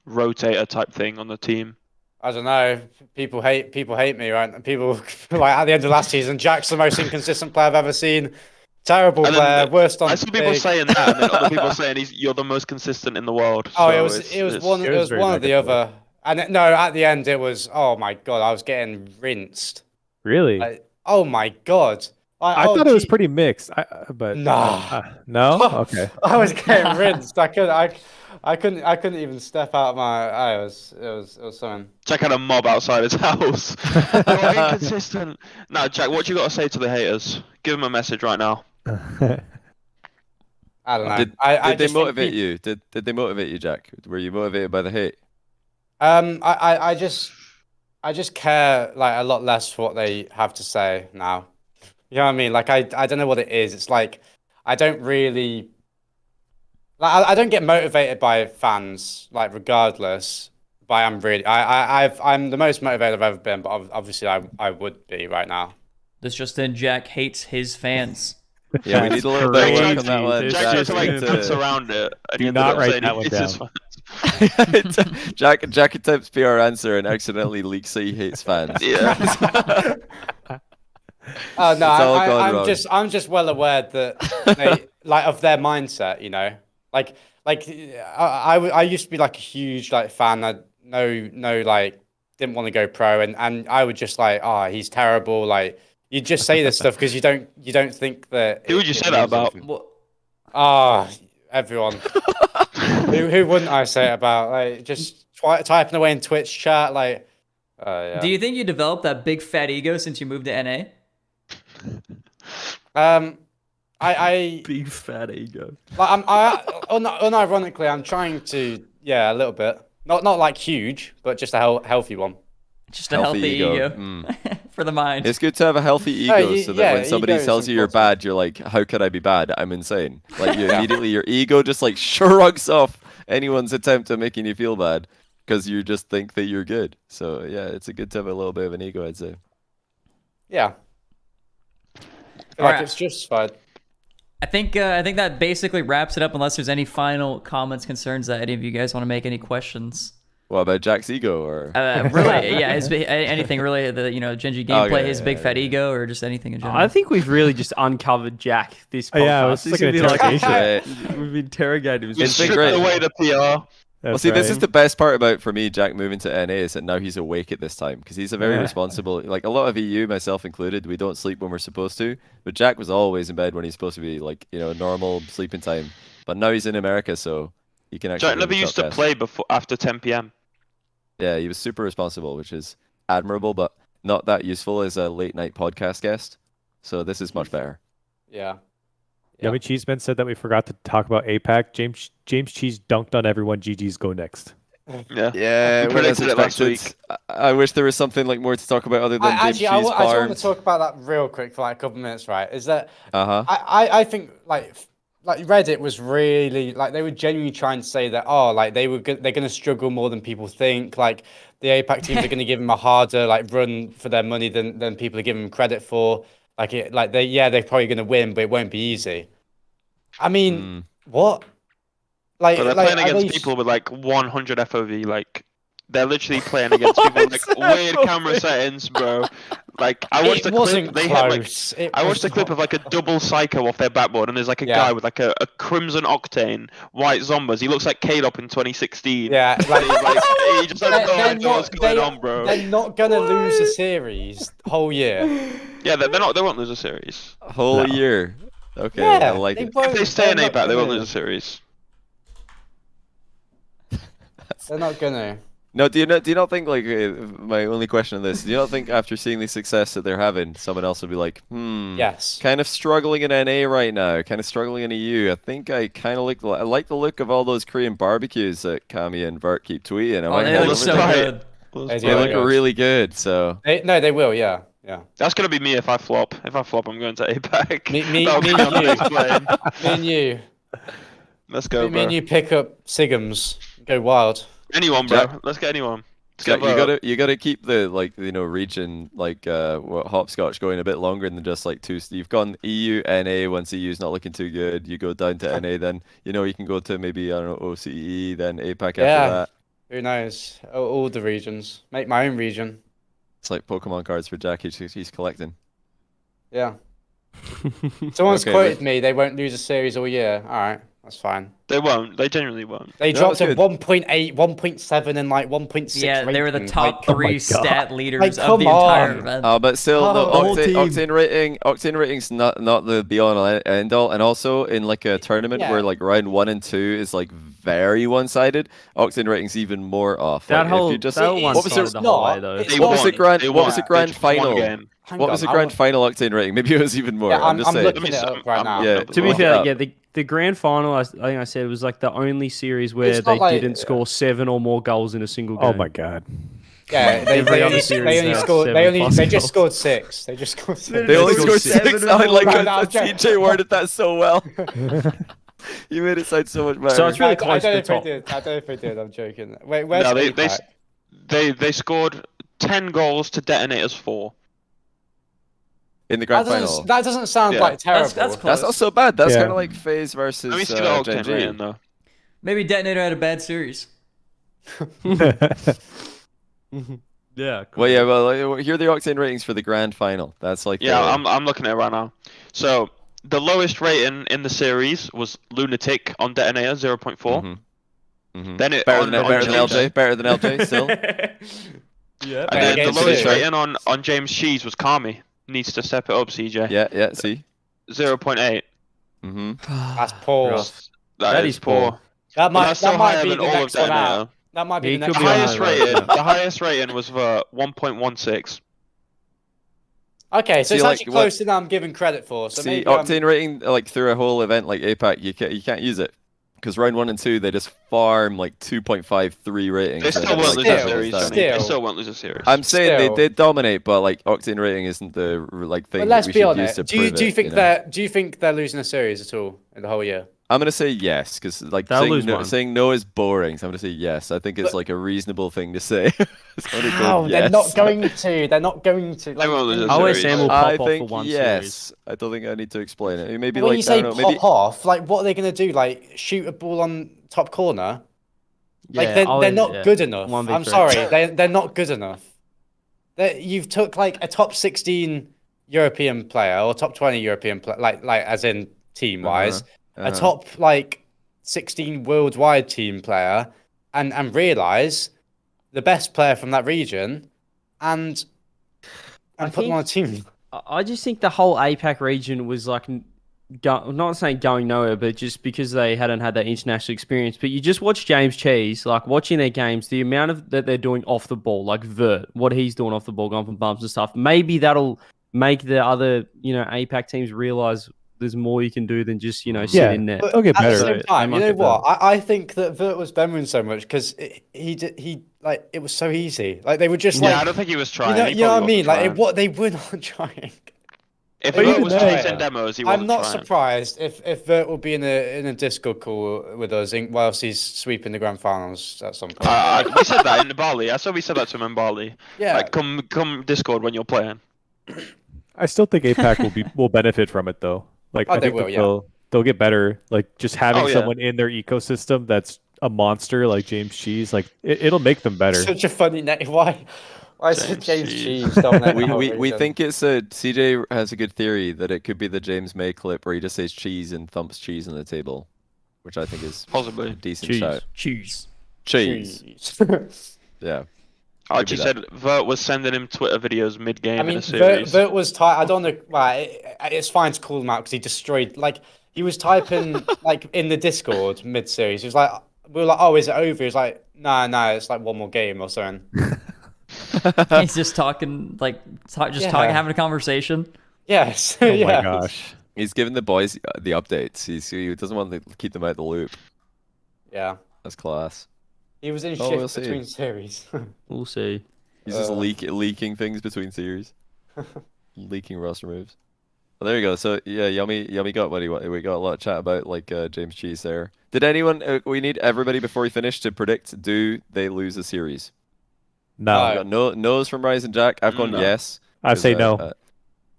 rotator type thing on the team. I don't know. People hate me, right? And people like at the end of last season, Jack's the most inconsistent player I've ever seen. Terrible player, worst on. I saw people saying that, and then other people saying you're the most consistent in the world. Oh, so it was one of the other. And at the end it was, oh my god, I was getting rinsed. Really? Oh my god. I thought it was pretty mixed, but no. No? Okay. I was getting rinsed. I couldn't even step out my. It was something. Jack had a mob outside his house. You're inconsistent. No, Jack, what you got to say to the haters? Give them a message right now. I don't know. Did they motivate you? Did they motivate you, Jack? Were you motivated by the hate? I just care like a lot less for what they have to say now. You know what I mean? Like I don't know what it is. It's like I don't really like I don't get motivated by fans like regardless. But I'm the most motivated I've ever been. But obviously I would be right now. This just in: Jack hates his fans. Yeah, we need a little bit of work on that one. Jack just like to- puts around it. And Do he not ends up write saying that one it's his down. fans. Jack attempts PR answer and accidentally leaks that he hates fans. Yeah. Oh no, It's all gone I'm wrong. just well aware that they, like of their mindset, you know, like I used to be like a huge like fan. I no like didn't want to go pro, and I would just like, oh, he's terrible. Like you just say this stuff because you don't think that. Who would you say that about? Ah, everyone. who wouldn't I say it about? Like just typing away in Twitch chat, like. Yeah. Do you think you developed that big fat ego since you moved to NA? I Big fat ego. like unironically, I'm trying to, a little bit, not like huge, but just a healthy one. Just a healthy ego. For the mind. It's good to have a healthy ego so that when somebody ego is tells you you're important. bad, you're like, how could I be bad? I'm insane. Like you immediately, your ego just like shrugs off anyone's attempt at making you feel bad because you just think that you're good. So yeah, it's good to have a little bit of an ego, I'd say. Yeah. All Like right. it's justified. I think that basically wraps it up. Unless there's any final comments, concerns that any of you guys want to make, any questions. What about Jack's ego or? Really, yeah, anything really, the Genji gameplay, Okay, his big fat ego, or just anything in general. I think we've really just uncovered Jack this podcast. Yeah, it was This like would an be interrogation. we've interrogated him. We It's been stripped great. away the PR. Well, see, this is the best part about, for me, Jack moving to NA is that now he's awake at this time because he's a very responsible, like a lot of EU, myself included, we don't sleep when we're supposed to, but Jack was always in bed when he's supposed to be, like, normal sleeping time. But now he's in America, so he can actually. Jack never used to play before after 10 p.m. Yeah, he was super responsible, which is admirable, but not that useful as a late night podcast guest. So this is much better. Yeah. Yummy Cheeseman said that we forgot to talk about APAC. James Cheese dunked on everyone. GG's go next. Yeah. Yeah, We well, as predicted it last expected. I wish there was something like more to talk about other than James Cheese I want to farms. talk about that real quick for like a couple minutes, right? Is that Uh-huh. I think like Reddit was really like they were genuinely trying to say that they're gonna struggle more than people think. Like the APAC teams are gonna give them a harder like run for their money than people are giving them credit for. They're probably gonna win, but it won't be easy. I mean, what? Like But they're playing against people with like 100 FOV. Like they're literally playing against people with like weird camera settings, bro. Like I watched It a wasn't clip. They had like close. I watched a clip of like a double psycho off their backboard, and there's like a guy with like a crimson octane, white zombies. He looks like K-Dop in 2016. Yeah, Like, he just doesn't know like, what's going on, bro. They're not gonna lose a series whole year. Yeah, they're not. They won't lose a series. Whole year. Okay, Yeah, I like it. If they stay in they're APAC, not they won't gonna- lose a series. They're not gonna. No, do you not think, like, my only question on this, do you not think after seeing the success that they're having, someone else would be like, Yes. kind of struggling in NA right now, kind of struggling in EU. I think I kind of like the look of all those Korean barbecues that Kami and Vert keep tweeting. I might they head look over so there. good. They look really good, so. They will. Yeah. That's gonna be me if I flop. If I flop, I'm going to APAC. Me That'll be on the and next you. plane. Me and you. Let's go, Me bro. and you pick up Sigums. Go wild. Anyone, bro. Jack- Let's get anyone. Jack, you gotta keep the region hopscotch going a bit longer than just like two. You've gone EU, NA. Once EU's not looking too good, you go down to NA. Then you can go to maybe I don't know OCE, then APAC after that. Who knows? All the regions. Make my own region. It's like Pokemon cards for Jack. He's collecting. Yeah. Someone's Okay, quoted me. They won't lose a series all year. All right, that's fine. They won't. They genuinely won't. They No, dropped that's at good. 1.8, 1.7, and like 1.6. Yeah, they were the rating. top Like, three God. stat leaders Like, of the come entire on. event. But still, the whole team. octane rating's not the be all and end all. And also in like a tournament Yeah. where like round 1 and 2 is like very one-sided, octane rating's even more off. That Like, whole if you just that It's one what was started the the whole way not. though. It's what was won. the grand They what was won. the grand They just won a final? game. hang What on, was the I grand want- final octane rating? Maybe it was even more. Yeah, I'm just I'm saying. looking it up right now. Yeah, To be Look it fair, up. yeah, the grand final, I think I said, was like the only series where It's they not like- didn't score 7 or more goals in a single game. Oh my god. Yeah, Every other series they only has scored. 7 They plus just goals. scored 6. They just scored 6. They only scored scored 6. 7 I like No, how no, I'm joking. CJ worded that so well. You made it sound so much better. So it's really I close don't to know the if they top. did. I don't know if they did. I'm joking. Wait, where's No, APAC? they scored 10 goals to Detonators 4. in the grand final. That doesn't sound like terrible. That's close. That's not so bad. That's kind of like FaZe versus Let me see the Octane rating Genji. though. Maybe Detonator had a bad series. Yeah. Cool. Well, yeah. Well, here are the Octane ratings for the grand final. That's like I'm looking at it right now. So the lowest rating in the series was Lunatic on Detonator 0.4. Then it better than LJ. Better than LJ still. Yeah. And then the lowest CJ. rating on James Cheese was Kami. Needs to step it up, CJ. Yeah. See. 0.8. That's poor. That is poor. That might be than the all of next one Detonator. out. That might be He the could next be one on out. that. The highest rating was for 1.16. Okay, so See, it's like, actually closer than I'm giving credit for. So See, maybe Octane rating like through a whole event like APAC, you can't use it because round 1 and 2 they just farm like 2.53 ratings. They still won't lose a series. They still won't lose a series. I'm saying Still. they did dominate, but like Octane rating isn't the like thing But that let's we be should honest. use to Do you prove it, think you know? do you think they're losing a series at all in the whole year? I'm gonna say yes because like They'll lose one. saying no is boring. So I'm gonna say yes. I think it's like a reasonable thing to say. I'm gonna go How? They're yes. not going to. They're not going to. They won't lose a OSM series. will pop I off think for one yes. series. I don't think I need to explain it. Maybe When like you say I don't know, pop maybe off, like what are they going to do? Like shoot a ball on top corner? Like Yeah, they're not good enough. 1v3. I'm sorry, they're not good enough. You've took like a top 16 European player or top 20 European player, like as in team wise, a top like 16 worldwide team player, and realize the best player from that region, and put them on a team. I just think the whole APAC region was like, not saying going nowhere, but just because they hadn't had that international experience. But you just watch James Cheese, like watching their games, the amount of that they're doing off the ball, like Vert, what he's doing off the ball, going from bumps and stuff. Maybe that'll make the other, APAC teams realize there's more you can do than just, sit in there. They'll get At better. the same time, They you might know get what? I think that Vert was bemoaning so much because he like it was so easy. Like they were just Yeah, like, I don't think he was trying. you know what I mean? Like they were not trying. If But he even was there, chasing demos, he wasn't I'm not trying. surprised if Vert will be in a Discord call with us whilst he's sweeping the grand finals at some point. We said that in Bali. I saw we said that to him in Bali. Yeah. Like, come Discord when you're playing. I still think APAC will benefit from it though. Like I they think will, that yeah. they'll get better. Like just having Oh, yeah. someone in their ecosystem that's a monster like James Cheese, like it'll make them better. Such a funny name. Why is it James Cheese. Cheese? dominating the whole we region? think it's a CJ has a good theory that it could be the James May clip where he just says cheese and thumps cheese on the table, which I think is a Possibly. decent Cheese. shout. Cheese. Cheese. Yeah. Archie said Vert was sending him Twitter videos mid-game I mean, in a series. Vert was tight. I don't know. Well, it's fine to call him out because he destroyed. Like he was typing like in the Discord mid-series. He was like, we were like, "Oh, is it over?" He was like, "No, it's like one more game or something." He's just talking, talking, Yeah. having a conversation. Yes. Oh yeah. my gosh. He's giving the boys the updates. He doesn't want to keep them out of the loop. Yeah. That's class. He was in Oh, shift we'll see. between series. We'll see. He's just leaking things between series. Leaking roster moves. Well, there you go. So yeah, Yummy got what he wanted. We got a lot of chat about James Cheese there. Did anyone? We need everybody before we finish to predict. Do they lose a series? No. We got no's from Rise and Jack. I've gone No. yes. I say no.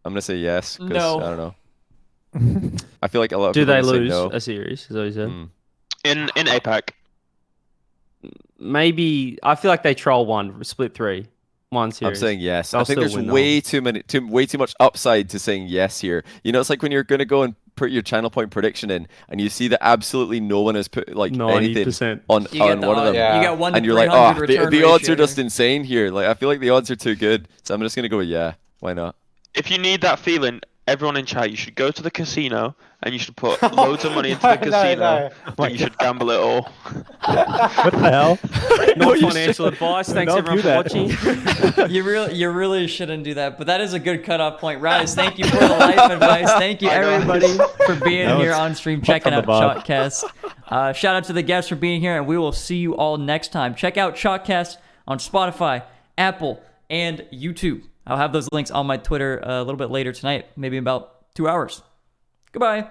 I'm gonna say yes. 'Cause No. I don't know. I feel like a lot of Do people they are gonna say lose no. a series? Is that what you said? Mm. In APAC. Maybe I feel like they troll one, split three, one series. I'm saying yes. They'll I think still there's win way too much upside to saying yes here. It's like when you're gonna go and put your channel point prediction in, and you see that absolutely no one has put anything 90%. on You get one of them, Yeah. You got 1 to and you're like, 300 oh, return the odds ratio are just here. insane here. Like I feel like the odds are too good, so I'm just gonna go with yeah. Why not? If you need that feeling, everyone in chat, you should go to the casino and you should put loads of money into the casino. And you should gamble it all. What the hell? Not financial advice. Thanks Don't everyone for do watching. You really shouldn't do that, but that is a good cutoff point. Rise, thank you for the life advice. Thank you everybody for being No, here it's on stream, up checking from out above. Shotcast. Shout out to the guests for being here, and we will see you all next time. Check out Shotcast on Spotify, Apple, and YouTube. I'll have those links on my Twitter a little bit later tonight, maybe in about 2 hours. Goodbye.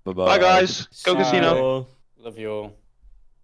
Bye-bye. Bye guys. Go casino. Love you all.